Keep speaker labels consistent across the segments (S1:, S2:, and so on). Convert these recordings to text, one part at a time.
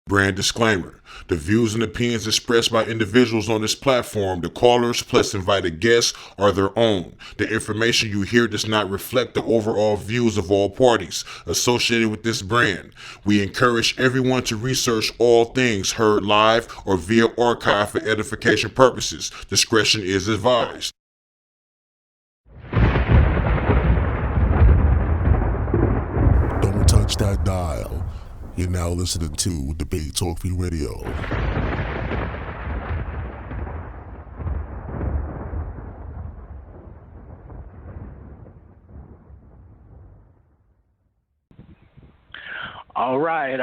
S1: Brand disclaimer. The views and opinions expressed by individuals on this platform, the callers plus invited guests, are their own. The information you hear does not reflect the overall views of all parties associated with this brand. We encourage everyone to research all things heard live or via archive for edification purposes. Discretion is advised.
S2: Don't touch that dial. You're now listening to Debate Talk Free Radio.
S3: All right.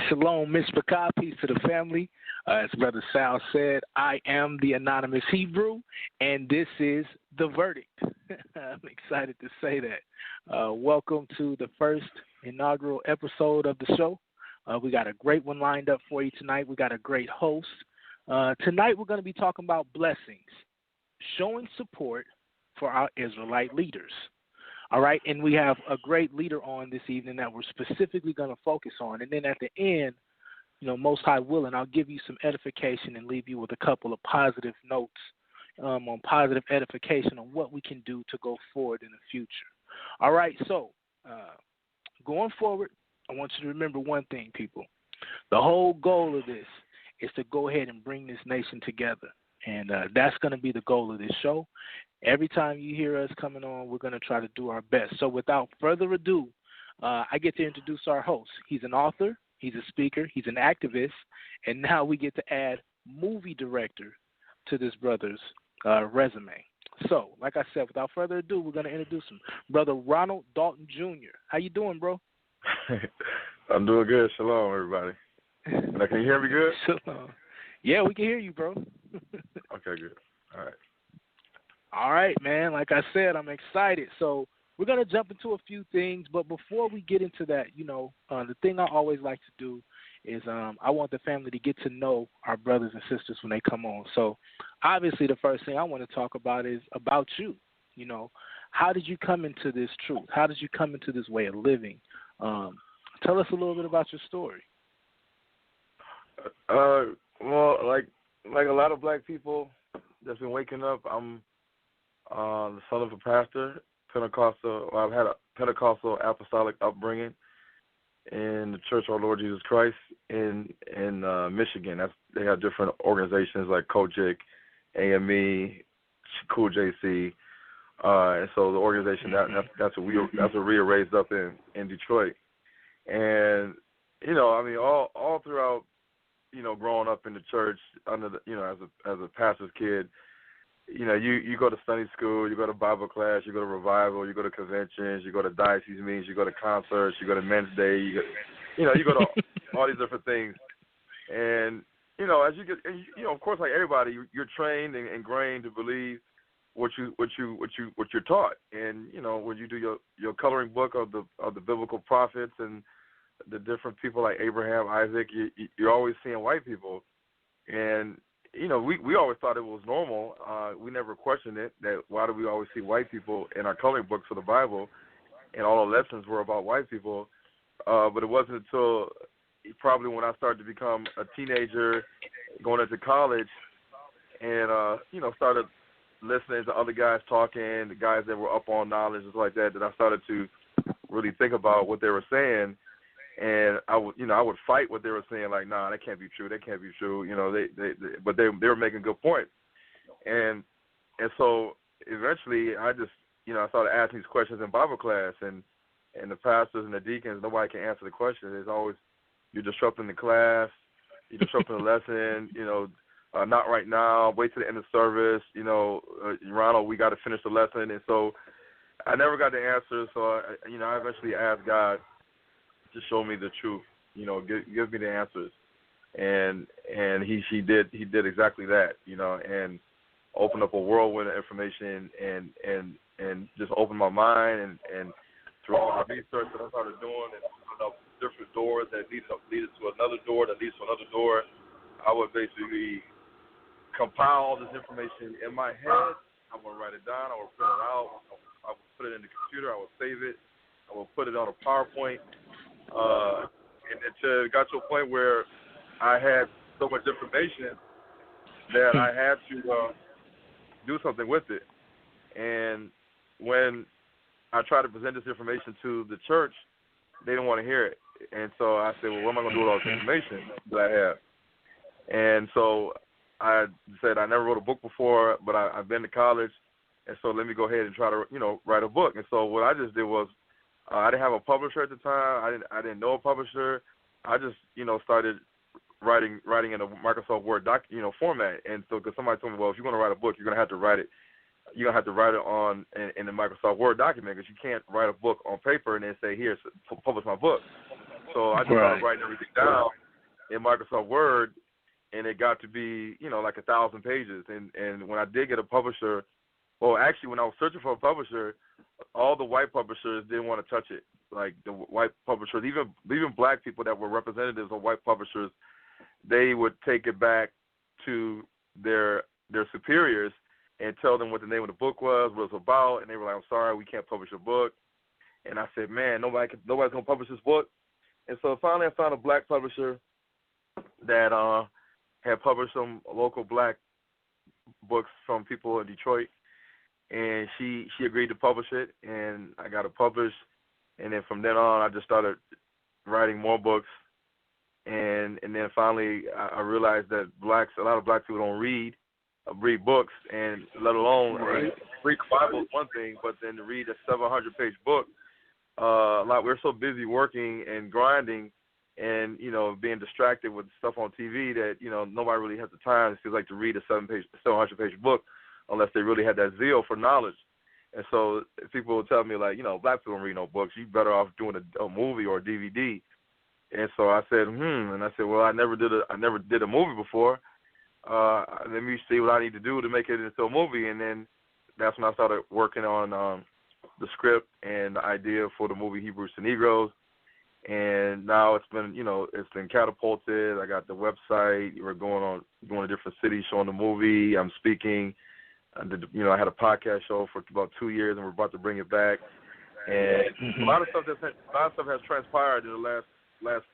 S3: Shalom, Mr. Baka, peace to the family. As Brother Sal said, I am the anonymous Hebrew, and this is The Verdict. I'm excited to say that. Welcome to the first inaugural episode of the show. We got a great one lined up for you tonight. We got a great host. Tonight we're going to be talking about blessings, showing support for our Israelite leaders. All right, and we have a great leader on this evening that we're specifically going to focus on. And then at the end, Most High willing, I'll give you some edification and leave you with a couple of positive notes on positive edification on what we can do to go forward in the future. All right, so going forward, I want you to remember one thing, people. The whole goal of this is to go ahead and bring this nation together. And that's going to be the goal of this show. Every time you hear us coming on, we're going to try to do our best. So without further ado, I get to introduce our host. He's an author, he's a speaker, he's an activist, and now we get to add movie director to this brother's resume. So, like I said, without further ado, we're going to introduce him. Brother Ronald Dalton Jr. How you doing, bro?
S4: I'm doing good. Shalom, everybody. Now, can you hear me good?
S3: Shalom. Yeah, we can hear you, bro.
S4: Okay, good. All right.
S3: All right, man. Like I said, I'm excited. So we're going to jump into a few things. But before we get into that, the thing I always like to do is I want the family to get to know our brothers and sisters when they come on. So obviously the first thing I want to talk about is about you. How did you come into this truth? How did you come into this way of living? Tell us a little bit about your story.
S4: Well, like a lot of black people that's been waking up, I'm the son of a pastor, Pentecostal. Well, I've had a Pentecostal apostolic upbringing in the Church of our Lord Jesus Christ in Michigan. They have different organizations like COTTAGE, AME, Cool JC, and so the organization that's what we are raised up in Detroit. And all throughout, growing up in the church under the, as a pastor's kid, you go to Sunday school, you go to Bible class, you go to revival, you go to conventions, you go to diocese meetings, you go to concerts, you go to men's day, you go to all these different things. And as you get, of course, like everybody, you're trained and ingrained to believe what you're taught. And when you do your coloring book of the biblical prophets and the different people like Abraham, Isaac, you're always seeing white people. And we always thought it was normal. We never questioned it, that why do we always see white people in our coloring books for the Bible, and all the lessons were about white people. But it wasn't until probably when I started to become a teenager, going into college, and started listening to other guys talking, the guys that were up on knowledge and stuff like that, that I started to really think about what they were saying. And I would fight what they were saying, like, nah, that can't be true. But they were making good points. And so eventually I just, I started asking these questions in Bible class, and the pastors and the deacons, nobody can answer the question. It's always, you're disrupting the class, you're disrupting the lesson, not right now, wait till the end of service, Ronald, we got to finish the lesson. And so I never got the answer. So I eventually asked God to show me the truth, give me the answers, and he did exactly that, and opened up a whirlwind of information, and just opened my mind, and through all the research that I started doing, and opened up different doors that lead to another door that leads to another door, I would basically compile all this information in my head. I would write it down, I would print it out, I would put it in the computer, I would save it, I would put it on a PowerPoint. And it got to a point where I had so much information that I had to do something with it. And when I tried to present this information to the church, they didn't want to hear it. And so I said, well, what am I going to do with all this information that I have? And so I said, I never wrote a book before, but I've been to college, and so let me go ahead and try to, write a book. And so what I just did was, I didn't have a publisher at the time. I didn't know a publisher. I just, started writing in a Microsoft Word format. And so, because somebody told me, well, if you're going to write a book, you're going to have to write it. You're going to have to write it in a Microsoft Word document, because you can't write a book on paper and then say, here, publish my book. So I just started writing everything down in Microsoft Word, and it got to be, like 1,000 pages. And when I did get a publisher, well, actually, when I was searching for a publisher, all the white publishers didn't want to touch it. Like the white publishers, even black people that were representatives of white publishers, they would take it back to their superiors and tell them what the name of the book was, what it was about, and they were like, I'm sorry, we can't publish your book. And I said, man, nobody's going to publish this book. And so finally I found a black publisher that had published some local black books from people in Detroit, and she agreed to publish it, and I got it published. And then from then on, I just started writing more books, and then finally I realized that a lot of black people don't read books, and let alone read the Bible is one thing, but then to read a 700-page book, we're so busy working and grinding and, being distracted with stuff on TV that, nobody really has the time, it feels like, to read a 700-page book unless they really had that zeal for knowledge. And so people will tell me, like, black people don't read no books. You're better off doing a movie or a DVD. And so I said, and I said, well, I never did a movie before. Let me see what I need to do to make it into a movie. And then that's when I started working on the script and the idea for the movie Hebrews to Negroes. And now it's been catapulted. I got the website. We're going to different cities showing the movie. I'm speaking. I had a podcast show for about 2 years, and we're about to bring it back. And a lot of stuff has transpired in the last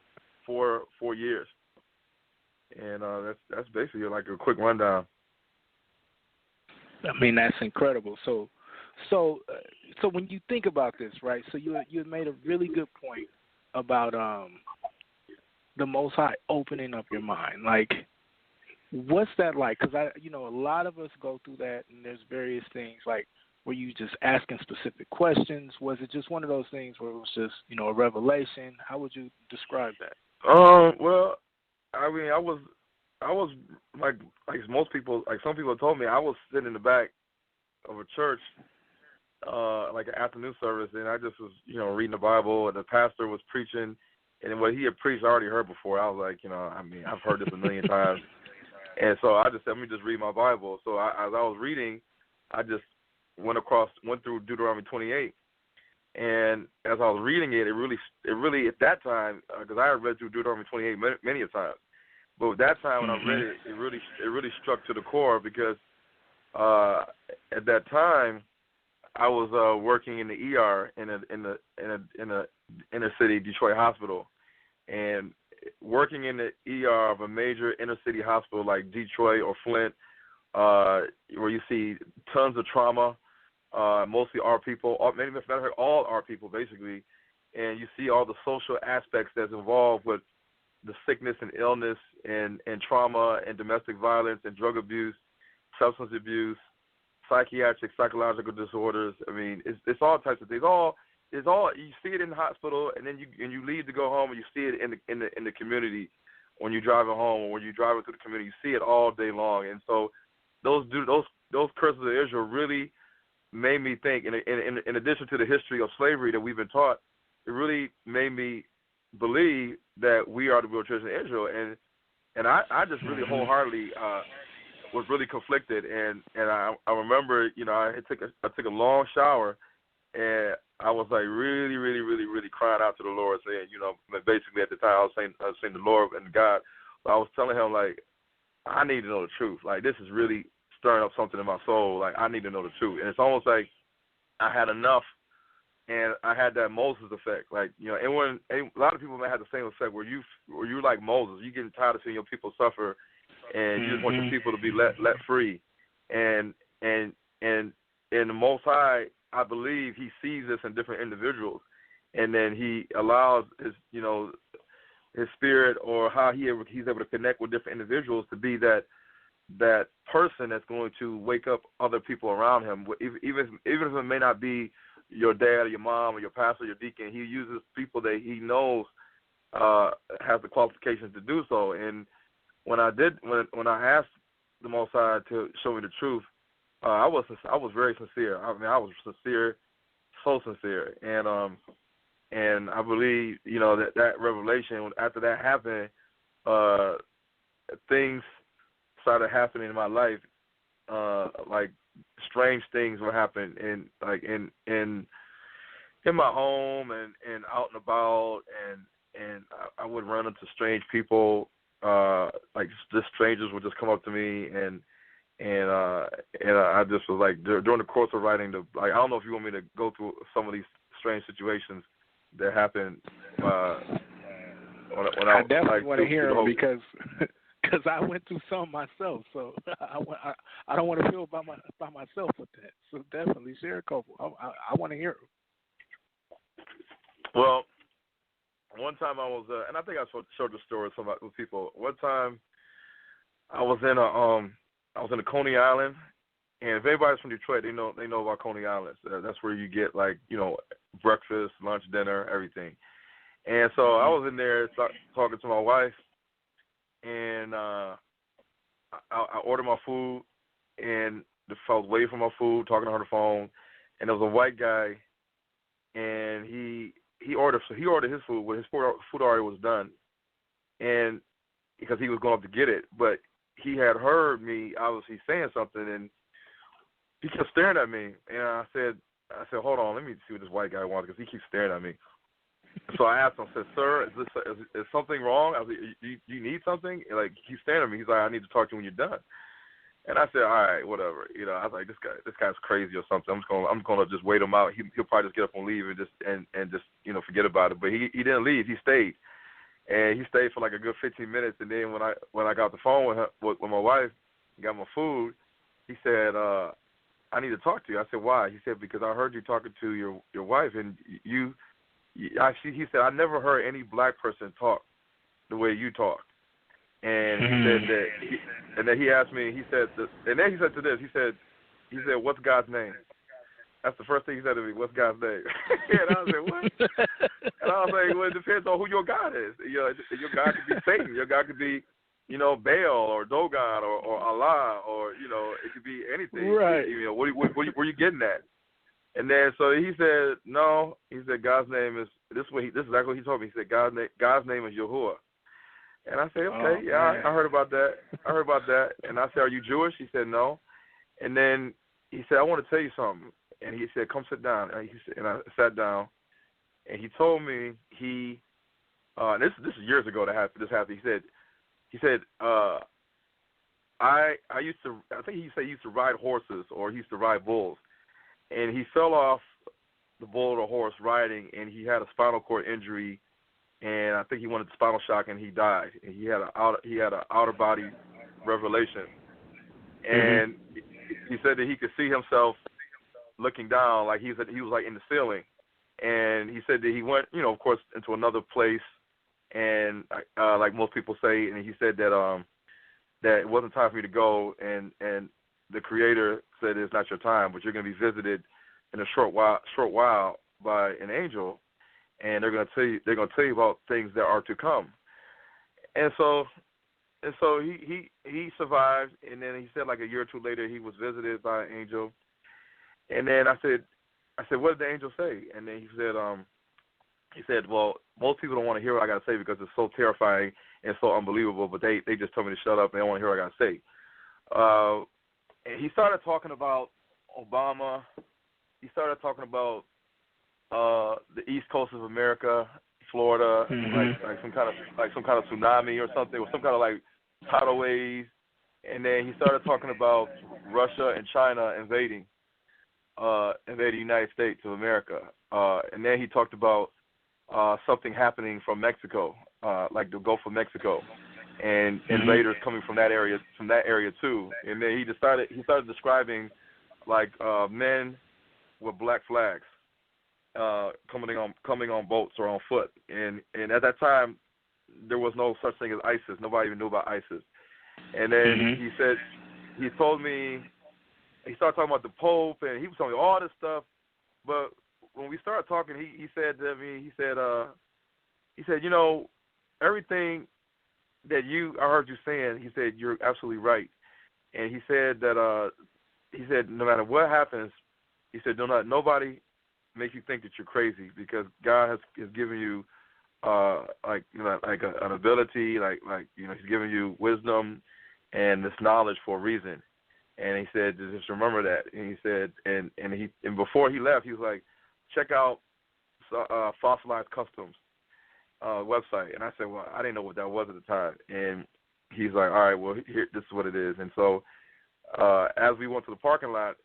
S4: 4 years. And that's basically like a quick rundown.
S3: I mean, that's incredible. So when you think about this, right? So you made a really good point about the Most High opening up your mind. Like, what's that like? Because a lot of us go through that, and there's various things like, were you just asking specific questions? Was it just one of those things where it was just a revelation? How would you describe that?
S4: Well, I mean, I was like most people, like some people told me, I was sitting in the back of a church, like an afternoon service, and I just was, reading the Bible, and the pastor was preaching, and what he had preached I already heard before. I was like, I've heard this a million times, and so I just said, let me just read my Bible. So as I was reading, I just went through Deuteronomy 28, and as I was reading it, it really at that time, because I had read through Deuteronomy 28 many a times, but at that time when I read it, it really struck to the core, because at that time I was working in the ER in a inner city Detroit hospital, and working in the ER of a major inner city hospital like Detroit or Flint, where you see tons of trauma, mostly our people, all our people basically, and you see all the social aspects that's involved with the sickness and illness and trauma and domestic violence and drug abuse, substance abuse, psychological disorders. I mean, it's all types of things. It's all you see it in the hospital, and then you leave to go home, and you see it in the community when you're driving home or when you're driving through the community. You see it all day long, and so those curses of Israel really made me think. In addition to the history of slavery that we've been taught, it really made me believe that we are the real children of Israel, and I just really wholeheartedly was really conflicted, and I remember, I took a long shower, and I was like really, really, really, really crying out to the Lord, saying, basically at the time I was saying the Lord and God, but I was telling him, like, I need to know the truth. Like, this is really stirring up something in my soul. Like, I need to know the truth. And it's almost like I had enough and I had that Moses effect. Like, you know, a lot of people may have the same effect where you're like Moses. You getting tired of seeing your people suffer, and you just want your people to be let free. And the Most High, I believe, He sees this in different individuals, and then He allows His spirit, or how he's able to connect with different individuals to be that person that's going to wake up other people around him. Even if it may not be your dad or your mom or your pastor or your deacon, he uses people that he knows have the qualifications to do so. And when I asked the Most High to show me the truth, I was very sincere. I mean, I was sincere, so sincere, and I believe, you know, that revelation, after that happened, things started happening in my life, like strange things would happen in my home and out and about, and I would run into strange people, like just strangers would just come up to me, and I just was like, during the course of writing I don't know if you want me to go through some of these strange situations that happened when
S3: I definitely want to hear them because I went through some myself, so I don't want to feel by myself with that. So definitely share a couple. I want to hear them.
S4: Well, one time I was, and I think I showed the story with people. One time I was in a Coney Island. And if anybody's from Detroit, they know about Coney Island. That's where you get, like, you know, breakfast, lunch, dinner, everything. And so I was in there talking to my wife, and I ordered my food, and I was waiting for my food, talking to her on the phone, and there was a white guy, and he ordered his food, but his food already was done, and because he was going up to get it, but he had heard me obviously saying something, and he kept staring at me, and I said, hold on, let me see what this white guy wants, because he keeps staring at me. So I asked him, I said, sir, is something wrong? I was like, do you need something? And, like, he keeps staring at me. He's like, I need to talk to you when you're done. And I said, all right, whatever. You know, I was like, this guy's crazy or something. I'm gonna just wait him out. He'll probably just get up and leave and just you know, forget about it. But he didn't leave. He stayed, and he stayed for like a good 15 minutes. And then when I got the phone with my wife, got my food, he said, I need to talk to you. I said, why? He said, because I heard you talking to your wife, and he said, I never heard any black person talk the way you talk. And he said that, and then he asked me, he said, and then he said to this, he said, what's God's name? That's the first thing he said to me, what's God's name? And I was like, what? And I was like, well, it depends on who your God is. You know, your God could be Satan. Your God could be, you know, Baal or Dogon or Allah, or, you know, it could be anything.
S3: Right.
S4: You know, where you getting at? And then so he said, no. He said God's name is this is exactly what he told me. He said God's name is Yahuwah. And I said, okay, I heard about that. And I said, are you Jewish? He said, no. And then he said, I want to tell you something. And he said, come sit down. And I sat down. And he told me this is years ago this happened. He said, I think he said he used to ride horses, or he used to ride bulls. And he fell off the bull or the horse riding, and he had a spinal cord injury, and I think he went into spinal shock, and he died. And he had an outer body revelation, and he said that he could see himself looking down, like he was like in the ceiling. And he said that he went, you know, of course, into another place, and like most people say, and he said that that it wasn't time for me to go, and the Creator said it's not your time, but you're going to be visited in a short while by an angel, and they're going to tell you about things that are to come. And so he survived, and then he said like a year or two later he was visited by an angel. And then I said, what did the angel say? And then he said, well, most people don't want to hear what I got to say because it's so terrifying and so unbelievable, but they just told me to shut up and they don't want to hear what I got to say. And he started talking about Obama. He started talking about the East Coast of America, Florida, like some kind of tsunami or something, or some kind of like tidal waves. And then he started talking about Russia and China invading. invade the United States of America. And then he talked about something happening from Mexico, like the Gulf of Mexico, and invaders coming from that area too. And then he started describing like men with black flags coming on boats or on foot. And at that time there was no such thing as ISIS. Nobody even knew about ISIS. And then he said, he told me, he started talking about the Pope, and he was telling me all this stuff. But when we started talking, he said to me, he said, you know, everything that I heard you saying, he said, you're absolutely right. And he said that, no matter what happens, he said, don't let nobody make you think that you're crazy, because God has given you, an ability, he's giving you wisdom and this knowledge for a reason. And he said, just remember that. And he said, and before he left, he was like, check out Fossilized Customs website. And I said, well, I didn't know what that was at the time. And he's like, all right, well, here, this is what it is. And so as we went to the parking lot,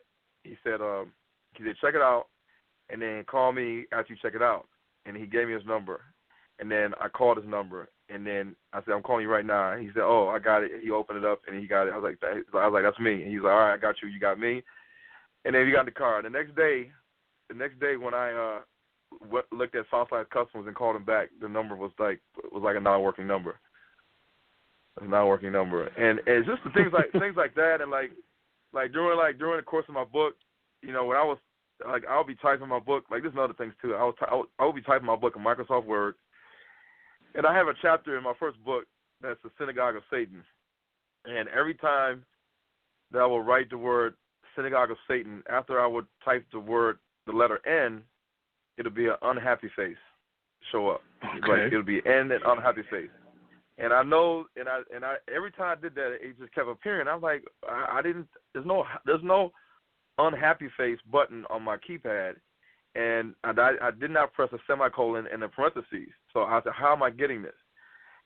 S4: he said, check it out, and then call me after you check it out. And he gave me his number. And then I called his number, and then I said, I'm calling you right now. And he said, oh, I got it. He opened it up, and he got it. I was like, that's me. And he's like, all right, I got you. You got me. And then he got in the car. The next day when I looked at Southside Customs and called him back, the number was like a non-working number. A non-working number. And it's just the things like that, and like during the course of my book, you know, when I was like, I'll be typing my book. Like, there's other things too. I would be typing my book in Microsoft Word. And I have a chapter in my first book that's the Synagogue of Satan. And every time that I would write the word Synagogue of Satan, after I would type the letter N, it'll be an unhappy face show up.
S3: Okay.
S4: Like, it'll be N and unhappy face. And I know, and I every time I did that, it just kept appearing. I'm like, there's no unhappy face button on my keypad. And I did not press a semicolon and a parentheses. So I said, how am I getting this?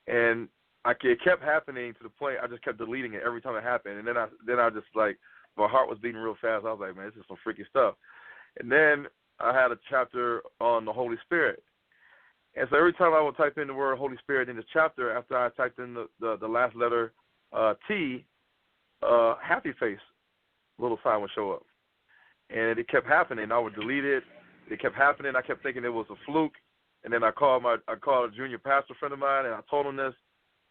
S4: And it kept happening to the point I just kept deleting it every time it happened. And then I just, like, my heart was beating real fast. I was like, man, this is some freaky stuff. And then I had a chapter on the Holy Spirit. And so every time I would type in the word Holy Spirit in the chapter, after I typed in the last letter T, happy face little sign would show up. And it kept happening. I would delete it. It kept happening. I kept thinking it was a fluke. And then I called a junior pastor friend of mine, and I told him this.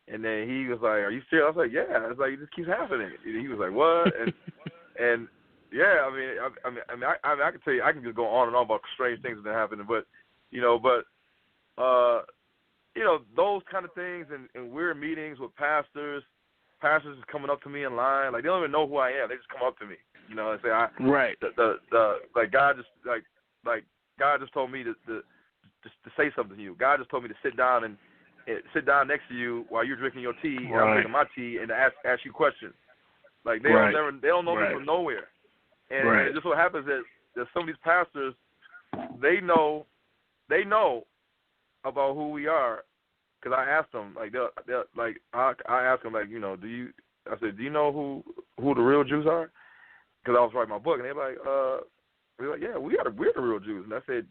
S4: And then he was like, "Are you serious?" I was like, "Yeah." It's like, it just keeps happening. And he was like, "What?" And yeah, I can tell you, I can just go on and on about strange things that are happening. But those kind of things, and weird meetings with pastors just coming up to me in line, like, they don't even know who I am. They just come up to me, you know, and say,
S3: right.
S4: God just told me to say something to you. God just told me to sit down next to you while you're drinking your tea, and I'm drinking my tea, and to ask you questions. Like, they don't know me from nowhere. And just what happens is that some of these pastors, they know about who we are, because I asked them, like, I asked them, like, you know, do you know who the real Jews are? Because I was writing my book, and they were like, yeah, we're the real Jews. And I said,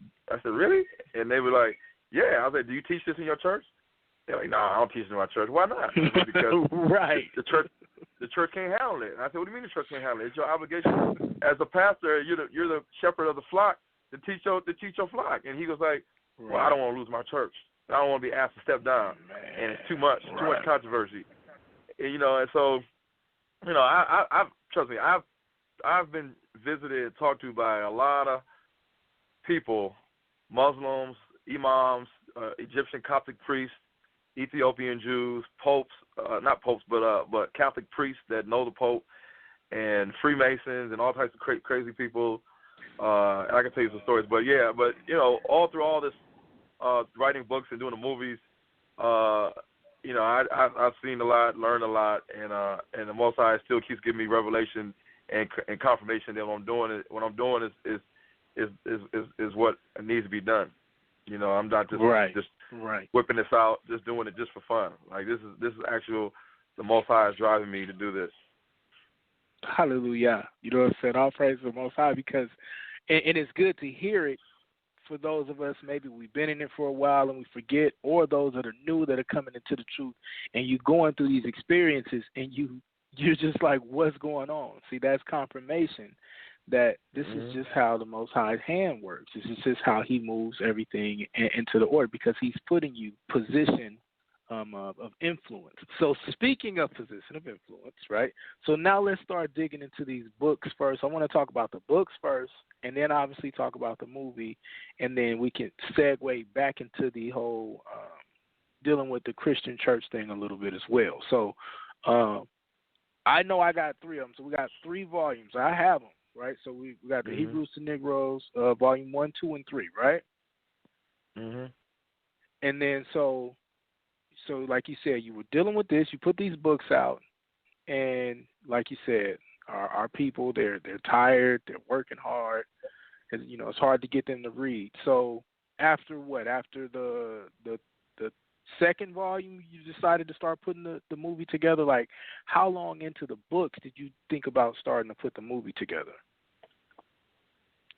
S4: really? And they were like, yeah. I was like, do you teach this in your church? They're like, no, I don't teach it in my church. Why not? Because the church can't handle it. And I said, what do you mean the church can't handle it? It's your obligation as a pastor. You're the shepherd of the flock to teach your flock. And he was like, well, I don't want to lose my church. I don't want to be asked to step down, and it's too much controversy. And, and so, trust me, I've been visited and talked to by a lot of people, Muslims, imams, Egyptian Coptic priests, Ethiopian Jews, popes, not popes, but Catholic priests that know the Pope, and Freemasons and all types of crazy people. And I can tell you some stories, but all through all this writing books and doing the movies, I've seen a lot, learned a lot, and the Most High still keeps giving me revelation and confirmation that what I'm doing is what needs to be done. I'm not just whipping this out, just doing it just for fun. Like, this is actual. The Most High is driving me to do this.
S3: Hallelujah. You know what I'm saying? All praise to the Most High, because and it's good to hear it for those of us, maybe we've been in it for a while and we forget, or those that are new that are coming into the truth, and you going through these experiences and you're just like, what's going on? See, that's confirmation that this is just how the Most High's hand works. This is just how he moves everything into the order, because he's putting you position of influence. So speaking of position of influence, right? So now let's start digging into these books first. I want to talk about the books first, and then obviously talk about the movie, and then we can segue back into the whole dealing with the Christian church thing a little bit as well. So I know I got 3 of them. So we got 3 volumes. I have them, right? So we got the Hebrews to Negroes, volume 1, 2, and 3, right? And then so like you said, you were dealing with this. You put these books out, and like you said, our people, they're tired. They're working hard, and it's hard to get them to read. So after what? After the second volume, you decided to start putting the movie together. Like, how long into the books did you think about starting to put the movie together?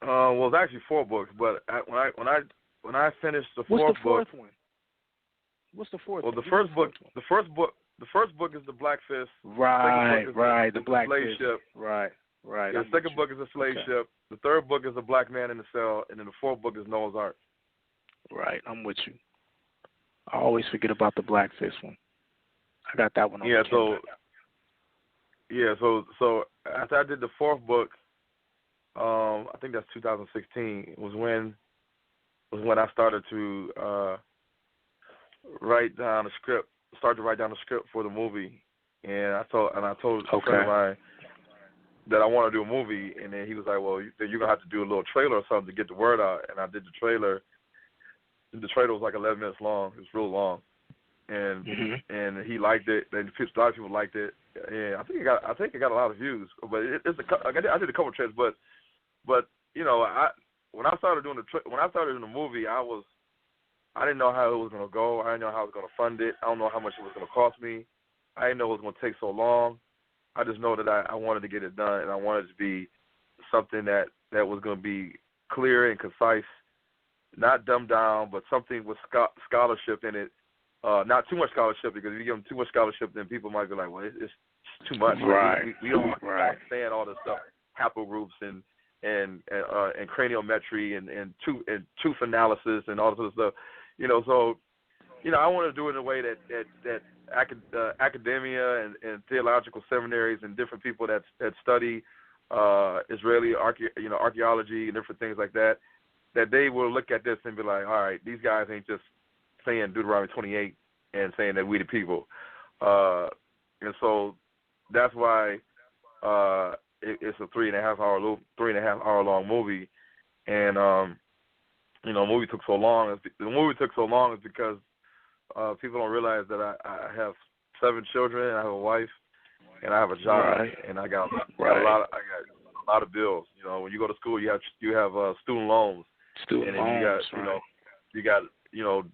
S4: Well, it's actually 4 books, but when I finished the fourth
S3: What's the fourth
S4: book,
S3: one? What's the fourth?
S4: Well,
S3: one?
S4: the first book is the Black Fist.
S3: Right, the Black
S4: Slave
S3: Fist.
S4: Ship.
S3: Right.
S4: The second book is the Slave Ship. The third book is the Black Man in the Cell, and then the 4th book is Noah's Ark.
S3: Right, I'm with you. I always forget about the Black Fist one. I got that one on the
S4: Kindle. So after I did the 4th book, I think that's 2016, was when I started to write down the script for the movie, and I told a friend of mine that I want to do a movie, and then he was like, well, you're gonna have to do a little trailer or something to get the word out, and I did the trailer. The trailer was like 11 minutes long. It was real long, and he liked it. And a lot of people liked it, and I think it got a lot of views. But I did a couple of trailers, but when I started doing the movie, I didn't know how it was going to go. I didn't know how I was going to fund it. I don't know how much it was going to cost me. I didn't know it was going to take so long. I just know that I wanted to get it done, and I wanted it to be something that was going to be clear and concise, not dumbed down, but something with scholarship in it. Not too much scholarship, because if you give them too much scholarship, then people might be like, well, it's too much.
S3: Right.
S4: We don't understand all this stuff, haplogroups and craniometry and tooth analysis and all this other stuff. So I want to do it in a way that academia and theological seminaries and different people that study Israeli archaeology and different things like that they will look at this and be like, all right, these guys ain't just saying Deuteronomy 28 and saying that we the people. And so that's why it's a 3.5 hour long movie, and the movie took so long. The movie took so long is because people don't realize that I have 7 children, and I have a wife, and I have a job, and I got a lot of bills. When you go to school, you have student loans, you got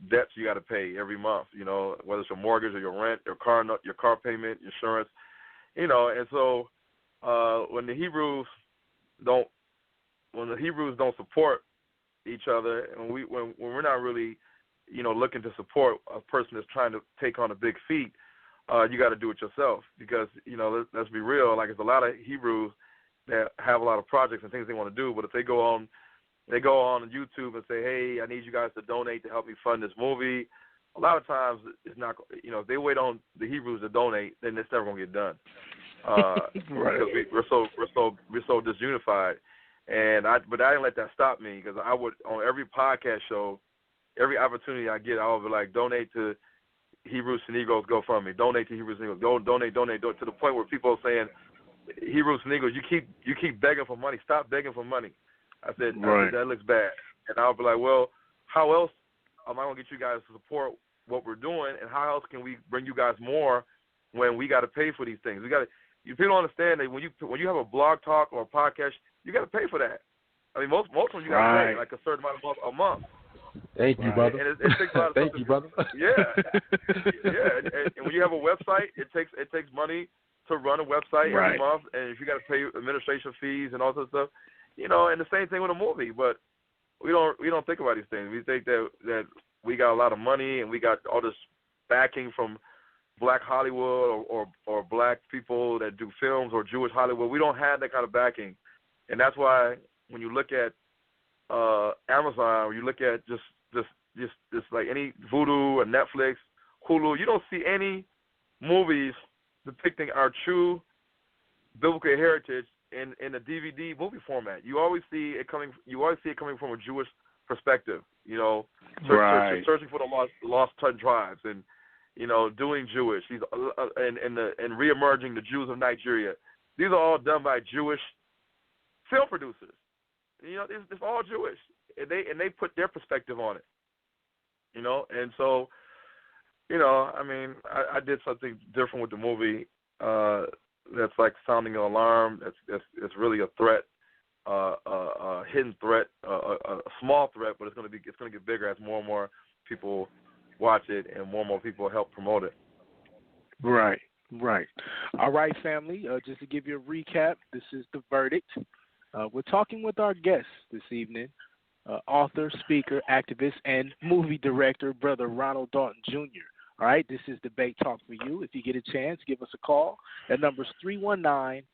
S4: debts you got to pay every month. Whether it's your mortgage or your rent, your car payment, insurance. And so when the Hebrews don't support each other, and when we're not really looking to support a person that's trying to take on a big feat, you got to do it yourself, because let's be real, like, there's a lot of Hebrews that have a lot of projects and things they want to do, but if they go on YouTube and say, hey, I need you guys to donate to help me fund this movie, a lot of times it's not, if they wait on the Hebrews to donate, then it's never going to get done. Because we're so disunified, but I didn't let that stop me, because I would, on every podcast show, every opportunity I get, I would be like, donate to Hebrews to Negroes GoFundMe, donate to Hebrews to Negroes, donate to the point where people are saying, Hebrews to Negroes, you keep begging for money, stop begging for money. I said that looks bad, and I'll be like, well, how else am I gonna get you guys to support what we're doing, and how else can we bring you guys more when we got to pay for these things? People don't understand that when you have a blog talk or a podcast, you got to pay for that. I mean, most of them you got to pay like a certain amount a month.
S5: Thank you, brother.
S4: And it takes a lot of
S5: Thank you, brother.
S4: Yeah, yeah. And when you have a website, it takes money to run a website every month, and if you got to pay administration fees and all that stuff, And the same thing with a movie. But we don't think about these things. We think that we got a lot of money and we got all this backing from Black Hollywood or Black people that do films or Jewish Hollywood. We don't have that kind of backing, and that's why when you look at Amazon, or you look at just like any Vudu or Netflix, Hulu, you don't see any movies depicting our true biblical heritage in a DVD movie format. You always see it coming from a Jewish perspective. Searching for the lost tribes and doing Jewish. And reemerging the Jews of Nigeria. These are all done by Jewish film producers. It's all Jewish, and they put their perspective on it. And so, I did something different with the movie. That's like sounding an alarm. That's really a threat, a hidden threat, a small threat, but it's going to get bigger as more and more people watch it and more people help promote it.
S3: Right. All right, family. Just to give you a recap, this is The Verdict. We're talking with our guest this evening, author, speaker, activist, and movie director, Brother Ronald Dalton Jr. All right, this is Debate Talk for you. If you get a chance, give us a call. That number is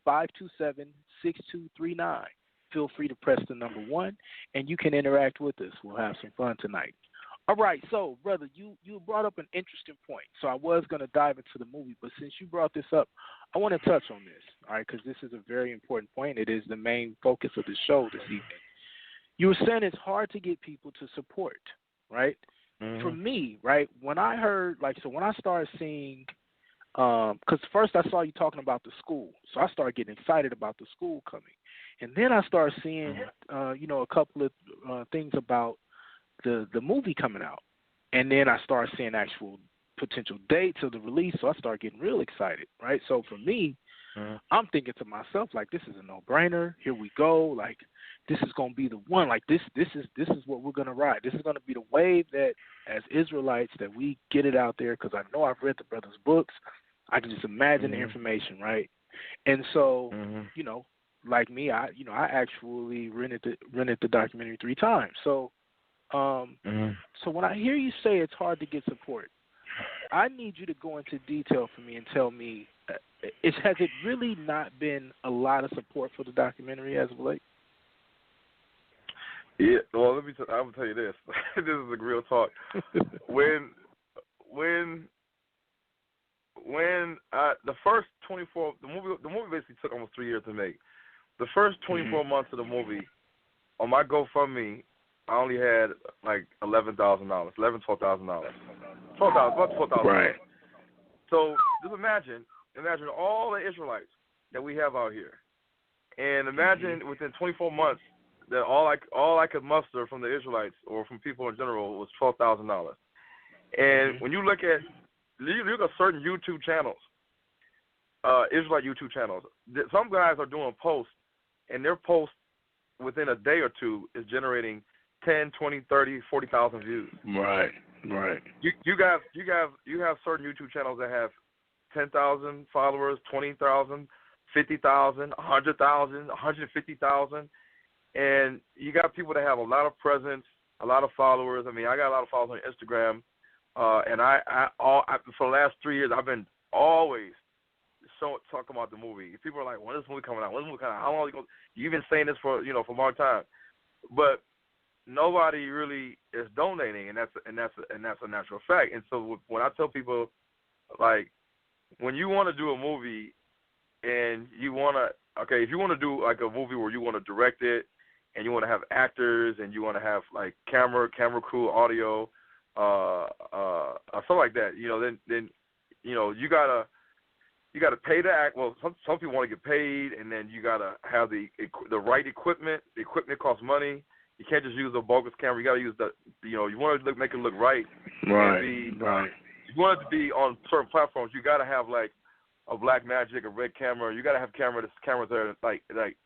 S3: 319-527-6239. Feel free to press the number 1, and you can interact with us. We'll have some fun tonight. All right, so, brother, you brought up an interesting point. So I was going to dive into the movie, but since you brought this up, I want to touch on this, all right, because this is a very important point. It is the main focus of the show this evening. You were saying it's hard to get people to support, right? Mm-hmm. For me, right, when I heard, when I started seeing, because first I saw you talking about the school, so I started getting excited about the school coming. And then I started seeing, a couple of things about the movie coming out. And then I started seeing actual potential dates of the release, so I started getting real excited, right? So for me, I'm thinking to myself, this is a no-brainer. Here we go. This is going to be the one. This is what we're going to ride. This is going to be the wave that, as Israelites, that we get it out there, because I know I've read the brother's books. I can just imagine the information, right? And so, like me, I actually rented the documentary 3 times. So, so when I hear you say it's hard to get support, I need you to go into detail for me and tell me, has it really not been a lot of support for the documentary as of late?
S4: Yeah, well, I will tell you this. This is a real talk. When the first 24, the movie basically took almost 3 years to make. The first 24 months of the movie, on my GoFundMe, I only had $11,000, $12,000. $12,000.
S3: Right.
S4: So just imagine all the Israelites that we have out here, and imagine within 24 months that all I could muster from the Israelites or from people in general was $12,000. And when you look at certain YouTube channels, Israelite YouTube channels, some guys are doing posts, and their posts within a day or two is generating 10, 20, 30, 40,000 views.
S3: Right.
S4: You have certain YouTube channels that have 10,000 followers, 20,000, 50,000, 100,000, 150,000, and you got people that have a lot of presence, a lot of followers. I mean, I got a lot of followers on Instagram, and I for the last 3 years I've been always talking about the movie. People are like, "When is this movie coming out? When is this movie coming out? How long is it going?" You've been saying this for a long time, but nobody really is donating, and that's a natural fact. And so when I tell people, when you want to do a movie, and you want to, if you want to do a movie where you want to direct it, and you want to have actors, and you want to have camera crew, audio, something like that, then you gotta pay the act. Well, some people want to get paid, and then you gotta have the right equipment. The equipment costs money. You can't just use a bogus camera. You got to use you want to make it look right.
S3: Right.
S4: You want it to be on certain platforms. You got to have a Black Magic, a red camera. You got to have cameras that are like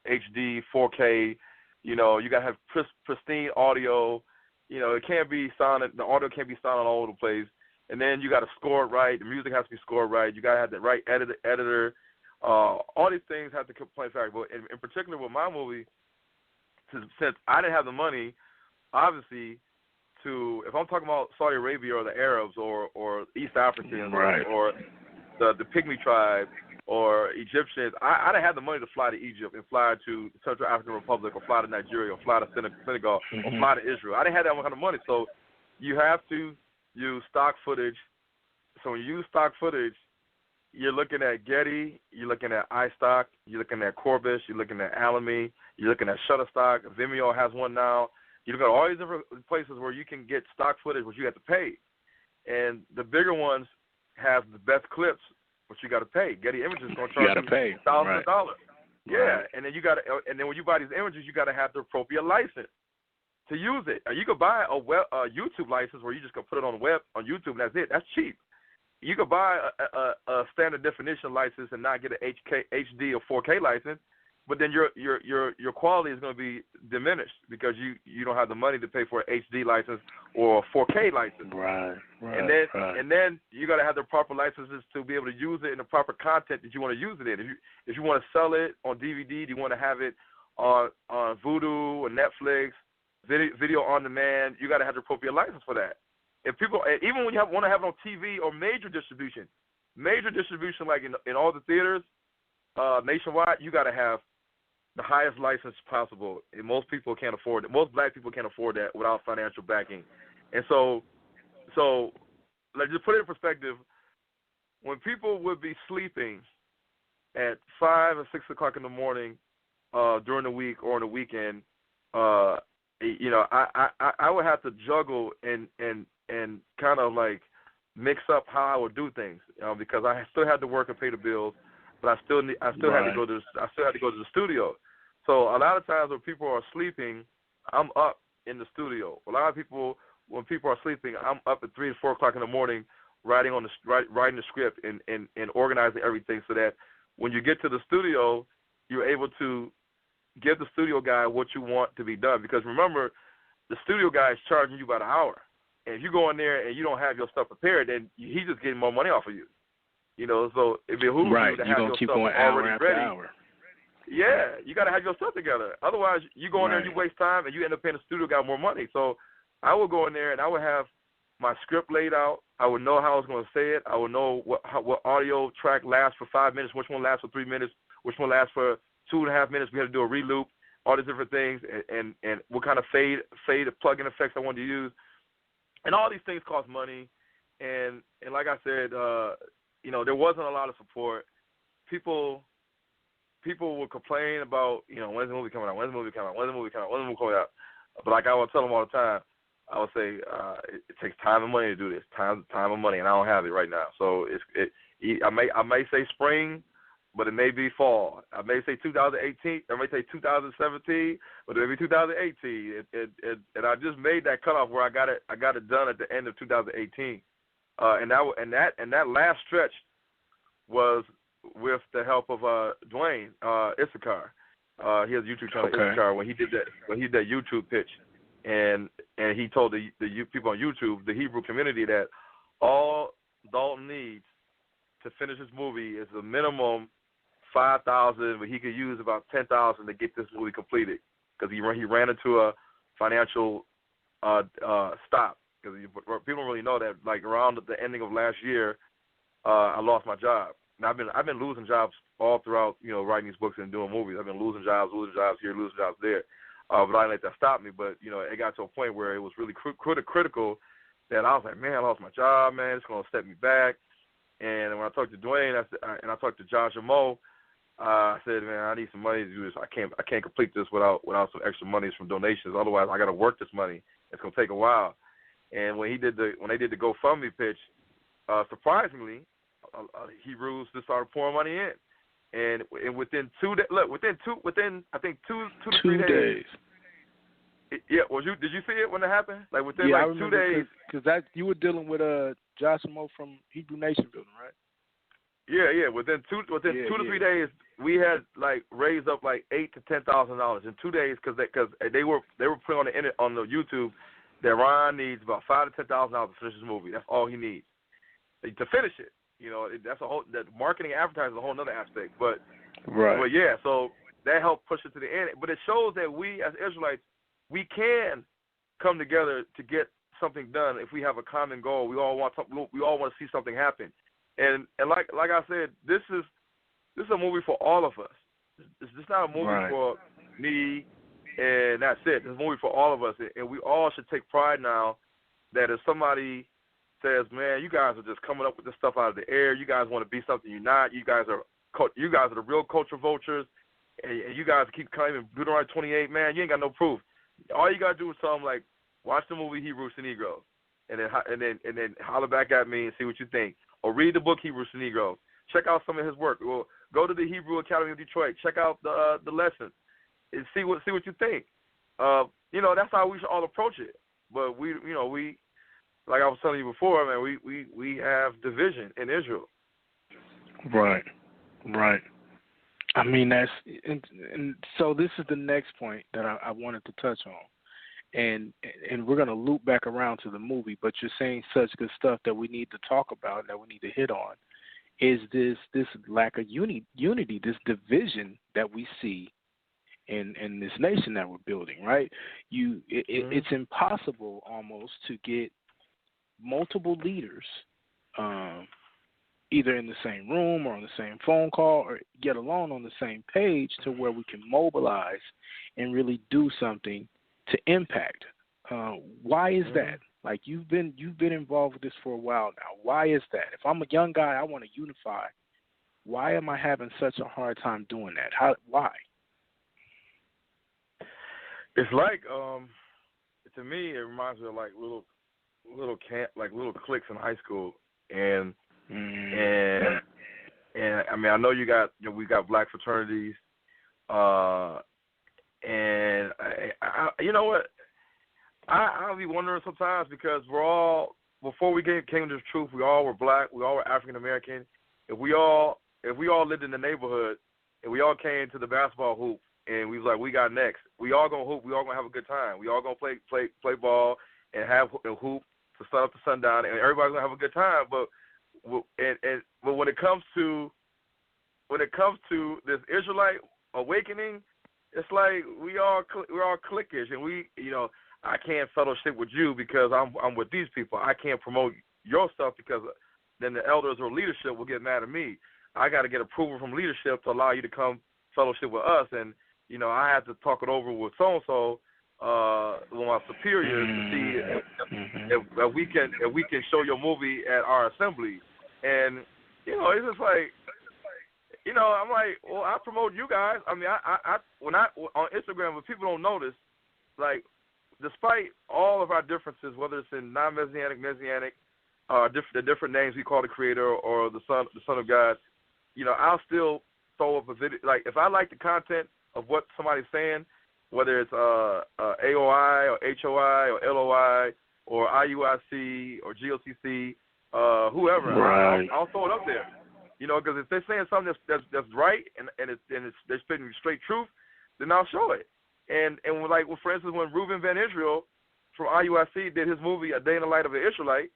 S4: HD, 4K. You got to have pristine audio. It can't be silent. The audio can't be silent all over the place. And then you got to score it right. The music has to be scored right. You got to have the right editor. All these things have to play a factor. But in particular with my movie, since I didn't have the money, obviously, if I'm talking about Saudi Arabia or the Arabs or East Africans or the Pygmy tribe or Egyptians, I didn't have the money to fly to Egypt and fly to the Central African Republic or fly to Nigeria or fly to Senegal or fly to Israel. I didn't have that kind of money. So you have to use stock footage. So when you use stock footage, you're looking at Getty, you're looking at iStock, you're looking at Corbis, you're looking at Alamy, you're looking at Shutterstock. Vimeo has one now. You look at all these different places where you can get stock footage, which you have to pay. And the bigger ones have the best clips, which you got to pay. Getty Images is going to charge you thousands of dollars. Yeah, and then and then when you buy these images, you got to have the appropriate license to use it. You could buy a YouTube license where you just can put it on the web on YouTube, and that's it. That's cheap. You could buy a standard definition license and not get an HD or 4K license, but then your quality is going to be diminished because you don't have the money to pay for an HD license or a 4K license.
S3: Right.
S4: And then you got to have the proper licenses to be able to use it in the proper content that you want to use it in. If you want to sell it on DVD, you want to have it on Vudu or Netflix, video on demand, you got to have the appropriate license for that. If people, even when you want to have it on TV or major distribution like in all the theaters nationwide, you got to have the highest license possible. And most people can't afford it. Most black people can't afford that without financial backing. And so let's just put it in perspective. When people would be sleeping at 5 or 6 o'clock in the morning during the week or on the weekend, I would have to juggle and kind of like mix up how I would do things because I still had to work and pay the bills, but I still had to go to the studio. So a lot of times when people are sleeping, I'm up in the studio. A lot of people, when people are sleeping, I'm up at 3 or 4 o'clock in the morning writing the script and organizing everything so that when you get to the studio, you're able to give the studio guy what you want to be done. Because remember, the studio guy is charging you by the hour. And if you go in there and you don't have your stuff prepared, then he's just getting more money off of you. So it behooves you to have your stuff already ready. Hour. Yeah, you got to have your stuff together. Otherwise, you go in there and you waste time and you end up paying the studio guy more money. So I would go in there and I would have my script laid out. I would know how I was going to say it. I would know what audio track lasts for 5 minutes, which one lasts for 3 minutes, which one lasts for 2.5 minutes. We had to do a reloop, all these different things, and what kind of fade plug-in effects I wanted to use. And all these things cost money. And like I said, there wasn't a lot of support. People would complain about, when's the movie coming out? But like I would tell them all the time, I would say it takes time and money to do this. Time and money, and I don't have it right now. So I may say spring, but it may be fall. I may say 2018. I may say 2017, but it may be 2018. And I just made that cutoff where I got it done at the end of 2018. And that last stretch was with the help of Dwayne Issachar. He has a YouTube channel, Issachar, when he did that YouTube pitch, and he told the people on YouTube, the Hebrew community, that all Dalton needs to finish his movie is a minimum $5,000, but he could use about $10,000 to get this movie completed because he ran into a financial stop. Because people don't really know that, like around the ending of last year, I lost my job. And I've been losing jobs all throughout, writing these books and doing movies. I've been losing jobs here, losing jobs there. But I didn't let that stop me. But it got to a point where it was really critical that I was like, man, I lost my job, man. It's going to set me back. And when I talked to Dwayne, and I talked to Josh and Mo, I said, man, I need some money to do this. I can't complete this without some extra monies from donations. Otherwise, I got to work this money. It's going to take a while. And when they did the GoFundMe pitch, surprisingly, Hebrews just started pouring money in, and within 2 days, I think two to 3 days. Did you see it when it happened? Like within 2 days,
S3: because that you were dealing with Josh Mo from Hebrew Nation Building, right?
S4: Yeah. Within 2 to 3 days, we had raised up $8,000 to $10,000 in 2 days because they were putting on the YouTube that Ron needs about $5,000 to $10,000 to finish his movie. That's all he needs to finish it. That's that marketing and advertising is a whole other aspect. But yeah, so that helped push it to the end. But it shows that we as Israelites, we can come together to get something done if we have a common goal. We all want something. We all want to see something happen. And like I said, this is a movie for all of us. It's just not a movie for me and that's it. It's a movie for all of us, and we all should take pride now that if somebody says, "Man, you guys are just coming up with this stuff out of the air. You guys want to be something you're not. You guys are the real culture vultures, and you guys keep claiming Deuteronomy 28. Man, you ain't got no proof. All you gotta do is tell them like, watch the movie Hebrews to Negroes, and then holler back at me and see what you think, or read the book Hebrews to Negroes. Check out some of his work. Well, go to the Hebrew Academy of Detroit. Check out the lessons and see what you think. That's how we should all approach it. But we like I was telling you before, man, we have division in Israel.
S3: Right. I mean, that's and so this is the next point that I wanted to touch on, and we're gonna loop back around to the movie. But you're saying such good stuff that we need to talk about and that we need to hit on. Is this lack of unity, this division that we see in this nation that we're building, right? It's impossible almost to get multiple leaders either in the same room or on the same phone call or get along on the same page to where we can mobilize and really do something to impact. Why is that? Like you've been involved with this for a while now. Why is that? If I'm a young guy, I want to unify. Why am I having such a hard time doing that? Why?
S4: It's like to me, it reminds me of like little cliques in high school, and I mean I know we got black fraternities, and I you know what. I'll be wondering sometimes because we're all, before we came to the truth, we all were black, we all were African American. If we all lived in the neighborhood and we all came to the basketball hoop and we was like, we got next, we all gonna hoop, we all gonna have a good time, we all gonna play ball and have a hoop to sun up to sundown, and everybody's gonna have a good time. But when it comes to this Israelite awakening, it's like we're all cliquish, and I can't fellowship with you because I'm with these people. I can't promote your stuff because then the elders or leadership will get mad at me. I got to get approval from leadership to allow you to come fellowship with us, and I have to talk it over with so-and-so, with my superiors to see if we can show your movie at our assembly. And it's just like I'm like, well, I promote you guys. I mean, I on Instagram, but people don't notice, like, despite all of our differences, whether it's in non-Messianic, Messianic, the different names we call the Creator or the Son of God, I'll still throw up a video. Like, if I like the content of what somebody's saying, whether it's AOI or HOI or LOI or IUIC or GOCC, whoever, right. I'll throw it up there. Because if they're saying something that's right and they're spitting straight truth, then I'll show it. And for instance, when Reuben Van Israel from IUIC did his movie A Day in the Life of an Israelite,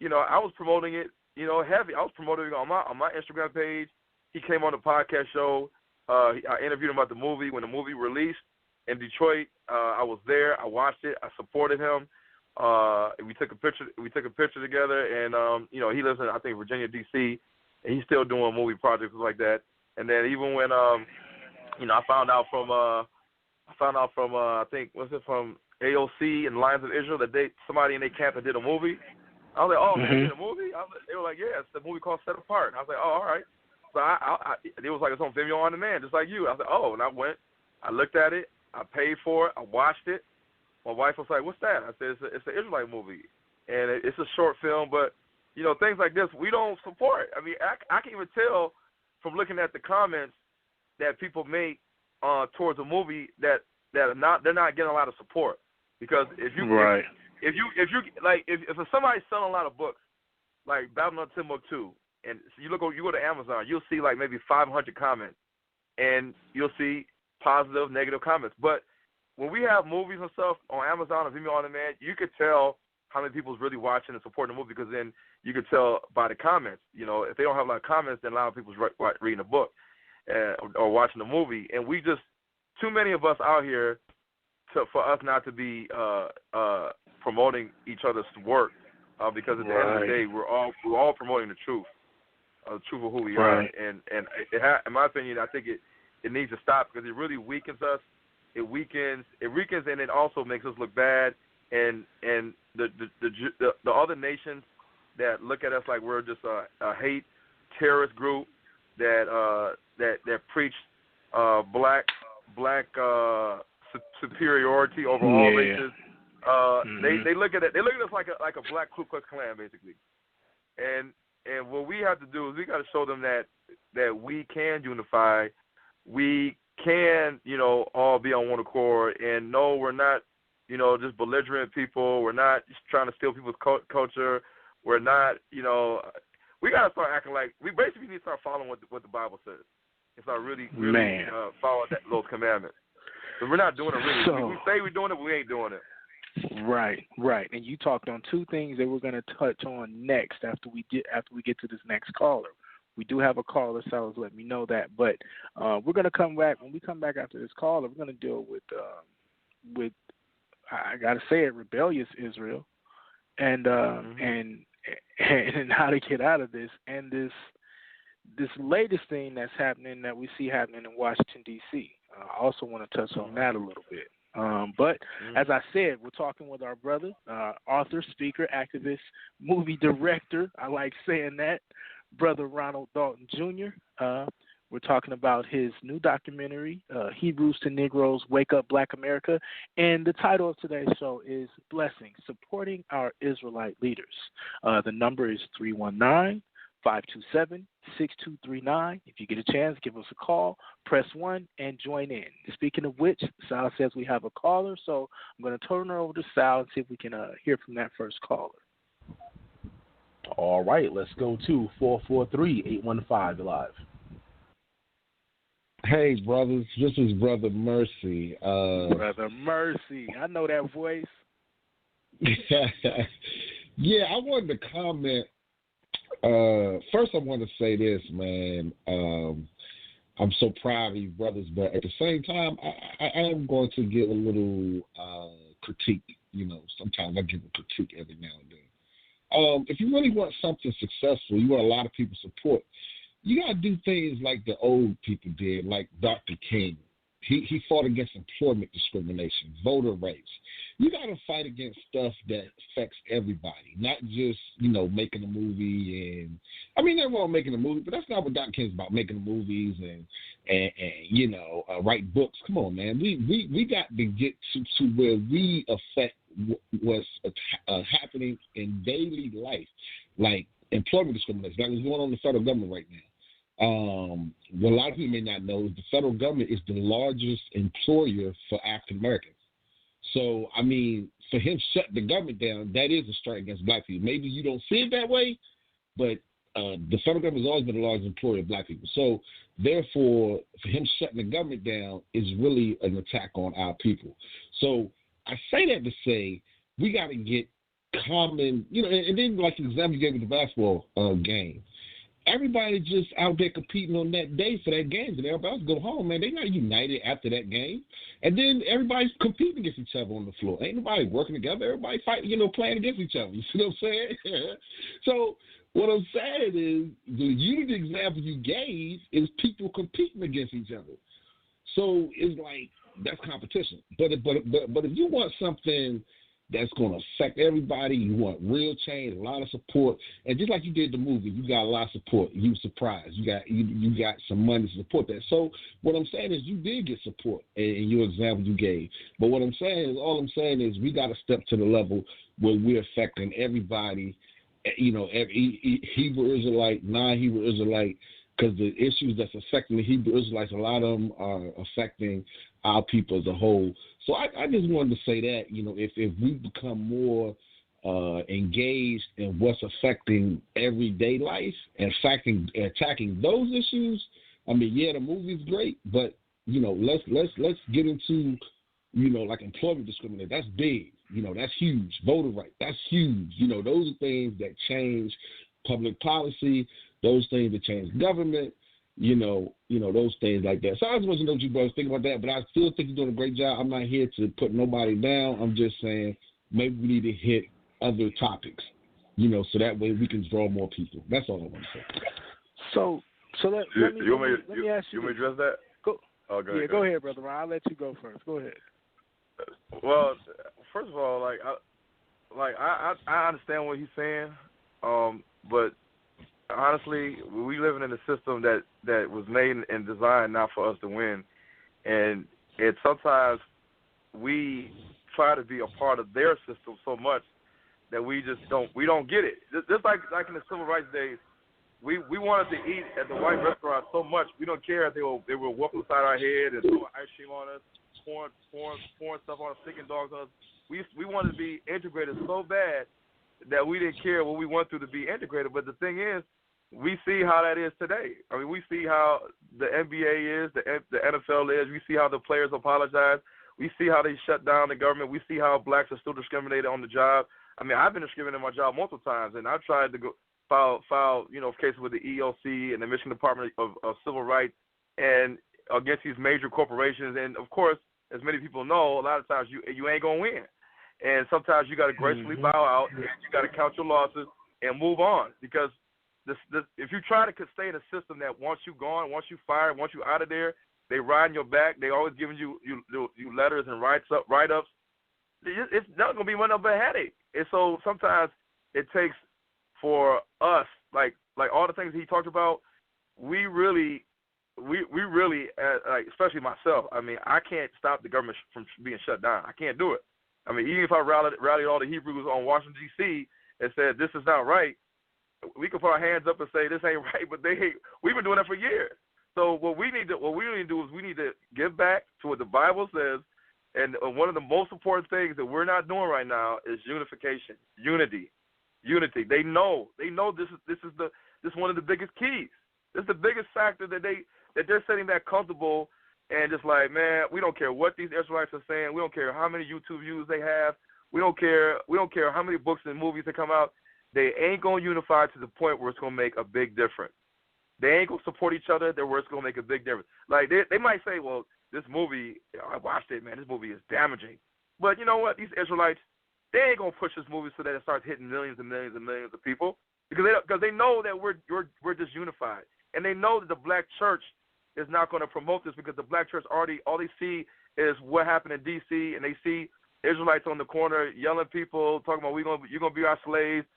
S4: I was promoting it, heavy. I was promoting it on my Instagram page. He came on the podcast show. I interviewed him about the movie. When the movie released in Detroit, I was there. I watched it. I supported him. We took a picture together, and he lives in, I think, Virginia, D.C., and he's still doing movie projects like that. And then even when I found out from I think, was it from AOC and Lions of Israel that somebody in their camp that did a movie. I was like, oh, they did a movie? They were like, yeah, it's a movie called Set Apart. And I was like, oh, all right. So it was like it's on Vimeo on demand, just like you. I was like, oh, and I went, I looked at it, I paid for it, I watched it. My wife was like, what's that? I said, it's an Israelite movie, and it's a short film, but things like this we don't support. I mean, I can even tell from looking at the comments that people make towards a movie that they're not getting a lot of support, because if somebody's selling a lot of books like Babylon Timbuktu, and so you go to Amazon, you'll see like maybe 500 comments, and you'll see positive, negative comments. But when we have movies and stuff on Amazon or Vimeo on demand, you could tell how many people's really watching and supporting the movie, because then you could tell by the comments. If they don't have a lot of comments, then a lot of people's reading the book or or watching a movie, and we just too many of us out here for us not to be promoting each other's work, because at the end of the day, we're all promoting the truth of who we are, and in my opinion, I think it needs to stop because it really weakens us. It weakens, and it also makes us look bad. And the other nations that look at us like we're just a hate terrorist group that preach black superiority over all races. They look at it. They look at us like a black Ku Klux Klan, basically. And what we have to do is we got to show them that we can unify. We can, all be on one accord. And no, we're not, just belligerent people. We're not just trying to steal people's culture. We're not, we got to start acting like we basically need to start following what the Bible says. It's not really follow those commandments. So we're not doing it really.
S3: So,
S4: we say we're doing it, but we ain't doing it.
S3: Right. And you talked on two things that we're going to touch on next after we get to this next caller. We do have a caller, so let me know that. But we're going to come back. When we come back after this caller, we're going to deal with I got to say it, rebellious Israel, and how to get out of this, and this latest thing that's happening that we see happening in Washington, D.C. I also want to touch on that a little bit. But as I said, we're talking with our brother, author, speaker, activist, movie director. I like saying that, Brother Ronald Dalton Jr. We're talking about his new documentary, Hebrews to Negroes, Wake Up Black America. And the title of today's show is Blessings, Supporting Our Israelite Leaders. The number is 319-527-6239. If you get a chance, give us a call, press 1, and join in. Speaking of which, Sal says we have a caller, so I'm going to turn her over to Sal and see if we can hear from that first caller.
S5: All right, let's go to 443-815 live.
S6: Hey, brothers, this is Brother Mercy.
S3: Brother Mercy, I know that voice.
S6: Yeah, I wanted to comment. First, I want to say this, man. I'm so proud of you, brothers, but at the same time, I am going to give a little critique. Sometimes I give a critique every now and then. If you really want something successful, you want a lot of people support, you got to do things like the old people did, like Dr. King. He fought against employment discrimination, voter rights. You got to fight against stuff that affects everybody, not just, making a movie. And I mean, they're wrong making a movie, but that's not what Dr. King's about, making movies and write books. Come on, man. We got to get to where we affect what's happening in daily life, like employment discrimination. That was going on in the federal government right now. What a lot of people may not know is the federal government is the largest employer for African Americans. So, I mean, for him shutting the government down, that is a strike against black people. Maybe you don't see it that way, but the federal government has always been the largest employer of black people. So, therefore, for him shutting the government down is really an attack on our people. So, I say that to say we got to get common, and then like the example you gave with the basketball game. Everybody just out there competing on that day for that game, and everybody else go home, man. They're not united after that game. And then everybody's competing against each other on the floor. Ain't nobody working together. Everybody fighting, playing against each other. You see what I'm saying? So what I'm saying is the unity example you gave is people competing against each other. So it's like that's competition. But if you want something that's going to affect everybody, you want real change, a lot of support, and just like you did the movie, you got a lot of support. You were surprised. You got some money to support that. So what I'm saying is you did get support in your example you gave. But what I'm saying is we got to step to the level where we're affecting everybody, every Hebrew Israelite, non-Hebrew Israelite, because the issues that's affecting the Hebrew Israelites, a lot of them are affecting our people as a whole. So I just wanted to say that, if we become more engaged in what's affecting everyday life and attacking those issues, I mean, yeah, the movie's great, but, let's get into, like employment discrimination. That's big. That's huge. Voter rights, that's huge. Those are things that change public policy. Those things that change government. those things like that. So I just want to know what you brothers think about that, but I still think you're doing a great job. I'm not here to put nobody down. I'm just saying maybe we need to hit other topics, so that way we can draw more people. That's all I want to say.
S3: So let me ask you.
S4: You want me to address that?
S3: Go.
S4: Oh, go ahead.
S3: Go ahead, brother Ron. I'll let you go first. Go ahead.
S4: Well, first of all, I understand what he's saying, but honestly, we living in a system that was made and designed not for us to win, and sometimes we try to be a part of their system so much that we don't get it. Just like in the civil rights days, we wanted to eat at the white restaurant so much we don't care if they were whooping beside our head and throwing ice cream on us, pouring stuff on us, sticking dogs on us. We wanted to be integrated so bad that we didn't care what we went through to be integrated. But the thing is, we see how that is today. I mean, we see how the NBA is, the NFL is. We see how the players apologize. We see how they shut down the government. We see how blacks are still discriminated on the job. I mean, I've been discriminated on my job multiple times, and I've tried to go file cases with the EOC and the Michigan Department of Civil Rights and against these major corporations. And, of course, as many people know, a lot of times you ain't going to win. And sometimes you got to gracefully bow out, and you got to count your losses and move on. Because if you try to stay in a system that once you gone, once you fired, once you out of there, they riding your back. They always giving you letters and write-ups. It's not going to be one of a headache. And so sometimes it takes for us, like all the things he talked about, we really, especially myself. I mean, I can't stop the government from being shut down. I can't do it. I mean, even if I rallied all the Hebrews on Washington, D.C. and said this is not right, we can put our hands up and say this ain't right, but we've been doing that for years. So what we need to do is we need to give back to what the Bible says, and one of the most important things that we're not doing right now is unification, unity. They know this is one of the biggest keys. This is the biggest factor that they're sitting that comfortable and just like, man, we don't care what these Israelites are saying. We don't care how many YouTube views they have. We don't care how many books and movies that come out. They ain't gonna unify to the point where it's gonna make a big difference. They ain't gonna support each other. Where it's gonna make a big difference. Like they might say, well, this movie, I watched it, man. This movie is damaging. But you know what? These Israelites, they ain't gonna push this movie so that it starts hitting millions and millions and millions of people because they know that we're just unified, and they know that the black church is not going to promote this because the black church all they see is what happened in D.C. and they see Israelites on the corner yelling people talking about you're gonna be our slaves,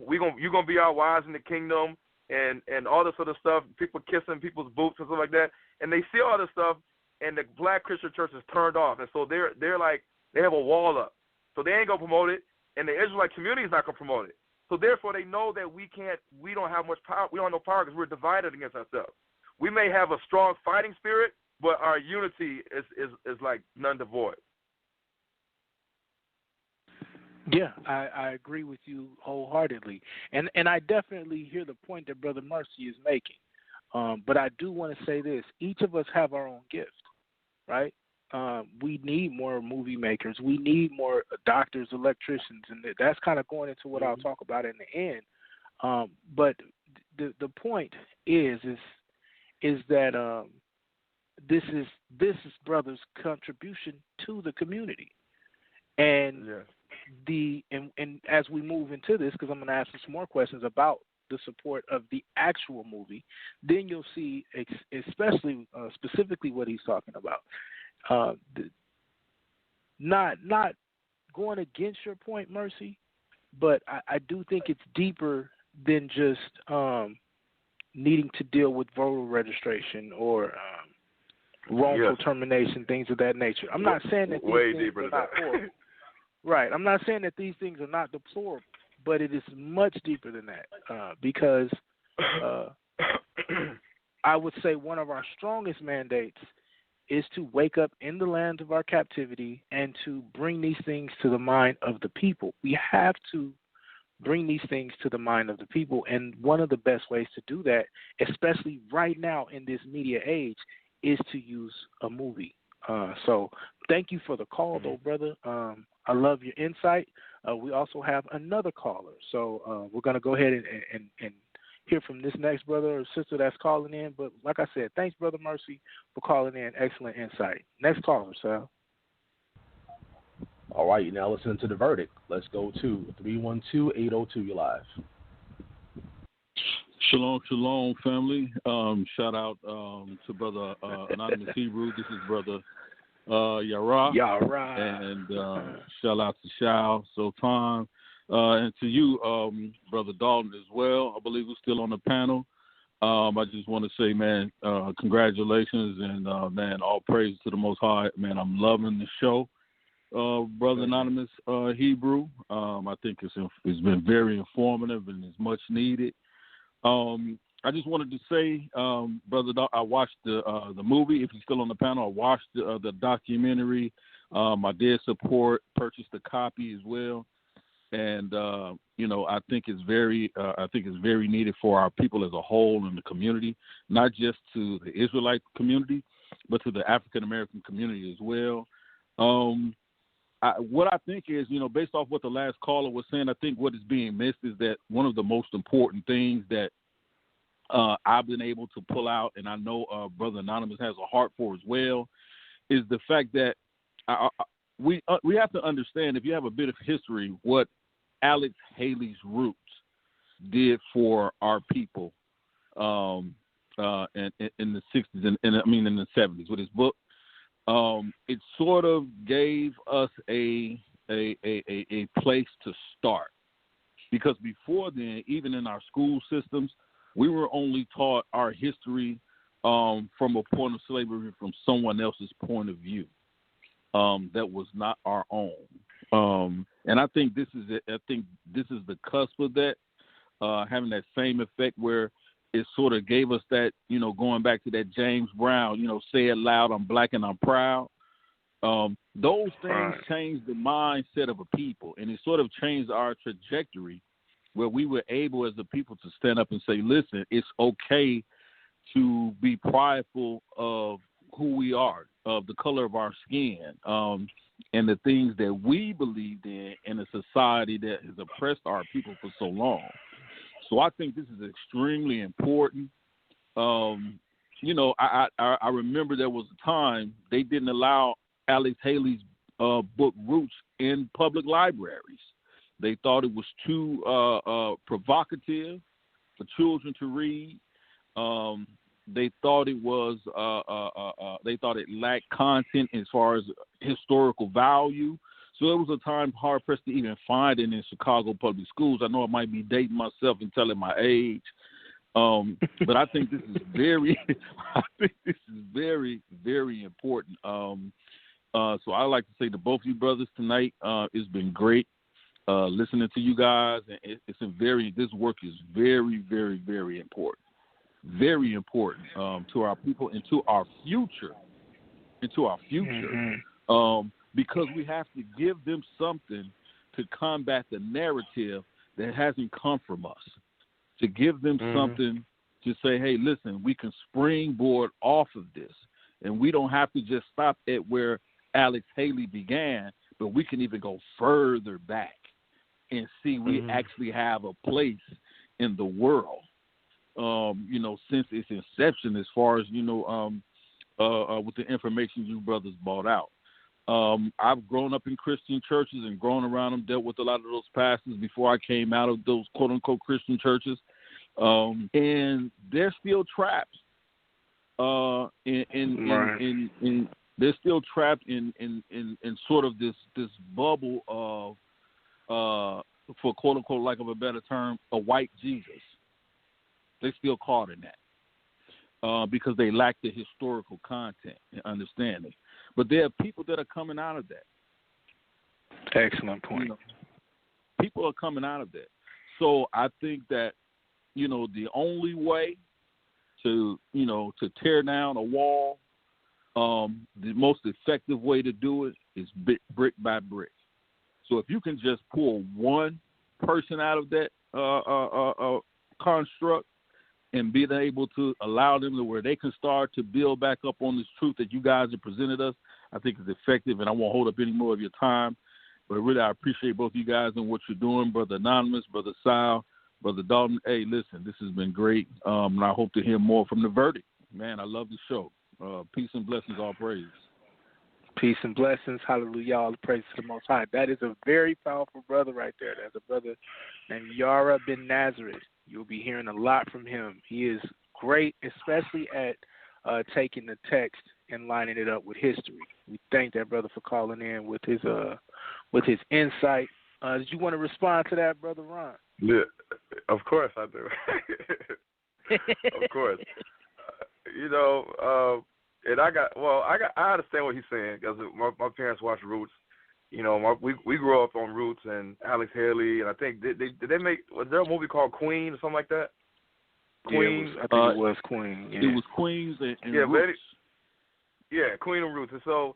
S4: you're gonna be our wives in the kingdom and all this other stuff, people kissing people's boots and stuff like that, and they see all this stuff and the black Christian church is turned off, and so they're like they have a wall up. So they ain't going to promote it, and the Israelite community is not going to promote it. So therefore, they know that we don't have much power. We don't have no power because we're divided against ourselves. We may have a strong fighting spirit, but our unity is like none devoid.
S3: Yeah, I agree with you wholeheartedly, and I definitely hear the point that Brother Mercy is making. But I do want to say this: each of us have our own gift, right? We need more movie makers. We need more doctors, electricians, and that's kind of going into what I'll talk about in the end. But the point is that this is brother's contribution to the community, and and as we move into this, because I'm going to ask you some more questions about the support of the actual movie, then you'll see especially specifically what he's talking about. Not going against your point, Mercy, but I do think it's deeper than just needing to deal with voter registration or wrongful termination, things of that nature. I'm not saying that these things are not horrible. Right. I'm not saying that these things are not deplorable, but it is much deeper than that because I would say one of our strongest mandates is to wake up in the lands of our captivity and to bring these things to the mind of the people. We have to bring these things to the mind of the people, and one of the best ways to do that, especially right now in this media age, is to use a movie. So thank you for the call, though, brother. I love your insight. We also have another caller, so we're going to go ahead and hear from this next brother or sister that's calling in. But like I said, thanks, Brother Mercy, for calling in. Excellent insight. Next caller, Sal.
S5: All right, you're now listening to The Verdict. Let's go to 312-802. You're live.
S7: Shalom, shalom, family. Shout out to Brother Anonymous Hebrew. This is Brother Yara. And shout out to Shao, Sultan, and to you, Brother Dalton, as well. I believe we're still on the panel. I just want to say, man, congratulations, and, man, all praise to the Most High. Man, I'm loving the show. Brother Anonymous Hebrew. I think it's been very informative and is much needed. I just wanted to say, Brother, I watched the movie. If you're still on the panel, I watched the documentary. I did purchased a copy as well, and I think it's very needed for our people as a whole in the community, not just to the Israelite community, but to the African American community as well. What I think is, based off what the last caller was saying, I think what is being missed is that one of the most important things that I've been able to pull out, and I know Brother Anonymous has a heart for as well, is the fact that we have to understand, if you have a bit of history, what Alex Haley's roots did for our people in the 60s and in the 70s with his book. It sort of gave us a place to start, because before then, even in our school systems, we were only taught our history from a point of slavery from someone else's point of view that was not our own. And I think this is it. I think this is the cusp of that, having that same effect where it sort of gave us that, going back to that James Brown, say it loud, I'm black and I'm proud. Those things changed the mindset of a people, and it sort of changed our trajectory, where we were able as a people to stand up and say, listen, it's okay to be prideful of who we are, of the color of our skin, and the things that we believed in a society that has oppressed our people for so long. So I think this is extremely important. I remember there was a time they didn't allow Alex Haley's book Roots in public libraries. They thought it was too provocative for children to read. They thought it was. They thought it lacked content as far as historical value. So it was a time hard pressed to even find it in Chicago public schools. I know I might be dating myself and telling my age, but I think this is very. I think this is very, very important. So I like to say to both you brothers tonight, it's been great. Listening to you guys, and this work is very, very, very important. Very important to our people and to our future. Because we have to give them something to combat the narrative that hasn't come from us. To give them something to say, hey, listen, we can springboard off of this, and we don't have to just stop at where Alex Haley began, but we can even go further back and see we actually have a place in the world, since its inception, as far as, with the information you brothers brought out. I've grown up in Christian churches and grown around them, dealt with a lot of those pastors before I came out of those quote-unquote Christian churches, and they're still trapped they're still trapped in sort of this bubble of, for quote unquote, lack of a better term, a white Jesus. They're still caught in that because they lack the historical content and understanding. But there are people that are coming out of that.
S3: Excellent point.
S7: People are coming out of that. So I think that, the only way to tear down a wall, the most effective way to do it is brick by brick. So if you can just pull one person out of that construct and be able to allow them to where they can start to build back up on this truth that you guys have presented us, I think it's effective, and I won't hold up any more of your time. But really, I appreciate both you guys and what you're doing, Brother Anonymous, Brother Sal, Brother Dalton, hey, listen, this has been great, and I hope to hear more from the verdict. Man, I love the show. Peace and blessings, all praise.
S3: Peace and blessings. Hallelujah. All the praise to the Most High. That is a very powerful brother right there. That's a brother named Yara bin Nazareth. You'll be hearing a lot from him. He is great, especially at taking the text and lining it up with history. We thank that brother for calling in with his insight. Did you want to respond to that, Brother Ron?
S4: Yeah, of course I do. Of course. And I understand what he's saying because my parents watched Roots. We grew up on Roots and Alex Haley, and I think did they make, was there a movie called Queen or something like that? Queen.
S3: Yeah, I think it was Queen. Yeah.
S7: It was Queens and Roots.
S4: Queen and Roots. And so,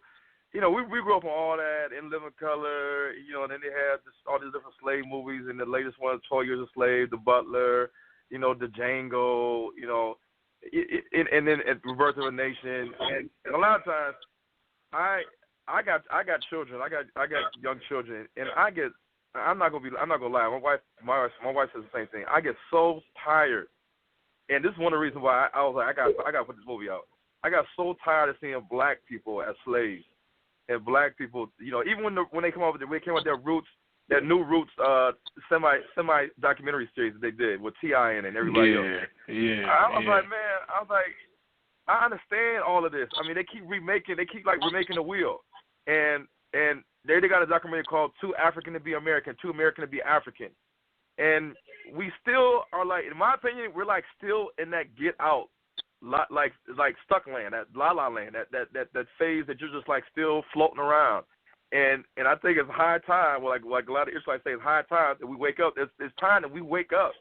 S4: we grew up on all that, In Living Color, and then they had all these different slave movies, and the latest one, 12 Years a Slave, The Butler, the Django, and then at Rebirth of a Nation. And a lot of times, I got children, I got young children, and I'm not gonna lie, my wife says the same thing. I get so tired, and this is one of the reasons why I was like, I got to put this movie out. I got so tired of seeing black people as slaves, and black people, even when they came out with their Roots, that new Roots semi documentary series that they did with T.I. in it and everybody else.
S3: Yeah.
S4: I was like, I understand all of this. I mean, they keep remaking the wheel, and they got a documentary called Too African to Be American, Too American to Be African, and we still are like, in my opinion, we're like still in that get out, like stuck land, that la la land, that phase that you're just like still floating around. And I think it's high time, like a lot of Israelites say, it's high time that we wake up. It's time that we wake up,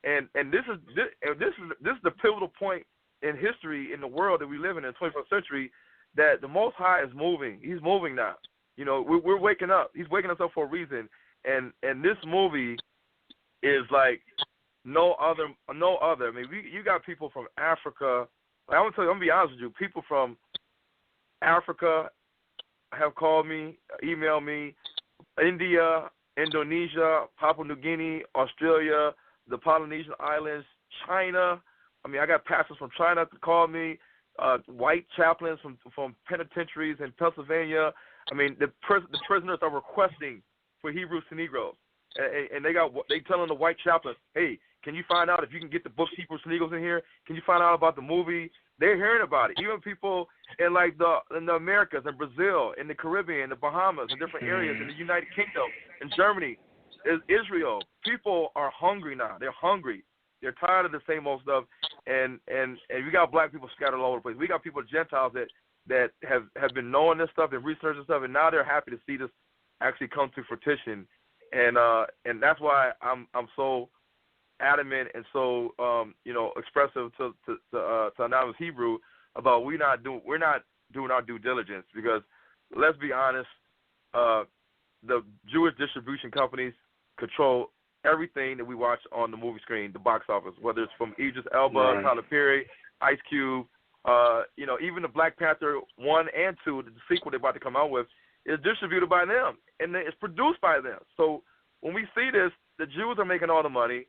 S4: and this is the pivotal point in history in the world that we live in the 21st century, that the Most High is moving. He's moving now. We're waking up. He's waking us up for a reason, and this movie is like no other. I mean, you got people from Africa. Like, I'm gonna be honest with you. People from Africa have called me, emailed me, India, Indonesia, Papua New Guinea, Australia, the Polynesian Islands, China. I mean, I got pastors from China to call me, white chaplains from penitentiaries in Pennsylvania. I mean, the prisoners are requesting for Hebrews to Negroes, and they telling the white chaplains, hey, can you find out if you can get the book Hebrews to Negroes in here? Can you find out about the movie? They're hearing about it. Even people in the Americas, in Brazil, in the Caribbean, the Bahamas, in different areas, in the United Kingdom, in Germany, Israel. People are hungry now. They're hungry. They're tired of the same old stuff. And we got black people scattered all over the place. We got people, Gentiles, that have been knowing this stuff and researching stuff, and now they're happy to see this actually come to fruition. And that's why I'm so adamant and so expressive to Anonymous Hebrew about we're not doing our due diligence, because let's be honest, the Jewish distribution companies control everything that we watch on the movie screen, the box office, whether it's from Idris Elba,
S3: right,
S4: Tyler Perry, Ice Cube, even the Black Panther 1 and 2, the sequel they're about to come out with, is distributed by them, and it's produced by them. So when we see this, the Jews are making all the money.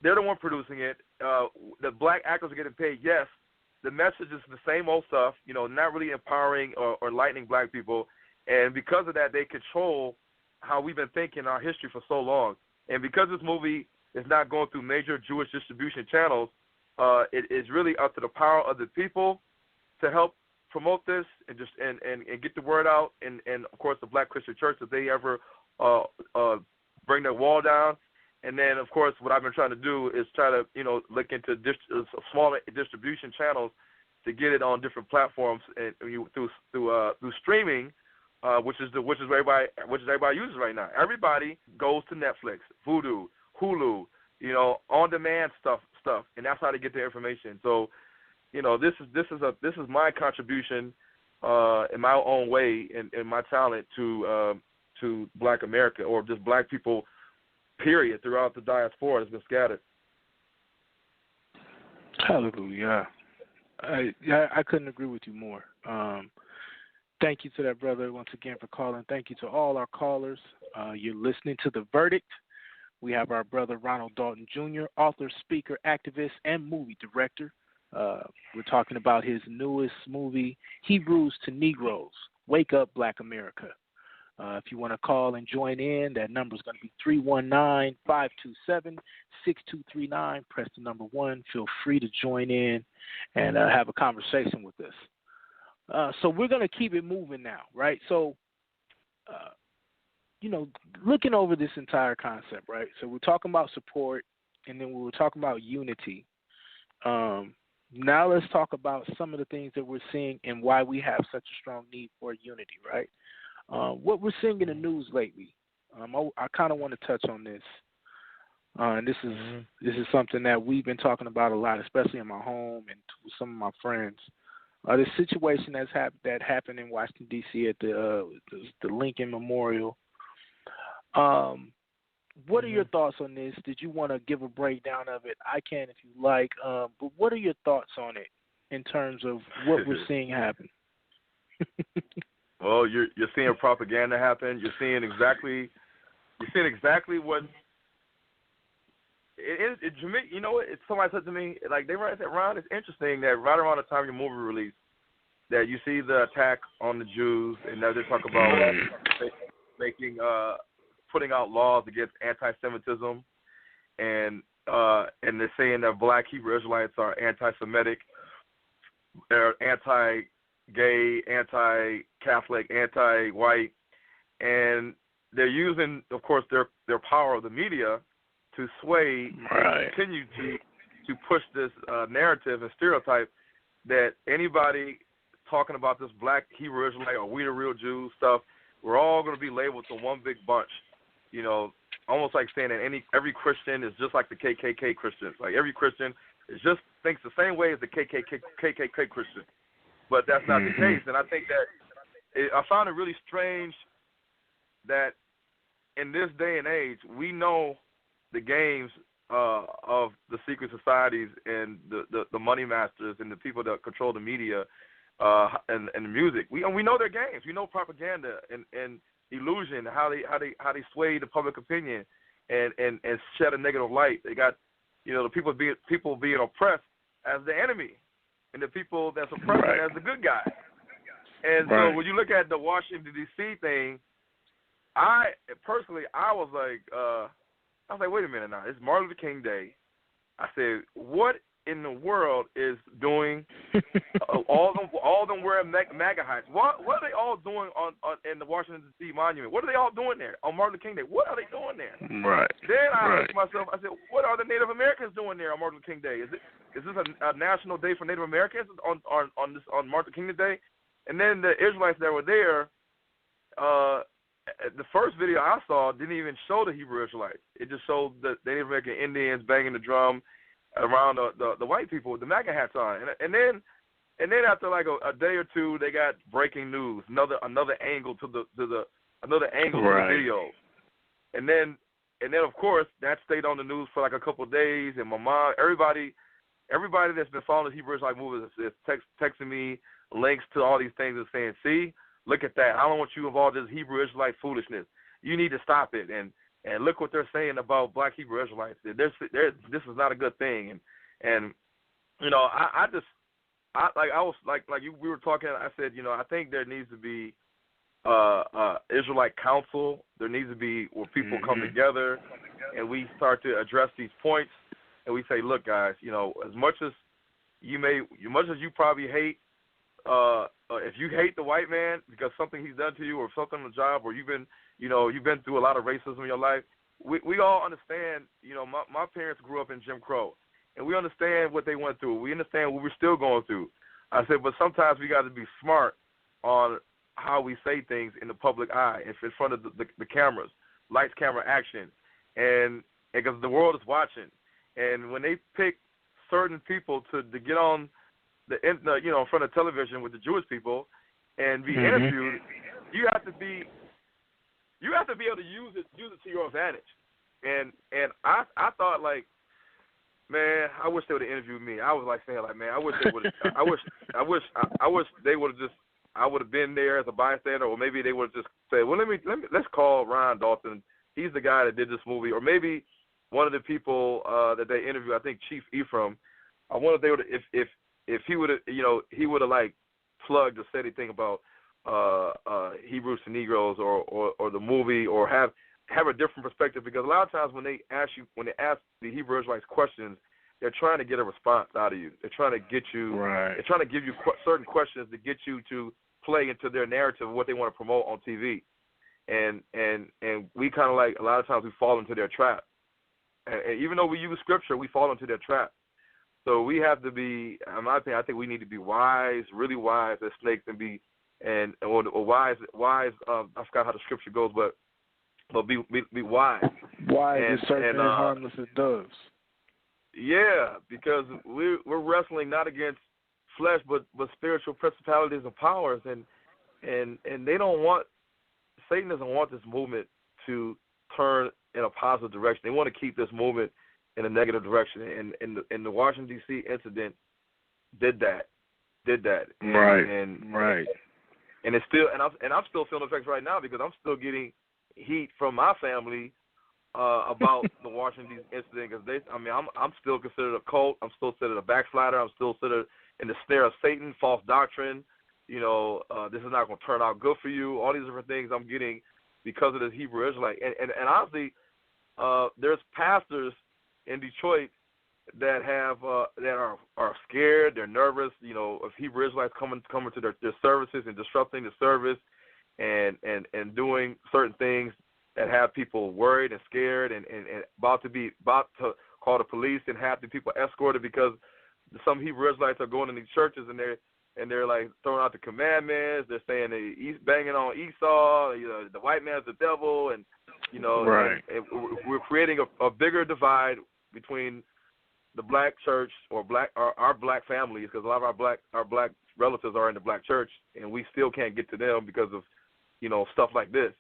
S4: They're the one producing it. The black actors are getting paid. Yes, the message is the same old stuff, not really empowering or enlightening black people. And because of that, they control how we've been thinking our history for so long. And because this movie is not going through major Jewish distribution channels, it is really up to the power of the people to help promote this and get the word out. And of course, the Black Christian Church, if they ever bring their wall down. And then, of course, what I've been trying to do is try to, look into smaller distribution channels to get it on different platforms and through streaming, which is what everybody uses right now. Everybody goes to Netflix, Vudu, Hulu, on demand stuff, and that's how they get their information. So, this is my contribution in my own way and my talent to Black America, or just Black people, period, throughout the diaspora that's been scattered.
S3: Hallelujah. I couldn't agree with you more. Thank you to that brother once again for calling. Thank you to all our callers. You're listening to The Verdict We have our brother Ronald Dalton Jr., author, speaker, activist, and movie director. We're talking about his newest movie, Hebrews to Negroes, Wake Up Black America. If you want to call and join in, that number is going to be 319-527-6239. Press the number 1. Feel free to join in and have a conversation with us. So we're going to keep it moving now, right? So, looking over this entire concept, right? So we're talking about support, and then we were talking about unity. Now let's talk about some of the things that we're seeing and why we have such a strong need for unity, right? What we're seeing in the news lately, I kind of want to touch on this. And this is something that we've been talking about a lot, especially in my home and with some of my friends. The situation that happened in Washington D.C. at the Lincoln Memorial. What are your thoughts on this? Did you want to give a breakdown of it? I can if you like. But what are your thoughts on it in terms of what we're seeing happen?
S4: Well, you're seeing propaganda happen. You're seeing exactly what it is. You know what? Somebody said to me, like, they said, Ron, it's interesting that right around the time your movie released, that you see the attack on the Jews, and now they talk about putting out laws against anti-Semitism, and they're saying that Black Hebrew Israelites are anti-Semitic, they're anti-gay, anti-Catholic, anti-white, and they're using, of course, their power of the media to sway and continue to push this narrative and stereotype that anybody talking about this Black Hebrew Israelite or we the real Jews stuff, we're all going to be labeled to one big bunch. You know, almost like saying that every Christian is just like the KKK Christians. Like every Christian thinks the same way as the KKK Christian. But that's not the case. And I think that I found it really strange that in this day and age, we know the games of the secret societies and the money masters and the people that control the media and the music. We know their games. We know propaganda and illusion, how they sway the public opinion and shed a negative light. They got, the people being oppressed as the enemy, and the people that's oppressed as the good guy. And so when you look at the Washington D.C. thing, I was like, wait a minute now. It's Martin Luther King Day. I said, what in the world is doing all them wearing MAGA hats? What are they all doing on in the Washington D.C. monument? What are they all doing there on Martin Luther King Day? What are they doing there?
S3: Right.
S4: Then I asked myself, I said, what are the Native Americans doing there on Martin Luther King Day? Is this a national day for Native Americans on Martin Luther King Day? And then the Israelites that were there, the first video I saw didn't even show the Hebrew Israelites. It just showed the Native American Indians banging the drum around the white people with the MAGA hats on. And then after like a day or two, they got breaking news, another angle to the video. And then of course that stayed on the news for like a couple of days. And my mom, everybody that's been following the Hebrew Israelite movement is texting me links to all these things and saying, see, look at that. I don't want you involved in this Hebrew Israelite foolishness. You need to stop it. And look what they're saying about Black Hebrew Israelites. This is not a good thing. And we were talking. I said, I think there needs to be Israelite council. There needs to be where people come together and we start to address these points. And we say, look, guys, as much as you probably hate. If you hate the white man because something he's done to you or something on the job or you've been through a lot of racism in your life, we all understand, my parents grew up in Jim Crow, and we understand what they went through. We understand what we're still going through. I said, but sometimes we got to be smart on how we say things in the public eye, in front of the cameras, lights, camera, action, and because the world is watching. And when they pick certain people to get on in front of television with the Jewish people and be interviewed, you have to be able to use it to your advantage. And I thought, like, man, I wish they would have interviewed me. I was like saying, like, man, I wish they would have. I wish they would have just. I would have been there as a bystander, or maybe they would have just said, well, let's call Ron Dalton he's the guy that did this movie, or maybe one of the people that they interviewed. I think Chief Ephraim. I wonder if they would, if he would have, he would have like plugged or said anything about Hebrews to Negroes or the movie, or have a different perspective, because a lot of times when they ask the Hebrew Israelites questions, they're trying to get a response out of you. They're trying to get you.
S3: Right.
S4: They're trying to give you certain questions to get you to play into their narrative of what they want to promote on TV, and we kind of like, a lot of times we fall into their trap, and even though we use scripture, we fall into their trap. So we have to be, in my opinion, I think we need to be wise, really wise as snakes, and be or wise. I forgot how the scripture goes, but be wise.
S3: Wise as serpent and harmless as doves.
S4: Yeah, because we're wrestling not against flesh, but spiritual principalities and powers, and they don't want, Satan doesn't want this movement to turn in a positive direction. They want to keep this movement in a negative direction, and the Washington D.C. incident did that.
S3: Right.
S4: And it's still, and I'm still feeling the effects right now, because I'm still getting heat from my family about the Washington D.C. incident, because I'm still considered a cult. I'm still considered a backslider. I'm still considered in the snare of Satan, false doctrine. This is not going to turn out good for you. All these different things I'm getting because of this Hebrew Israelite. And honestly, there's pastors in Detroit that have that are scared. They're nervous. Of Hebrew Israelites coming to their services and disrupting the service, and doing certain things that have people worried and scared, and about to call the police and have the people escorted, because some Hebrew Israelites are going in these churches and they're like throwing out the commandments. They're saying they banging on Esau. The white man's the devil, and
S3: right.
S4: and we're creating a bigger divide between the black church or our black families, because a lot of our black relatives are in the black church, and we still can't get to them because of stuff like this.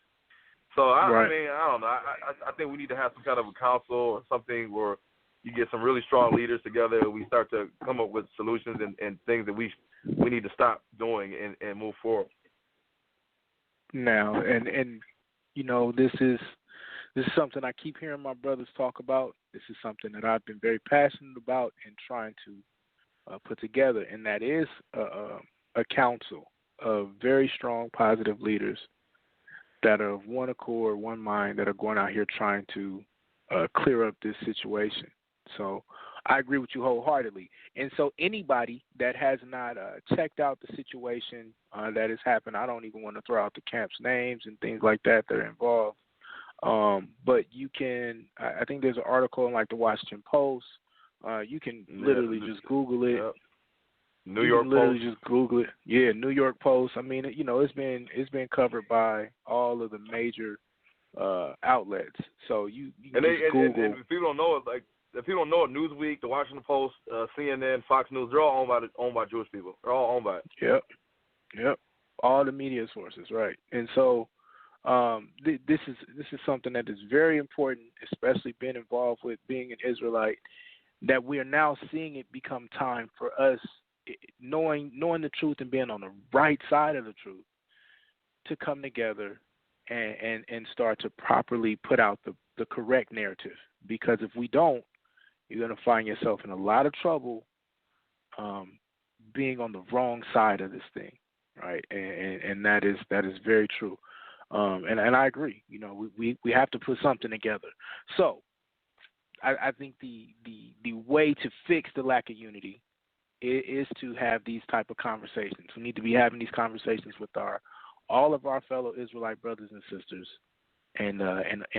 S4: So I don't know. I think we need to have some kind of a council or something where you get some really strong leaders together, and we start to come up with solutions and things that we need to stop doing and move forward.
S3: Now, and this is something I keep hearing my brothers talk about. This is something that I've been very passionate about and trying to put together, and that is a council of very strong, positive leaders that are of one accord, one mind, that are going out here trying to clear up this situation. So I agree with you wholeheartedly. And so anybody that has not checked out the situation that has happened, I don't even want to throw out the camp's names and things like that are involved. But you can, I think there's an article in like the Washington Post. You can literally just Google it.
S4: Yep. New York Post.
S3: Just Google it. Yeah, New York Post. I mean, it's been covered by all of the major outlets. So you can just Google.
S4: And if people don't know it, like if people don't know it, Newsweek, the Washington Post, CNN, Fox News, they're all owned by Jewish people. They're all owned by it.
S3: Yep. All the media sources, right? And so this is something that is very important, especially being involved with being an Israelite, that we are now seeing it become time for us, knowing the truth and being on the right side of the truth, to come together and start to properly put out the correct narrative. Because if we don't, you're going to find yourself in a lot of trouble being on the wrong side of this thing, right? And that is very true. And I agree. We have to put something together. So I think the way to fix the lack of unity is to have these type of conversations. We need to be having these conversations with all of our fellow Israelite brothers and sisters, and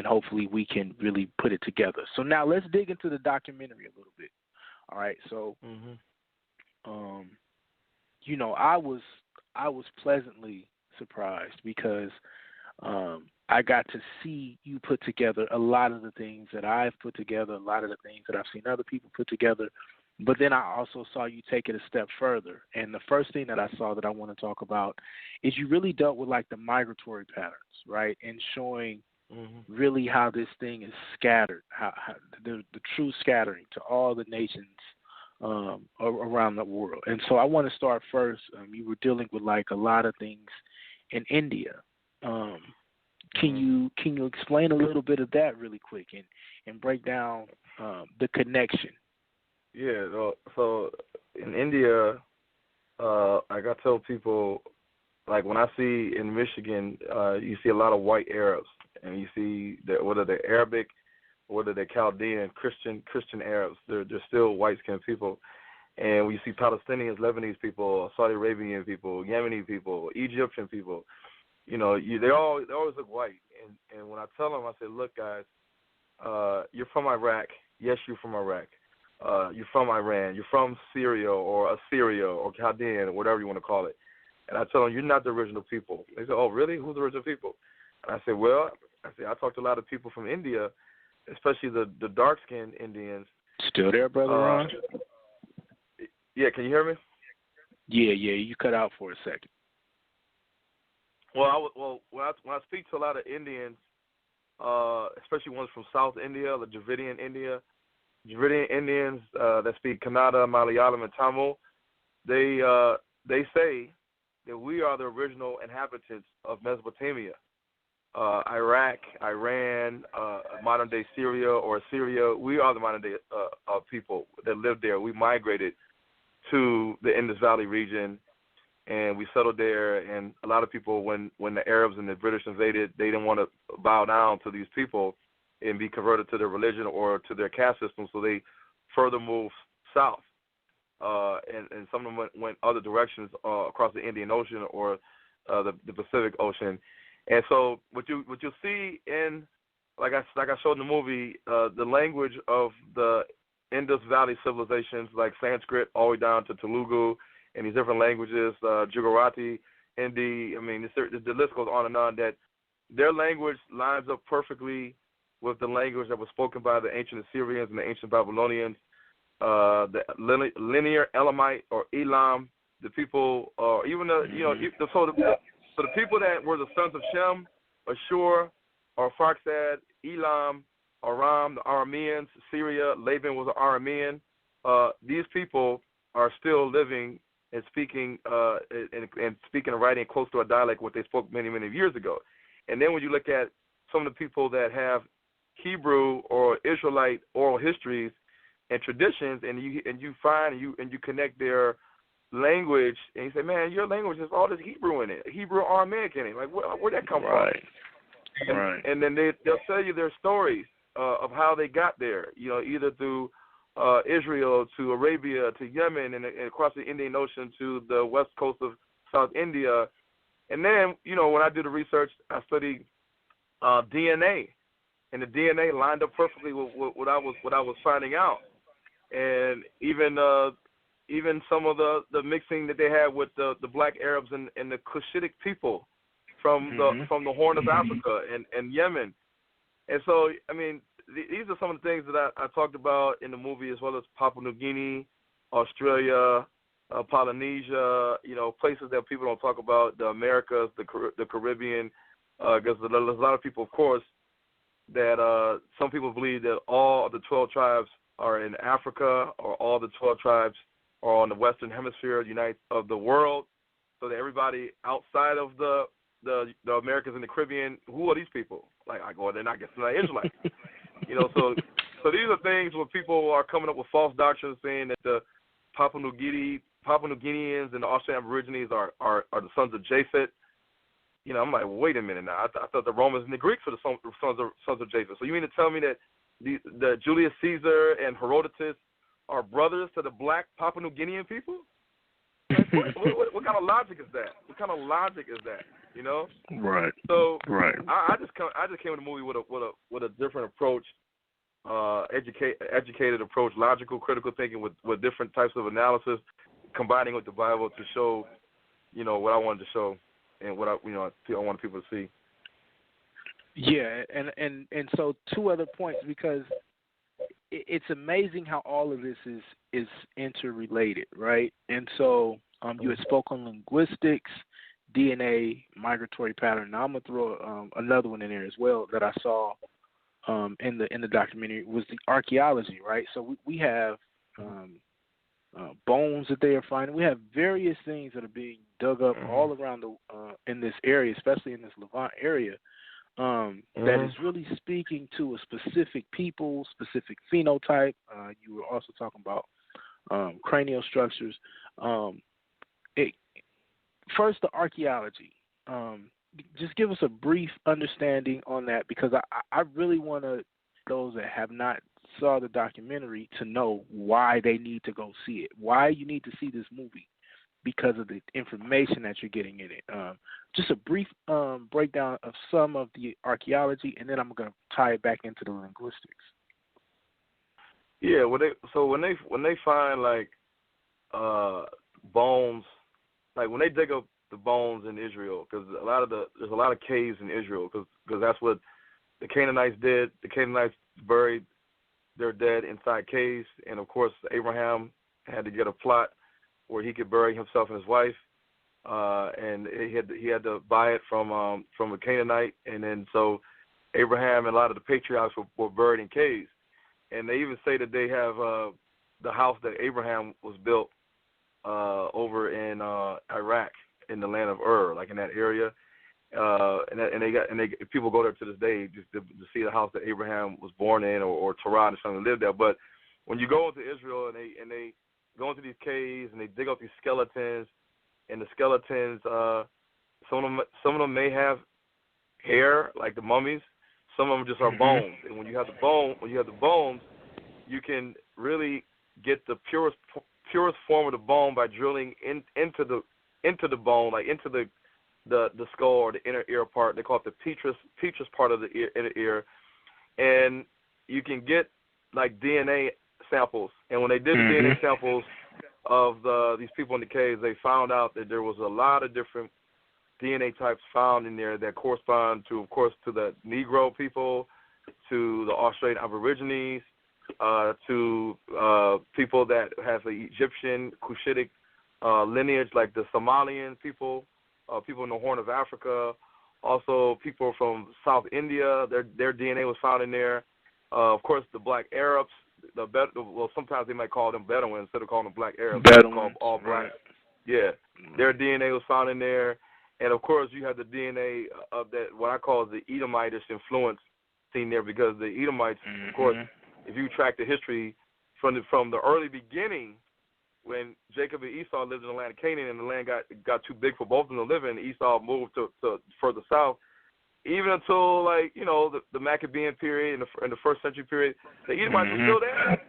S3: hopefully we can really put it together. So now let's dig into the documentary a little bit. All right. So, I was pleasantly surprised because I got to see you put together a lot of the things that I've put together, a lot of the things that I've seen other people put together. But then I also saw you take it a step further. And the first thing that I saw that I want to talk about is you really dealt with like the migratory patterns, right? And showing really how this thing is scattered, how the true scattering to all the nations around the world. And so I want to start first. You were dealing with like a lot of things in India. Can you explain a little bit of that really quick and break down the connection?
S4: Yeah. So in India, like I tell people, like when I see in Michigan, you see a lot of white Arabs, and you see that whether they're Arabic, whether they're Chaldean, Christian Arabs, they're still white-skinned people. And we see Palestinians, Lebanese people, Saudi Arabian people, Yemeni people, Egyptian people. You know, they always look white. And when I tell them, I say, look, guys, you're from Iraq. Yes, you're from Iraq. You're from Iran. You're from Syria or Assyria or Chaldean or whatever you want to call it. And I tell them, you're not the original people. They say, oh, really? Who's the original people? And I say, well, I talked to a lot of people from India, especially the dark-skinned Indians.
S3: Still there, Brother Ron?
S4: Yeah, can you hear me?
S3: Yeah, you cut out for a second.
S4: Well, when I speak to a lot of Indians, especially ones from South India, the Dravidian Indians that speak Kannada, Malayalam, and Tamil, they say that we are the original inhabitants of Mesopotamia, Iraq, Iran, modern-day Syria or Assyria. We are the modern-day people that lived there. We migrated to the Indus Valley region, and we settled there. And a lot of people, when the Arabs and the British invaded, they didn't want to bow down to these people and be converted to their religion or to their caste system, so they further moved south. And some of them went other directions across the Indian Ocean or the Pacific Ocean. And so what you'll see in, like I showed in the movie, the language of the Indus Valley civilizations, like Sanskrit all the way down to Telugu and these different languages, Gujarati, Hindi. I mean, the list goes on and on. That their language lines up perfectly with the language that was spoken by the ancient Assyrians and the ancient Babylonians. The linear Elamite or Elam, the people, even so the people that were the sons of Shem, Ashur, or Arphaxad, Elam, Aram, the Arameans, Syria, Laban was an Aramean. These people are still living and speaking and speaking and writing close to a dialect what they spoke many, many years ago. And then when you look at some of the people that have Hebrew or Israelite oral histories and traditions, and you find and you connect their language, and you say, man, your language has all this Hebrew in it, Hebrew Aramaic in it. Like, where'd that come from?
S3: Right.
S4: And then they'll tell you their stories of how they got there. You know, either through Israel to Arabia to Yemen and across the Indian Ocean to the west coast of South India. And then, you know, when I do the research, I studied DNA, and the DNA lined up perfectly with what I was finding out. And even some of the mixing that they had with the black Arabs and the Cushitic people from the Horn of Africa and Yemen. And so, I mean, these are some of the things that I talked about in the movie, as well as Papua New Guinea, Australia, Polynesia, you know, places that people don't talk about, the Americas, the Caribbean, because there's a lot of people, of course, that some people believe that all of the 12 tribes are in Africa, or all the 12 tribes are on the Western Hemisphere of the world, so that everybody outside of the Americas and the Caribbean, who are these people? Like, I go, they're not Israelites. You know, so these are things where people are coming up with false doctrines, saying that the Papua New Guineans and the Australian Aborigines are the sons of Japheth. You know, I'm like, well, wait a minute now. I thought the Romans and the Greeks were the sons of Japheth. So you mean to tell me that the Julius Caesar and Herodotus are brothers to the black Papua New Guinean people? Like, what kind of logic is that? What kind of logic is that? You know?
S3: Right.
S4: So
S3: right.
S4: I just came to the movie with a different approach, educated approach, logical, critical thinking with different types of analysis, combining with the Bible to show, you know, what I wanted to show and what I wanted people to see.
S3: Yeah, and so two other points, because it's amazing how all of this is interrelated, right? And so you had spoke on linguistics, DNA, migratory pattern. Now I'm gonna throw another one in there as well that I saw in the documentary, was the archaeology, right? So we have bones that they are finding. We have various things that are being dug up all around in this area, especially in this Levant area, that is really speaking to a specific people, specific phenotype. You were also talking about cranial structures. First, the archaeology. Just give us a brief understanding on that, because I really want those that have not saw the documentary to know why they need to go see it, why you need to see this movie, because of the information that you're getting in it. Just a brief breakdown of some of the archaeology, and then I'm going to tie it back into the linguistics.
S4: Yeah, when they find like bones, like when they dig up the bones in Israel, because there's a lot of caves in Israel, because that's what the Canaanites did. The Canaanites buried their dead inside caves, and of course Abraham had to get a plot where he could bury himself and his wife, and he had to buy it from a Canaanite, and then so Abraham and a lot of the patriarchs were buried in caves, and they even say that they have the house that Abraham was built over in Iraq, in the land of Ur, like in that area, and people go there to this day just to see the house that Abraham was born in, or Tehran or something, lived there. But when you go into Israel and they go into these caves and they dig up these skeletons, and the skeletons, some of them may have hair like the mummies, some of them just are bones. And when you have the bones, you can really get the purest form of the bone by drilling into the bone, like into the skull or the inner ear part. They call it the petrous part of the inner ear, and you can get like DNA samples. And when they did the DNA samples of these people in the caves, they found out that there was a lot of different DNA types found in there that correspond to, of course, to the Negro people, to the Australian Aborigines, to people that have the Egyptian Cushitic lineage, like the Somalian people, people in the Horn of Africa, also people from South India. Their DNA was found in there. Of course, the black Arabs. Well, sometimes they might call them Bedouins instead of calling them black Arabs. They call them all black. Right. Yeah, their DNA was found in there, and of course, you have the DNA of that what I call the Edomitish influence seen there, because the Edomites, of course, if you track the history from the early beginning, when Jacob and Esau lived in the land of Canaan, and the land got too big for both of them to live in, Esau moved to further south. Even until, like, you know, the Maccabean period in the first century period, the Edomites were still there.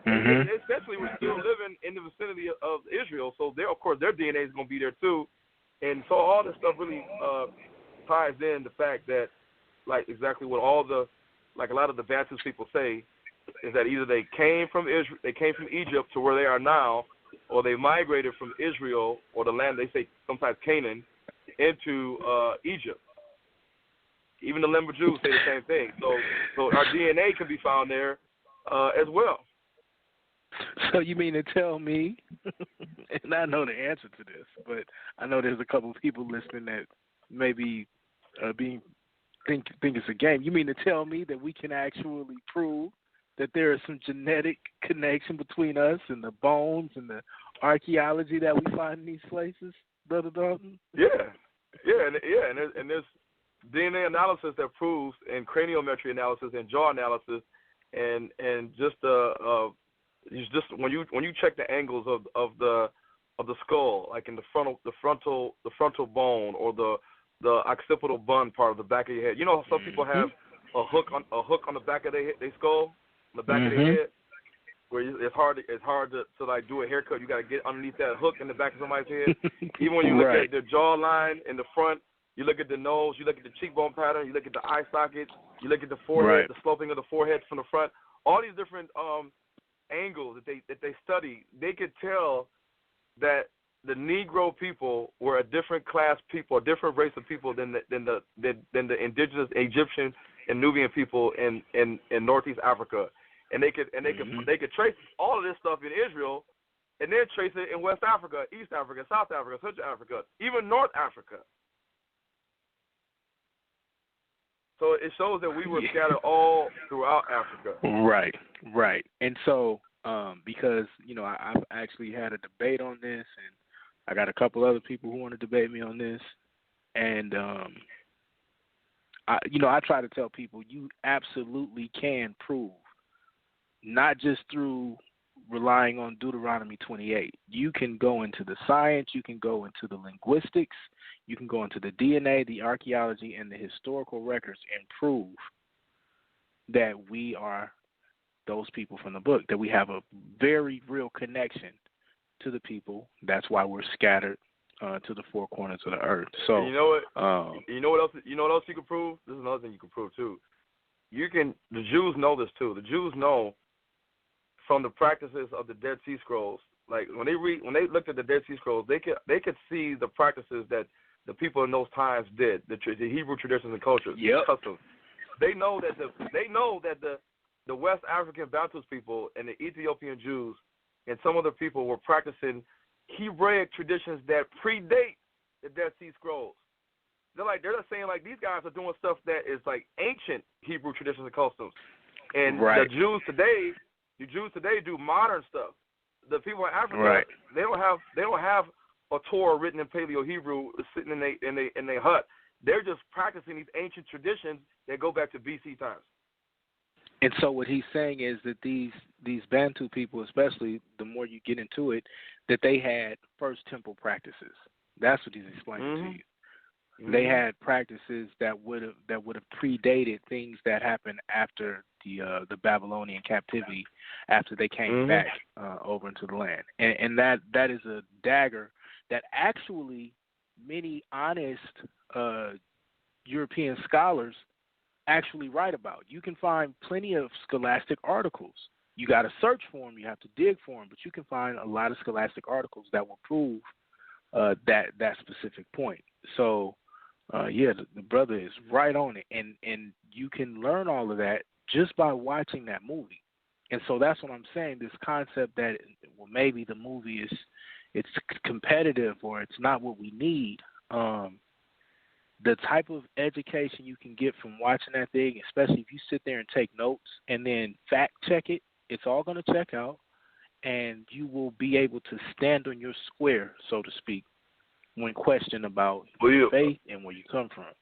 S4: And they essentially were still living in the vicinity of Israel. So, of course, their DNA is going to be there too. And so all this stuff really ties in the fact that, like, exactly what a lot of the Bantu people say, is that either they came from Egypt to where they are now, or they migrated from Israel, or the land, they say sometimes Canaan, into Egypt. Even the Lemba Jews say the same thing. So our DNA can be found there as well.
S3: So you mean to tell me, and I know the answer to this, but I know there's a couple of people listening that maybe think it's a game. You mean to tell me that we can actually prove that there is some genetic connection between us and the bones and the archaeology that we find in these places, Brother Dalton?
S4: Yeah, and there's DNA analysis that proves, and craniometry analysis and jaw analysis, and just when you check the angles of the skull, like in the frontal bone, or the occipital bun part of the back of your head. You know how some people have a hook on the back of their skull, on the back of their head, where it's hard to like do a haircut. You got to get underneath that hook in the back of somebody's head. Even when you look at their jawline in the front, you look at the nose, you look at the cheekbone pattern, you look at the eye socket, you look at the forehead, the sloping of the forehead from the front. All these different angles that they study, they could tell that the Negro people were a different class people, a different race of people than the indigenous Egyptian and Nubian people in Northeast Africa, and they could trace all of this stuff in Israel, and then trace it in West Africa, East Africa, South Africa, Central Africa, even North Africa. So it shows that we were scattered all throughout Africa.
S3: Right. And so, because, you know, I've actually had a debate on this, and I got a couple other people who want to debate me on this, and I try to tell people you absolutely can prove, not just through relying on Deuteronomy 28. You can go into the science, you can go into the linguistics, you can go into the DNA, the archaeology, and the historical records and prove that we are those people from the book, that we have a very real connection to the people. That's why we're scattered to the four corners of the earth. So
S4: and you know what? You know what else? You know what else you can prove? This is another thing you can prove too. The Jews know this too. The Jews know from the practices of the Dead Sea Scrolls. Like when they looked at the Dead Sea Scrolls, they could see the practices that the people in those times did, the Hebrew traditions and cultures, customs. They know that the West African Bantu people and the Ethiopian Jews and some other people were practicing Hebraic traditions that predate the Dead Sea Scrolls. They're just saying like these guys are doing stuff that is like ancient Hebrew traditions and customs. And the Jews today do modern stuff. The people in Africa, they don't have a Torah written in Paleo Hebrew sitting in their hut. They're just practicing these ancient traditions that go back to BC times.
S3: And so what he's saying is that these Bantu people, especially the more you get into it, that they had First Temple practices. That's what he's explaining to you. Mm-hmm. They had practices that would have predated things that happened after the Babylonian captivity, after they came back over into the land. And that is a dagger that actually many honest European scholars actually write about. You can find plenty of scholastic articles. You got to search for them. You have to dig for them, but you can find a lot of scholastic articles that will prove that specific point. So, the brother is right on it, and you can learn all of that just by watching that movie. And so that's what I'm saying. This concept that maybe the movie it's competitive or it's not what we need. The type of education you can get from watching that thing, especially if you sit there and take notes and then fact check it, it's all going to check out, and you will be able to stand on your square, so to speak, when questioned about your faith and where you come from.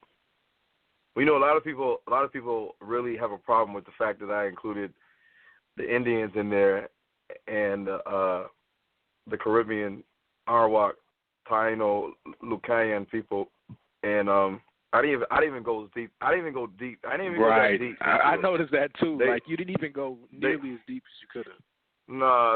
S4: Well, a lot of people really have a problem with the fact that I included the Indians in there and the Caribbean, Arawak, Taino, Lucayan people. And I didn't even go deep. I didn't even go that deep.
S3: I noticed that too. You didn't even go nearly as deep as you could have.
S4: No,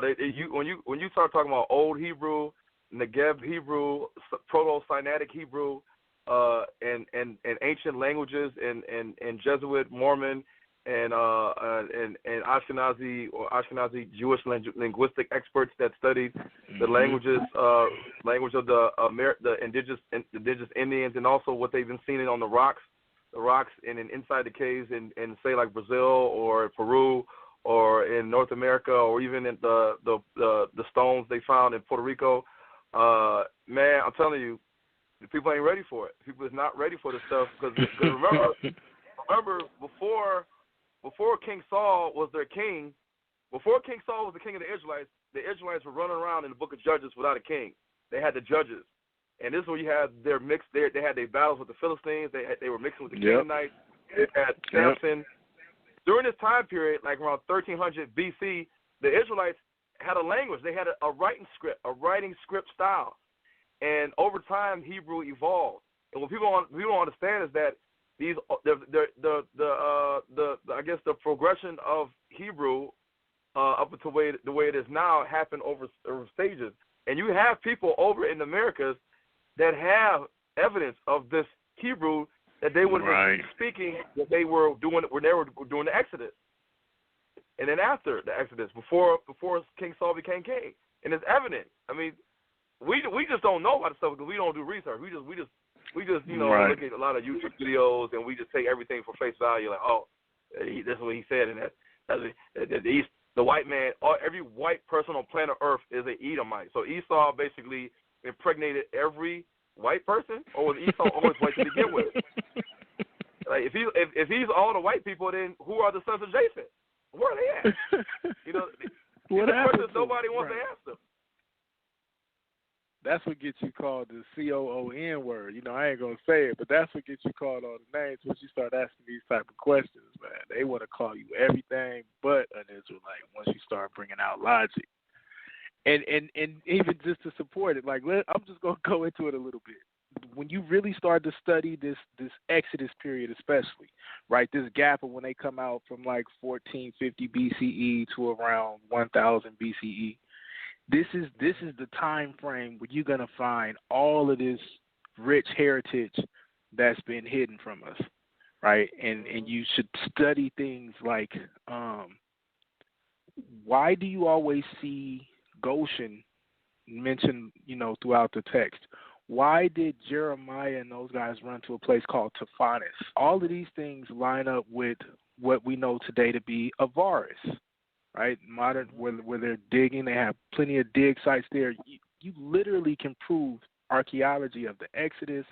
S4: when you start talking about Old Hebrew, Negev Hebrew, Proto-Sinaitic Hebrew, and ancient languages, and Jesuit, Mormon, and Ashkenazi or Ashkenazi Jewish linguistic experts that studied the language of the indigenous Indians, and also what they've been seeing on the rocks and inside the caves in say like Brazil or Peru or in North America, or even in the stones they found in Puerto Rico. Man, I'm telling you, the people ain't ready for it. People is not ready for this stuff because remember before King Saul was their king, before King Saul was the king of the Israelites were running around in the book of Judges without a king. They had the judges. And this is where you had their mix. They had their battles with the Philistines. They were mixing with the Canaanites. They had Samson. During this time period, like around 1300 BC, the Israelites had a language. They had a writing script style. And over time, Hebrew evolved. And what people don't understand is that I guess the progression of Hebrew up to the way it is now happened over stages. And you have people over in the Americas that have evidence of this Hebrew that they would have been speaking that they were doing when they were doing the Exodus. And then after the Exodus, before King Saul became king. And it's evident. I mean, we just don't know about the stuff because we don't do research. We just look at a lot of YouTube videos and we just take everything for face value. Like, this is what he said, and the white man, every white person on planet Earth is an Edomite. So Esau basically impregnated every white person, or was Esau always white to begin with? Like, if he's all the white people, then who are the sons of Japheth? Where are they at? These are questions nobody wants to ask them.
S3: That's what gets you called the COON word. You know, I ain't gonna say it, but that's what gets you called all the names once you start asking these type of questions, man. They want to call you everything but an Israelite once you start bringing out logic. And even just to support it, like I'm just gonna go into it a little bit. When you really start to study this Exodus period, especially, right, this gap of when they come out from like 1450 BCE to around 1000 BCE, this is the time frame where you're gonna find all of this rich heritage that's been hidden from us, right? And you should study things like why do you always see Goshen mentioned, you know, throughout the text? Why did Jeremiah and those guys run to a place called Taphanis? All of these things line up with what we know today to be Avaris, right? Modern, where they're digging, they have plenty of dig sites there. You literally can prove archaeology of the Exodus,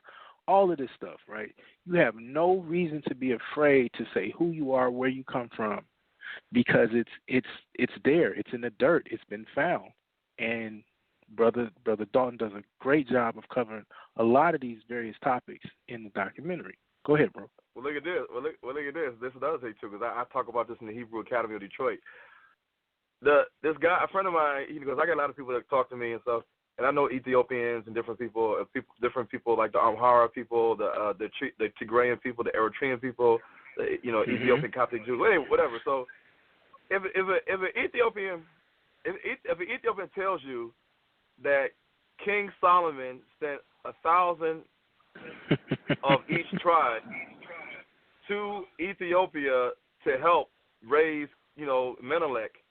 S3: all of this stuff, right? You have no reason to be afraid to say who you are, where you come from, because it's there. It's in the dirt. It's been found. And Brother Dalton does a great job of covering a lot of these various topics in the documentary. Go ahead, bro.
S4: Well, look at this. Look at this. This is another thing too, because I talk about this in the Hebrew Academy of Detroit. This guy, a friend of mine, he goes, I got a lot of people that talk to me and stuff, and I know Ethiopians and different people like the Amhara people, the Tigrayan people, the Eritrean people, the Ethiopian Coptic Jews, whatever. So if an Ethiopian tells you that King Solomon sent 1,000 of each tribe to Ethiopia to help raise, Menelik,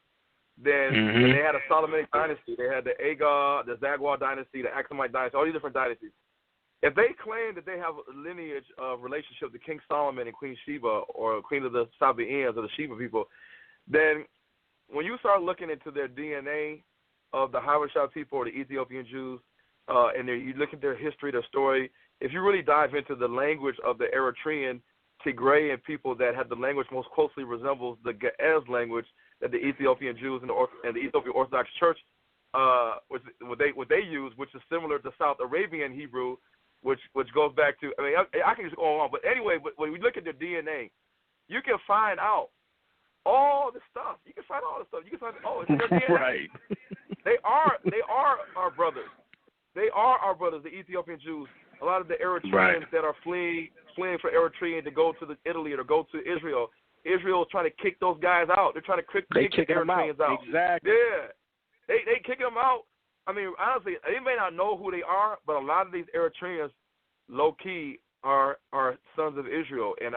S4: then and they had a Solomonic dynasty. They had the Agar, the Zagwa dynasty, the Aksumite dynasty, all these different dynasties. If they claim that they have a lineage of relationship to King Solomon and Queen Sheba or Queen of the Sabaeans or the Sheba people, then when you start looking into their DNA of the Habesha people or the Ethiopian Jews, and you look at their history, their story, if you really dive into the language of the Eritrean Tigrayan people that had the language most closely resembles the Ge'ez language that the Ethiopian Jews and the Ethiopian Orthodox Church, what they use, which is similar to South Arabian Hebrew, which goes back to, I can just go on, but anyway, when we look at their DNA, you can find out all the stuff. You can find all the stuff. You can find, it's in their DNA. Right. They are our brothers. They are our brothers, the Ethiopian Jews. A lot of the Eritreans that are fleeing for Eritrea to go to Italy or to go to Israel. Israel is trying to kick those guys out. They're trying to kick the Eritreans out.
S3: Exactly.
S4: Yeah. They kick them out. I mean, honestly, they may not know who they are, but a lot of these Eritreans, low key, are sons of Israel. And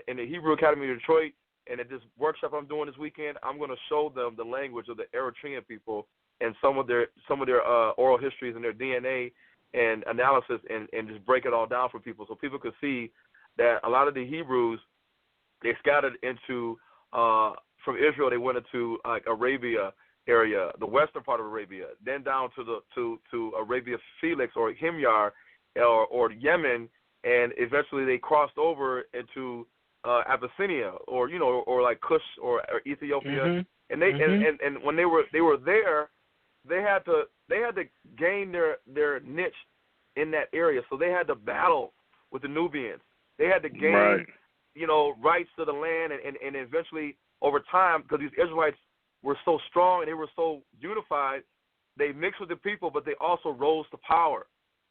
S4: in the Hebrew Academy of Detroit, and at this workshop I'm doing this weekend, I'm going to show them the language of the Eritrean people and some of their oral histories and their DNA and analysis, and just break it all down for people, so people could see that a lot of the Hebrews, they scattered into from Israel. They went into like Arabia area, the western part of Arabia, then down to Arabia Felix or Himyar or Yemen, and eventually they crossed over into Abyssinia or like Kush or Ethiopia. And they and when they were there, they had to gain their niche in that area. So they had to battle with the Nubians. They had to gain rights to the land, and eventually over time, because these Israelites were so strong and they were so unified, they mixed with the people, but they also rose to power.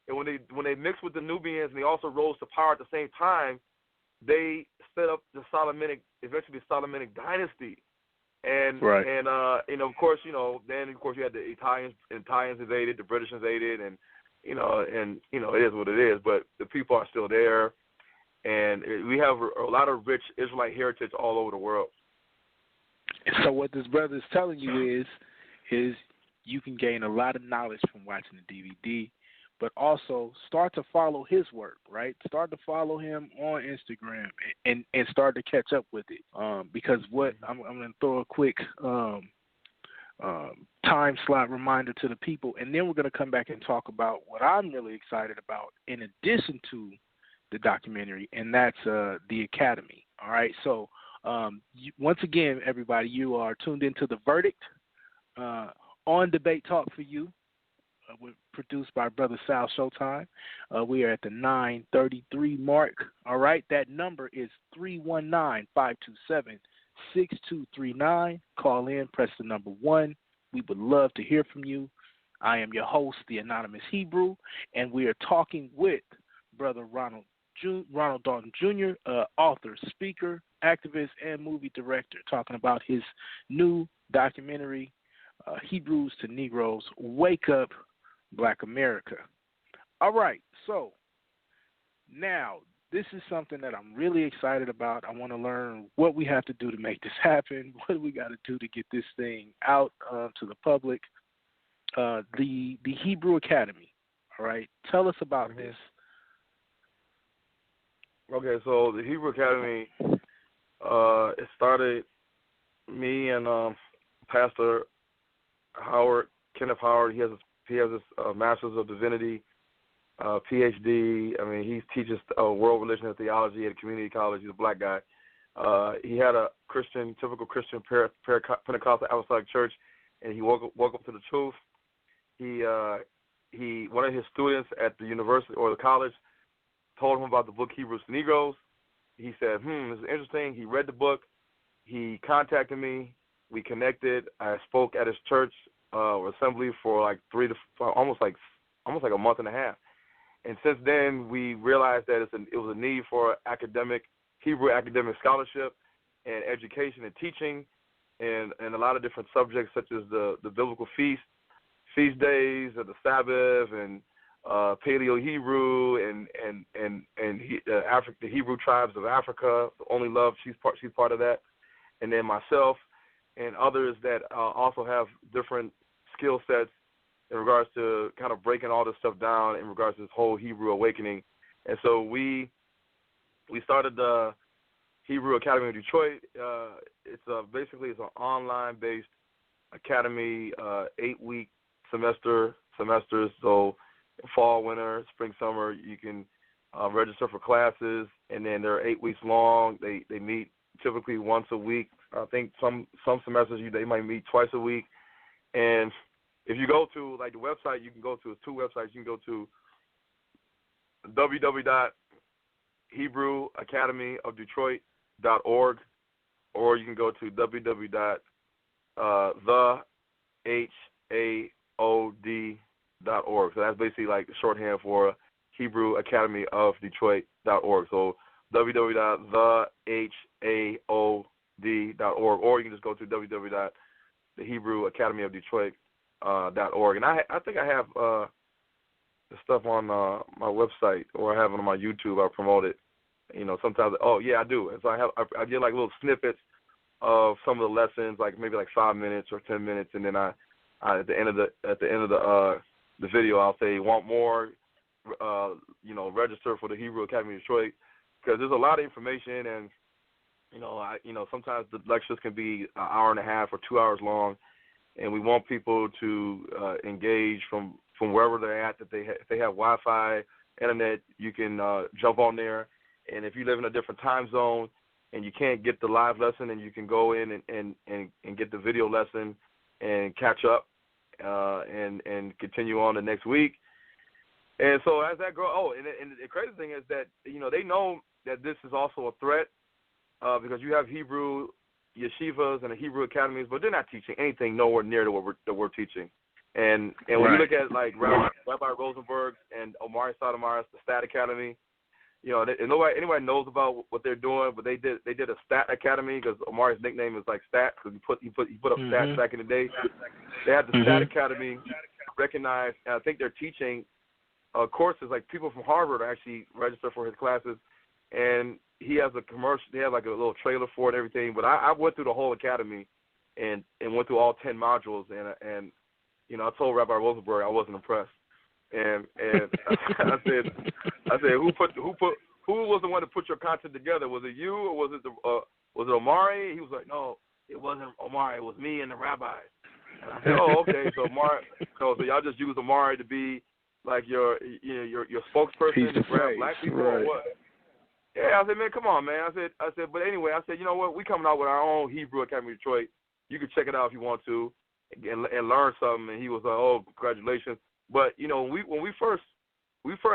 S4: And when they mixed with the Nubians and they also rose to power at the same time, they set up the eventually Solomonic dynasty. And of course, then of course you had the Italians invaded, the British invaded, and it is what it is. But the people are still there, and we have a lot of rich Israelite heritage all over the world.
S3: And so what this brother is telling you is you can gain a lot of knowledge from watching the DVD, but also start to follow his work, right? Start to follow him on Instagram and start to catch up with it. Because what I'm going to throw a quick time slot reminder to the people, and then we're going to come back and talk about what I'm really excited about in addition to the documentary, and that's the Academy. All right, so once again, everybody, you are tuned into The Verdict on Debate Talk for You. produced by Brother Sal Showtime. We are at the 9:33 mark. All right, that number is 319-527-6239. Call in, press the number 1. We would love to hear from you. I am your host, the Anonymous Hebrew, and we are talking with Brother Ronald Dalton Jr., author, speaker, activist, and movie director, talking about his new documentary, Hebrews to Negroes, Wake Up, Black America. All right, so now this is something that I'm really excited about. I want to learn what we have to do to make this happen, what do we got to do to get this thing out to the public. The Hebrew Academy, all right? Tell us about this.
S4: Okay, so the Hebrew Academy, it started me and Pastor Kenneth Howard. He has his Master's of Divinity, PhD. I mean, he teaches world religion and theology at a community college. He's a black guy. He had a typical Christian Pentecostal Apostolic Church, and he woke up to the truth. He one of his students at the university or the college told him about the book Hebrews to Negroes. He said, this is interesting. He read the book. He contacted me. We connected. I spoke at his church or assembly for like almost like a month and a half. And since then, we realized that it was a need for Hebrew academic scholarship and education and teaching, and a lot of different subjects such as the biblical feast days, of the Sabbath, and Paleo Hebrew, and the Hebrew tribes of Africa. The Only Love, she's part of that, and then myself and others that also have different skill sets in regards to kind of breaking all this stuff down in regards to this whole Hebrew awakening. And so we started the Hebrew Academy of Detroit. It's basically an online-based academy, 8-week semesters. So fall, winter, spring, summer, you can register for classes, and then they're 8 weeks long. They meet typically once a week. I think some semesters they might meet twice a week. And if you go to like the website, you can go to 2 websites. You can go to www.HebrewAcademyofDetroit.org, or you can go to www.thehaod.org. So that's basically like the shorthand for Hebrew Academy of Detroit.org. So www.thehaod.org, or you can just go to www.thehebrewacademyofdetroit.org. And I think I have the stuff on my website, or I have it on my YouTube. I promote it. Sometimes. Oh yeah, I do. And so I get like little snippets of some of the lessons, like maybe like 5 minutes or 10 minutes, and then I at the end of the video, I'll say, want more? Register for the Hebrew Academy of Detroit, because there's a lot of information, and sometimes the lectures can be an hour and a half or 2 hours long, and we want people to engage from wherever they're at. That if they have Wi-Fi, internet, you can jump on there, and if you live in a different time zone and you can't get the live lesson, and you can go in and get the video lesson and catch up and continue on the next week. And so as that grows, and the crazy thing is that they know that this is also a threat, because you have Hebrew yeshivas and the Hebrew academies, but they're not teaching anything nowhere near to what we're teaching. And when you look at like Rabbi Rosenberg and Omari Sotomayor's the Stat Academy, anybody knows about what they're doing, but they did a Stat Academy, because Omari's nickname is like Stat, because he put up stats back in the day. They had the Stat Academy recognized, and I think they're teaching courses. Like people from Harvard actually register for his classes, and he has a commercial. They have like a little trailer for it and everything. But I went through the whole academy and went through all 10 modules, and I told Rabbi Rosenberg I wasn't impressed, and I said who was the one to put your content together? Was it you, or was it Omari? He was like, no, it wasn't Omari. It was me and the rabbis. And I said, oh, okay. So Omari, so y'all just use Omari to be like your spokesperson to grab black people, right, or what? Yeah, I said, man, come on, man. I said, but anyway, I said, you know what? We coming out with our own Hebrew Academy of Detroit. You can check it out if you want to and learn something. And he was like, oh, congratulations. But when we first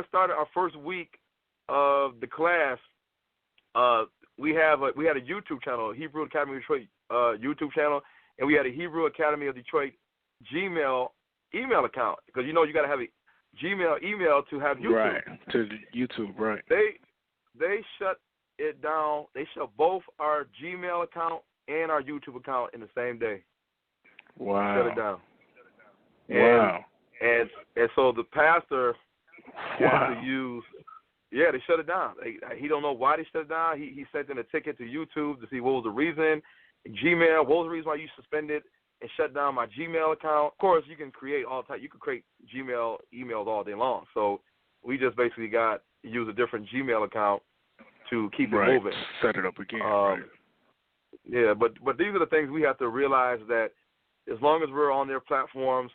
S4: started our first week of the class, we had a YouTube channel, Hebrew Academy of Detroit YouTube channel, and we had a Hebrew Academy of Detroit Gmail email account, because you got to have a Gmail email to have YouTube.
S3: Right, to YouTube, right.
S4: They shut it down. They shut both our Gmail account and our YouTube account in the same day.
S3: Wow.
S4: Shut it down.
S3: Wow.
S4: And so the pastor
S3: Wow.
S4: had to use. Yeah, they shut it down. He don't know why they shut it down. He sent in a ticket to YouTube to see what was the reason. Gmail, what was the reason why you suspended and shut down my Gmail account? Of course, you can create all type. You can create Gmail emails all day long. So we just basically use a different Gmail account to keep it moving.
S3: Set it up again. Right.
S4: Yeah, but these are the things we have to realize, that as long as we're on their platforms,